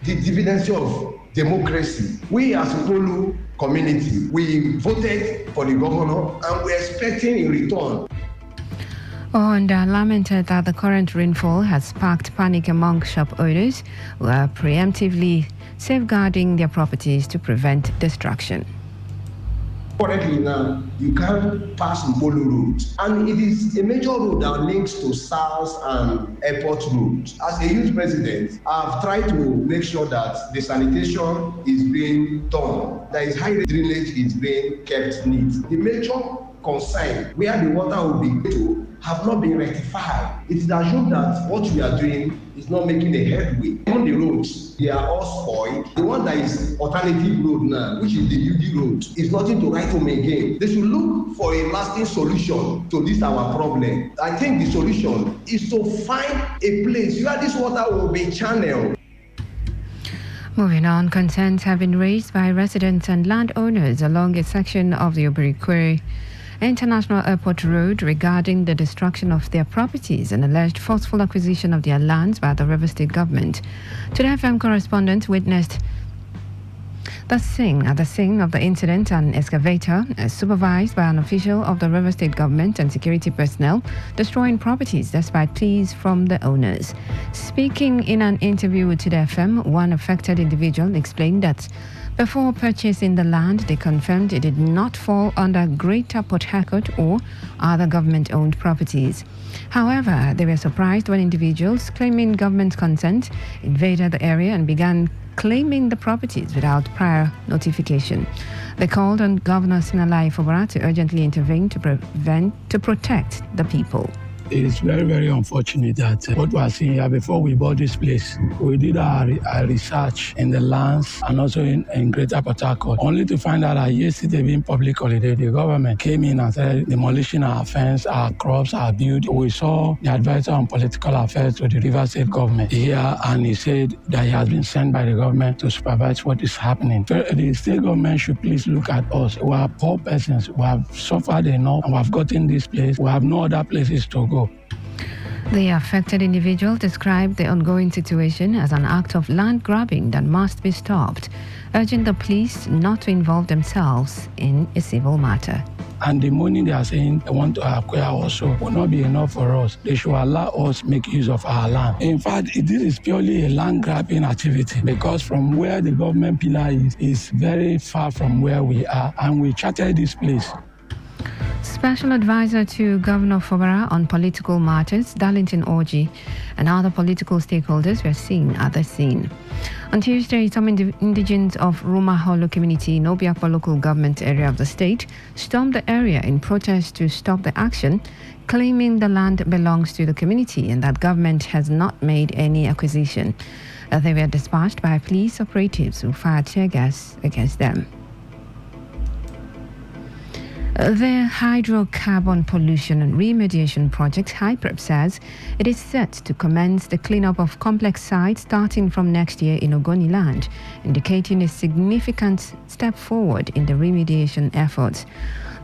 The dividends of democracy. We as a Polu community, we voted for the governor and we're expecting in return. Honda lamented that the current rainfall has sparked panic among shop owners who are preemptively safeguarding their properties to prevent destruction. Currently now, you can't pass Mbolo Road, and it is a major road that links to SARS and Airport Road. As a youth president, I've tried to make sure that the sanitation is being done, that is high drainage is being kept neat. The major concern where the water will be to have not been rectified. It is assumed that what we are doing is not making a headway. On the roads, they are all spoiled. The one that is alternative road now, which is the UD road, is nothing to write home again. They should look for a lasting solution to this our problem. I think the solution is to find a place where this water will be channeled. Moving on, concerns have been raised by residents and landowners along a section of the Obirikwere International Airport Road regarding the destruction of their properties and alleged forceful acquisition of their lands by the River State government. Today FM correspondent witnessed the scene of the incident, an excavator supervised by an official of the River State government and security personnel destroying properties despite pleas from the owners. Speaking in an interview with Today FM, one affected individual explained that before purchasing the land, they confirmed it did not fall under Greater Port Harcourt or other government-owned properties. However, they were surprised when individuals claiming government consent invaded the area and began claiming the properties without prior notification. They called on Governor Siminalayi Fubara to urgently intervene to protect the people. It's very, very unfortunate that what we are seeing here, before we bought this place, we did our research in the lands and also in Greater Port Harcourt, only to find out that yesterday being public holiday, the government came in and started demolishing our fence, our crops, our build. We saw the advisor on political affairs to the River State government here, and he said that he has been sent by the government to supervise what is happening. So the state government should please look at us. We are poor persons. We have suffered enough and we have gotten this place. We have no other places to go. The affected individual described the ongoing situation as an act of land grabbing that must be stopped, urging the police not to involve themselves in a civil matter. And the money they are saying they want to acquire also will not be enough for us. They should allow us make use of our land. In fact, this is purely a land grabbing activity because from where the government pillar is very far from where we are, and we charted this place. Special advisor to Governor Fubara on political matters, Darlington Orji, and other political stakeholders were seen at the scene. On Tuesday, some indigents of Ruma Holo community in Obiakpo local government area of the state stormed the area in protest to stop the action, claiming the land belongs to the community and that government has not made any acquisition. They were dispatched by police operatives who fired tear gas against them. The hydrocarbon pollution and remediation project, HYPREP, says it is set to commence the cleanup of complex sites starting from next year in Ogoni land, indicating a significant step forward in the remediation efforts.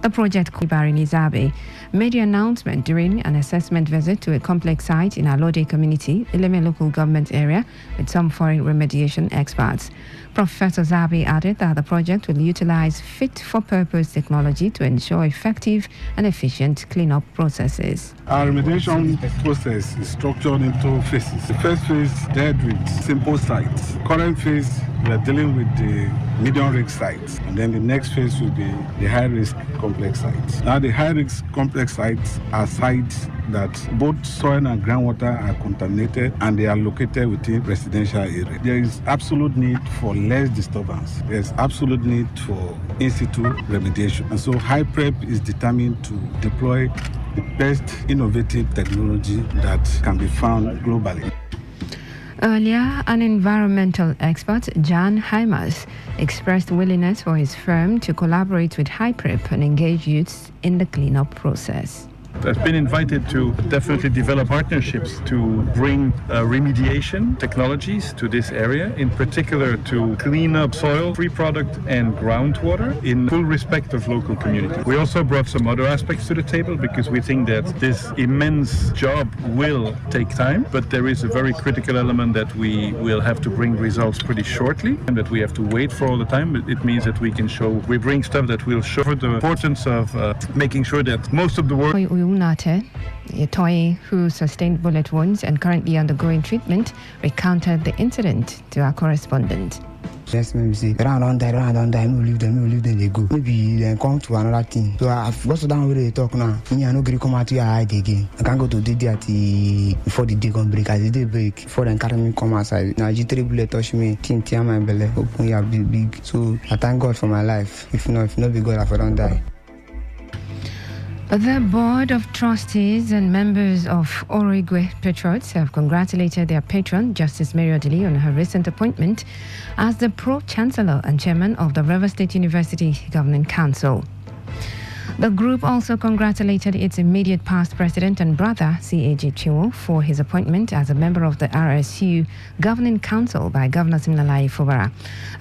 The project, Kuibari Nizabe, made the announcement during an assessment visit to a complex site in Alode community, Ileme local government area, with some foreign remediation experts. Professor Zabi added that the project will utilize fit-for-purpose technology to ensure effective and efficient cleanup processes. Our remediation process is structured into phases. The first phase dealt with simple sites. Current phase, we are dealing with the medium-risk sites. And then the next phase will be the high-risk complex sites. Now, the high-risk complex sites are sites that both soil and groundwater are contaminated and they are located within residential area. There is absolute need for less disturbance. There's absolute need for in-situ remediation. And so HYPREP is determined to deploy the best innovative technology that can be found globally. Earlier, an environmental expert, Jan Heimers, expressed willingness for his firm to collaborate with HYPREP and engage youths in the cleanup process. I've been invited to definitely develop partnerships to bring remediation technologies to this area, in particular to clean up soil, free product and groundwater in full respect of local communities. We also brought some other aspects to the table because we think that this immense job will take time, but there is a very critical element that we will have to bring results pretty shortly and that we have to wait for all the time. It means that we bring stuff that will show the importance of making sure that most of the work Unate, a toy who sustained bullet wounds and currently undergoing treatment, recounted the incident to our correspondent. Yes, maybe say, round die, we leave them, they go. Maybe then come to another thing. So I've got to down where they talk now. Me, I no agree come out to your hide again. I can't go to the at before the day can break. As the day break, before then carry me come outside. Now G3 bullet touch me, tear my belly, open your big. So I thank God for my life. If not be God, I don't die. The Board of Trustees and members of Origwe Patriots have congratulated their patron, Justice Mary Odili, on her recent appointment as the Pro-Chancellor and Chairman of the Rivers State University Governing Council. The group also congratulated its immediate past president and brother, C.A.J. Chiwo, for his appointment as a member of the RSU Governing Council by Governor Siminalayi Fubara.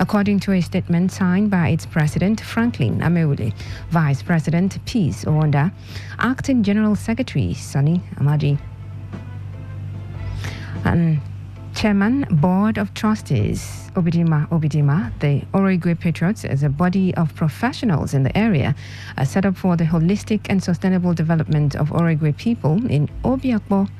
According to a statement signed by its president, Franklin Ameule, Vice President Peace Owonda, Acting General Secretary Sonny Amadi, and Chairman, Board of Trustees, Obidima, the Origwe Patriots, as a body of professionals in the area, are set up for the holistic and sustainable development of Origwe people in Obiakpo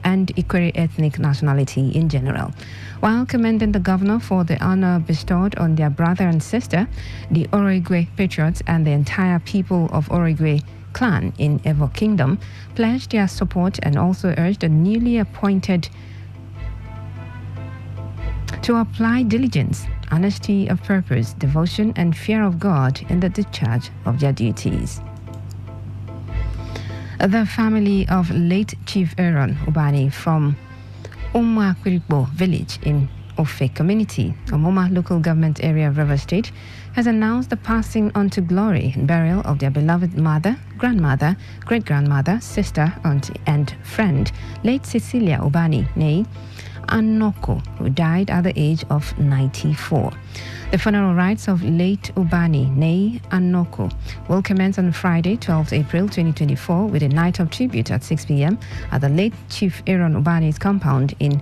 and Ikwere ethnic nationality in general. While commending the governor for the honor bestowed on their brother and sister, the Origwe Patriots and the entire people of Origwe clan in Evo Kingdom pledged their support and also urged the newly appointed to apply diligence, honesty of purpose, devotion, and fear of God in the discharge of their duties. The family of late Chief Aaron Ubani from Umwakwirikbo village in Ofe community, Omoma local government area of River State, has announced the passing on to glory and burial of their beloved mother, grandmother, great-grandmother, sister, auntie, and friend, late Cecilia Ubani, née Anoko, who died at the age of 94. The funeral rites of late Ubani, Nei Anoko, will commence on Friday, 12th April 2024, with a night of tribute at 6 p.m. at the late Chief Aaron Ubani's compound in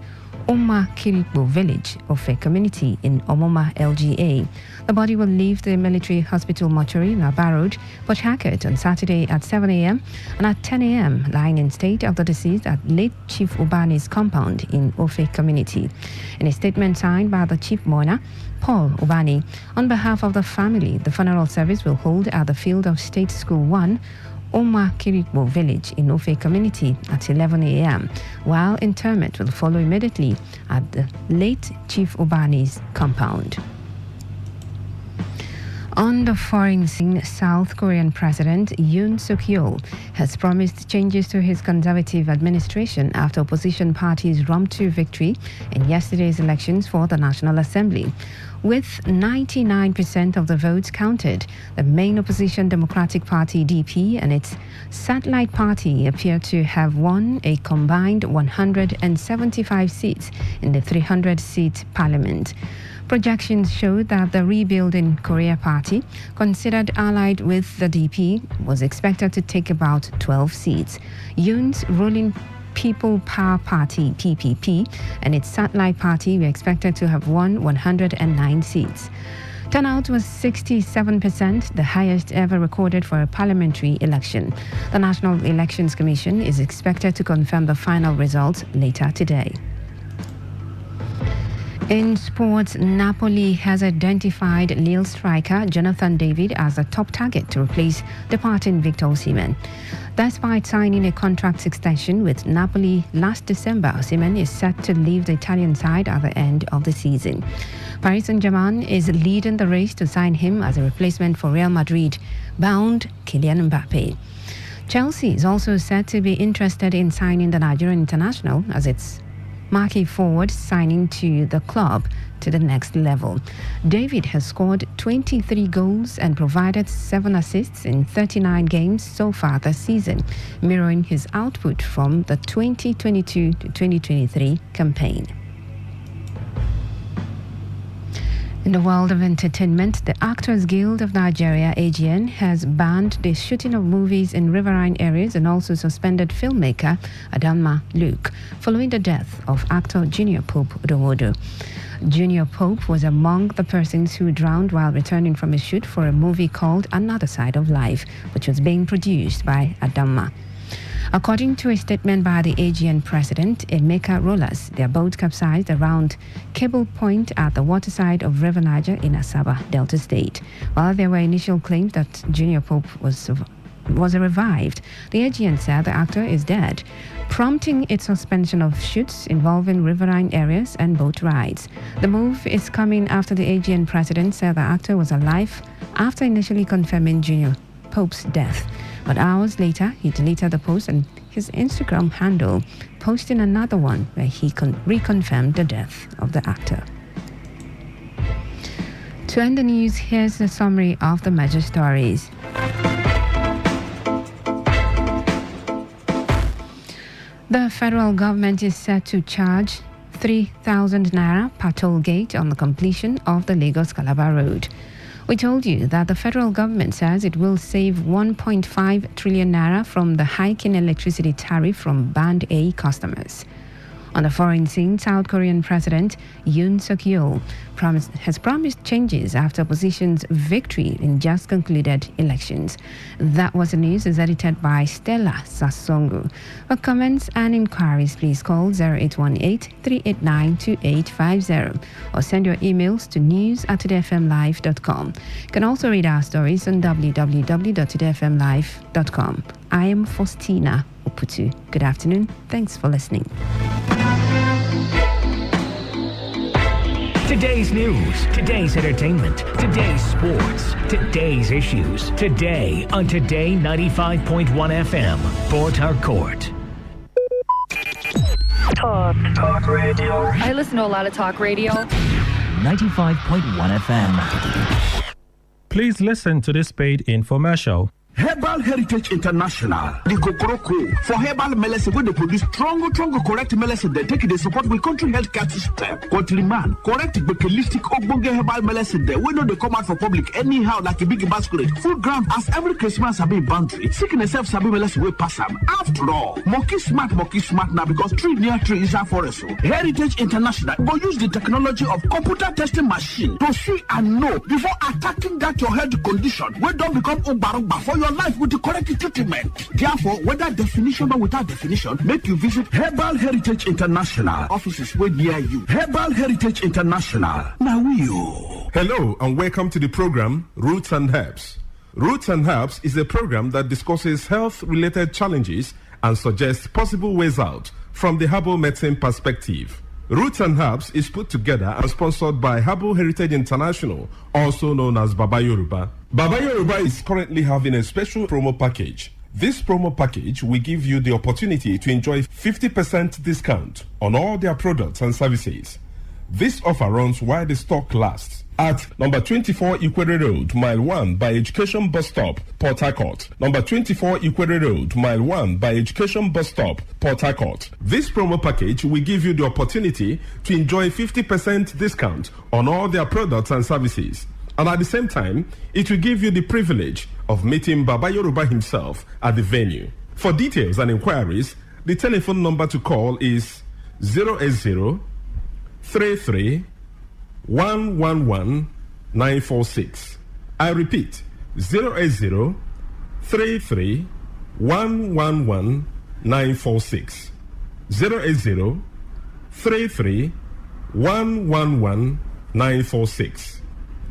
Oma Kirikbo village of a community in Omoma LGA. The body will leave the military hospital mortuary in Aba Road, Port Harcourt on Saturday at 7 a.m. and at 10 a.m. lying in state of the deceased at late Chief Ubani's compound in Ofe community. In a statement signed by the chief mourner, Paul Ubani, on behalf of the family, the funeral service will hold at the field of State School 1, Oma Kirikbo village in Ofe community at 11 a.m., while interment will follow immediately at the late Chief Ubani's compound. On the foreign scene, South Korean President Yoon Suk-yeol has promised changes to his conservative administration after opposition parties romped to victory in yesterday's elections for the National Assembly. With 99% of the votes counted, the main opposition Democratic Party DP and its satellite party appear to have won a combined 175 seats in the 300-seat parliament. Projections show that the Rebuilding Korea Party, considered allied with the DP, was expected to take about 12 seats. Yoon's ruling People Power Party, PPP, and its satellite party were expected to have won 109 seats. Turnout was 67%, the highest ever recorded for a parliamentary election. The National Elections Commission is expected to confirm the final results later today. In sports, Napoli has identified Lille striker Jonathan David as the top target to replace departing Victor Osimhen. Despite signing a contract extension with Napoli last December, Osimhen is set to leave the Italian side at the end of the season. Paris Saint-Germain is leading the race to sign him as a replacement for Real Madrid-bound Kylian Mbappe. Chelsea is also said to be interested in signing the Nigerian international as its marquee forward signing to the club to the next level. David has scored 23 goals and provided 7 assists in 39 games so far this season, mirroring his output from the 2022-2023 campaign. In the world of entertainment, the Actors Guild of Nigeria, AGN, has banned the shooting of movies in riverine areas and also suspended filmmaker Adamma Luke following the death of actor Junior Pope Odowodo. Junior Pope was among the persons who drowned while returning from a shoot for a movie called Another Side of Life, which was being produced by Adamma. According to a statement by the AGN president, Emeka Rollers, their boat capsized around Cable Point at the waterside of River Niger in Asaba, Delta State. While there were initial claims that Junior Pope was revived, the AGN said the actor is dead, prompting its suspension of shoots involving riverine areas and boat rides. The move is coming after the AGN president said the actor was alive after initially confirming Junior Pope's death. But hours later, he deleted the post and his Instagram handle, posting another one where he reconfirmed the death of the actor. To end the news, here's a summary of the major stories. The federal government is set to charge 3,000 naira per toll gate on the completion of the Lagos-Calabar road. We told you that the federal government says it will save 1.5 trillion naira from the hike in electricity tariff from Band A customers. On the foreign scene, South Korean President Yoon Suk-yeol has promised changes after opposition's victory in just concluded elections. That was the news, is edited by Stella Sasongo. For comments and inquiries, please call 0818-389-2850 or send your emails to news@todayfmlive.com. You can also read our stories on www.todayfmlive.com. I am Faustina Oputu. Good afternoon. Thanks for listening. Today's news, today's entertainment, today's sports, today's issues. Today on Today95.1 FM, Port Harcourt. Talk radio. I listen to a lot of talk radio. 95.1 FM. Please listen to this paid infomercial. Herbal Heritage International, the Kokoroko, for herbal medicine, where they produce strong, correct medicine, they take it, they support with country healthcare system. Countryman, correct, holistic, ogbonge herbal medicine, they know they come out for public anyhow, like a big basket, full ground, as every Christmas have been boundary. Seeking a self-sabi medicine will pass them. After all, monkey smart now, because tree near tree is a forest. Heritage International will use the technology of computer testing machine to see and know before attacking that your health condition, we don't become Ubarumba for your life with the correct treatment. Therefore, whether definition or without definition, make you visit Herbal Heritage International. Offices way near you. Herbal Heritage International. Now you. Hello and welcome to the program Roots and Herbs. Roots and Herbs is a program that discusses health-related challenges and suggests possible ways out from the herbal medicine perspective. Roots and Herbs is put together and sponsored by Herbal Heritage International, also known as Baba Yoruba. Baba Yoruba is currently having a special promo package. This promo package will give you the opportunity to enjoy 50% discount on all their products and services. This offer runs while the stock lasts. At number 24 Ikwere Road, Mile 1 by Education Bus Stop, Port Harcourt. Number 24 Ikwere Road, Mile 1 by Education Bus Stop, Port Harcourt. This promo package will give you the opportunity to enjoy 50% discount on all their products and services. And at the same time, it will give you the privilege of meeting Baba Yoruba himself at the venue. For details and inquiries, the telephone number to call is 080 33 111 946. I repeat, 080 33 111 946. 080 33 111 946.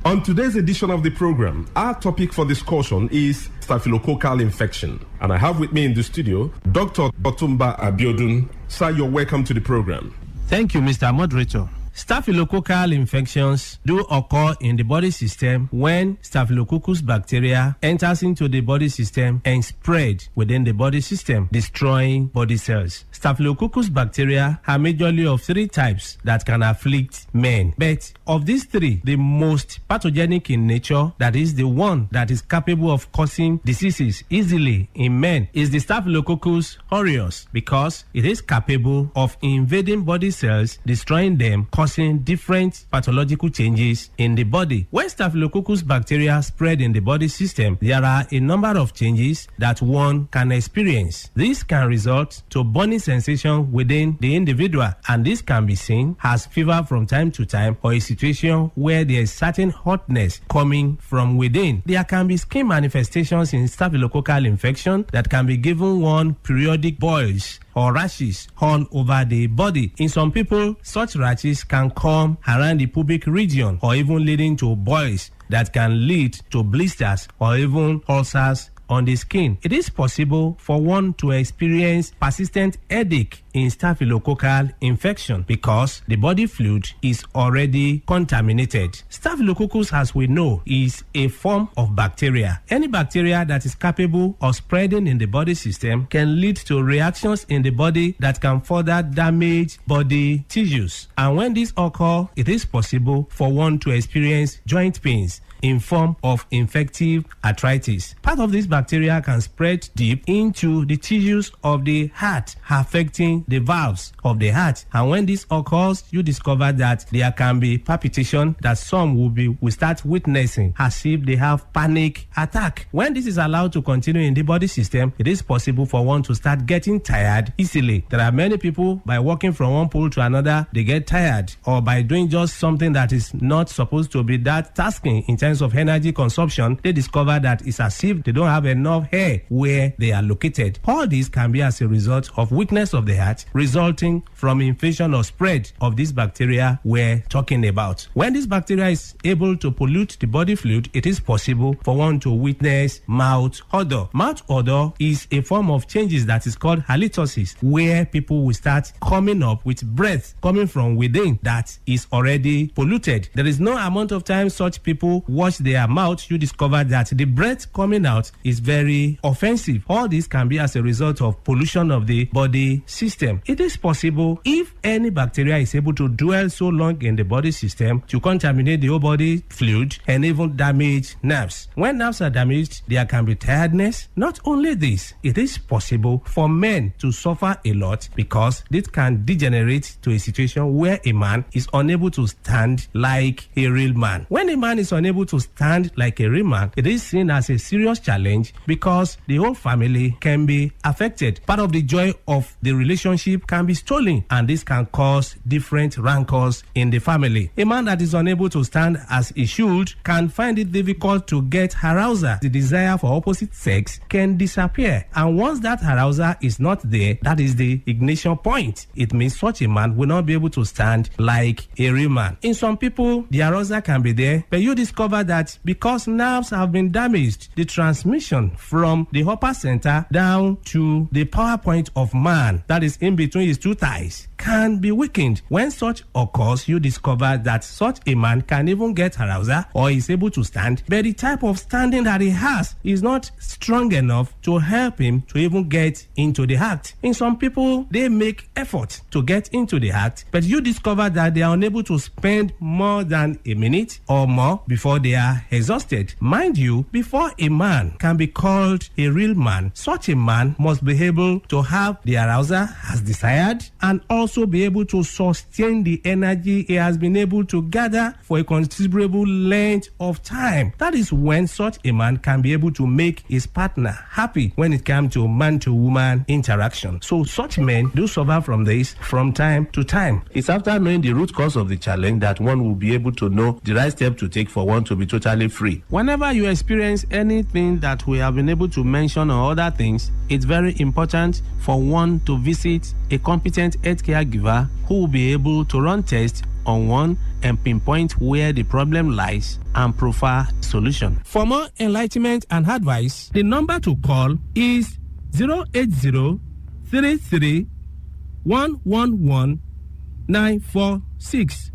On today's edition of the program, our topic for discussion is staphylococcal infection. And I have with me in the studio Dr. Otumba Abiodun. Sir, you're welcome to the program. Thank you, Mr. Moderator. Staphylococcal infections do occur in the body system when Staphylococcus bacteria enters into the body system and spread within the body system, destroying body cells. Staphylococcus bacteria are majorly of three types that can afflict men. But of these three, the most pathogenic in nature, that is the one that is capable of causing diseases easily in men, is the Staphylococcus aureus, because it is capable of invading body cells, destroying them, causing different pathological changes in the body. When Staphylococcus bacteria spread in the body system, there are a number of changes that one can experience. This can result to burning sensation within the individual, and this can be seen as fever from time to time, or a situation where there is certain hotness coming from within. There can be skin manifestations in staphylococcal infection that can be given one periodic boils or rashes all over the body. In some people, such rashes can come around the pubic region, or even leading to boils that can lead to blisters or even ulcers on the skin. It is possible for one to experience persistent headache in staphylococcal infection because the body fluid is already contaminated. Staphylococcus, as we know, is a form of bacteria. Any bacteria that is capable of spreading in the body system can lead to reactions in the body that can further damage body tissues. And when this occurs, it is possible for one to experience joint pains in form of infective arthritis. Part of this bacteria can spread deep into the tissues of the heart, affecting the valves of the heart. And when this occurs, you discover that there can be palpitation that some will start witnessing as if they have panic attack. When this is allowed to continue in the body system, it is possible for one to start getting tired easily. There are many people, by walking from one pole to another, they get tired, or by doing just something that is not supposed to be that tasking in terms of energy consumption, they discover that it's as if they don't have enough hair where they are located. All this can be as a result of weakness of the heart, resulting from infection or spread of this bacteria we're talking about. When this bacteria is able to pollute the body fluid, it is possible for one to witness mouth odor. Mouth odor is a form of changes that is called halitosis, where people will start coming up with breath coming from within that is already polluted. There is no amount of time such people wash their mouth, you discover that the breath coming out is very offensive. All this can be as a result of pollution of the body system. It is possible if any bacteria is able to dwell so long in the body system to contaminate the whole body fluid and even damage nerves. When nerves are damaged, there can be tiredness. Not only this, it is possible for men to suffer a lot because this can degenerate to a situation where a man is unable to stand like a real man. When a man is unable to stand like a real man, it is seen as a serious challenge because the whole family can be affected. Part of the joy of the relationship can be stolen, and this can cause different rancors in the family. A man that is unable to stand as he should can find it difficult to get arousal. The desire for opposite sex can disappear, and once that arousal is not there, that is the ignition point. It means such a man will not be able to stand like a real man. In some people, the arousal can be there, but you discover that because nerves have been damaged, the transmission from the upper center down to the power point of man, that is in between his two thighs, can be weakened. When such occurs, you discover that such a man can even get arousal or is able to stand, but the type of standing that he has is not strong enough to help him to even get into the act. In some people, they make effort to get into the act, but you discover that they are unable to spend more than a minute or more before they are exhausted. Mind you, before a man can be called a real man, such a man must be able to have the arousal as desired and also be able to sustain the energy he has been able to gather for a considerable length of time. That is when such a man can be able to make his partner happy when it comes to man-to-woman interaction. So such men do suffer from this from time to time. It's after knowing the root cause of the challenge that one will be able to know the right step to take for one to be totally free. Whenever you experience anything that we have been able to mention or other things, it's very important for one to visit a competent healthcare giver who will be able to run tests on one and pinpoint where the problem lies and profile solution. For more enlightenment and advice, the number to call is 080-33-111-946.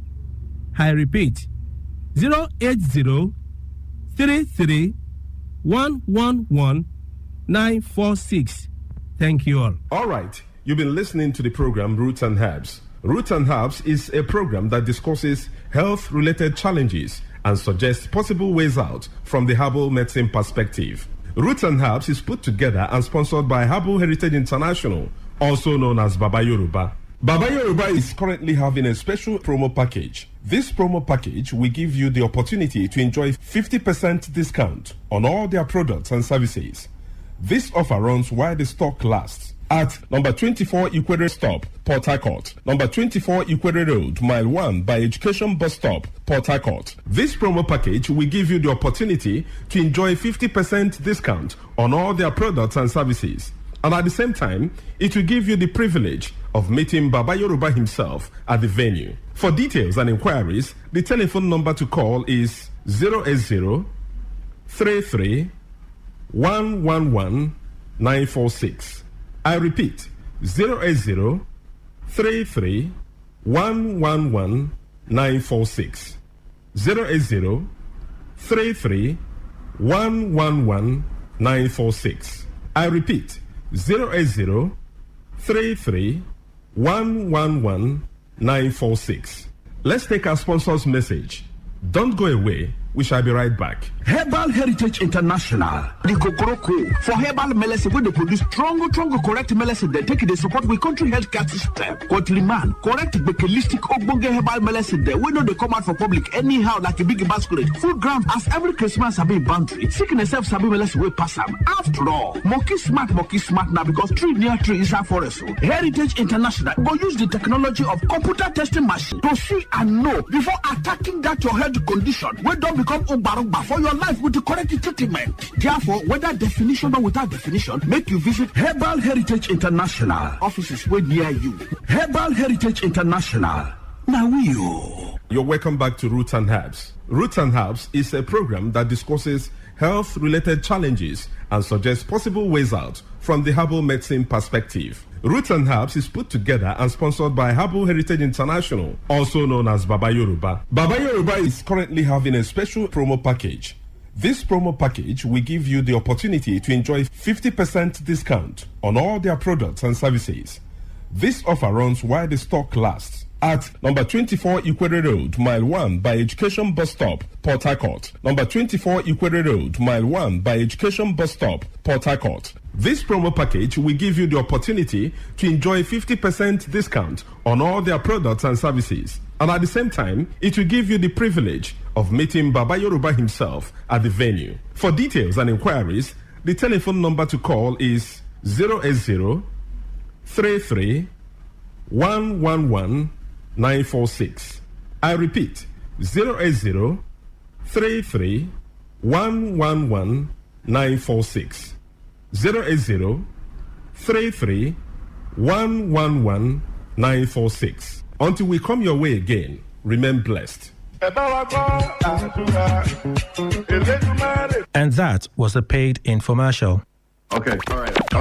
I repeat, 080-33-111-946. Thank you all. All right. You've been listening to the program Roots and Herbs. Roots and Herbs is a program that discusses health-related challenges and suggests possible ways out from the herbal medicine perspective. Roots and Herbs is put together and sponsored by Herbal Heritage International, also known as Baba Yoruba. Baba Yoruba is currently having a special promo package. This promo package will give you the opportunity to enjoy 50% discount on all their products and services. This offer runs while the stock lasts. At number 24 Ikwere Stop, Port Harcourt. Number 24 Ikwere Road, Mile 1 by Education Bus Stop, Port Harcourt. This promo package will give you the opportunity to enjoy 50% discount on all their products and services. And at the same time, it will give you the privilege of meeting Baba Yoruba himself at the venue. For details and inquiries, the telephone number to call is 080 33 111 946. I repeat, 080 33 111 946. 080 33 111 946. I repeat, 080 33 111 946. Let's take our sponsor's message. Don't go away. We shall be right back. Herbal Heritage International, the Kokoroko for herbal medicine, when they produce strong, correct medicine, they take it, they support with country health care system. Country man, correct, bekelistic, ogbonge herbal medicine, they we know they come out for public anyhow like a big basket. Full ground as every Christmas have been boundary. Sickness self sabi medicine will pass them. After all, monkey smart now because tree near tree is our forest. Heritage International go use the technology of computer testing machine to see and know before attacking that your health condition. We don't become umbarumba for your life with the correct treatment. Therefore, whether definition or without definition, make you visit Herbal Heritage International. Offices way near you. Herbal Heritage International. Now You're welcome back to Roots and Herbs. Roots and Herbs is a program that discusses health-related challenges and suggests possible ways out from the herbal medicine perspective. Roots and Herbs is put together and sponsored by Herbal Heritage International, also known as Baba Yoruba. Baba Yoruba is currently having a special promo package. This promo package will give you the opportunity to enjoy 50% discount on all their products and services. This offer runs while the stock lasts at number 24 Ikwere Road, Mile 1 by Education Bus Stop, Port Harcourt. Number 24 Ikwere Road, Mile 1 by Education Bus Stop, Port Harcourt. This promo package will give you the opportunity to enjoy 50% discount on all their products and services. And at the same time, it will give you the privilege of meeting Baba Yoruba himself at the venue. For details and inquiries, the telephone number to call is 080 33 111 946. I repeat, 080 33 111 946. 080 33 111 946. Until we come your way again, remain blessed. And that was a paid infomercial. Okay, all right.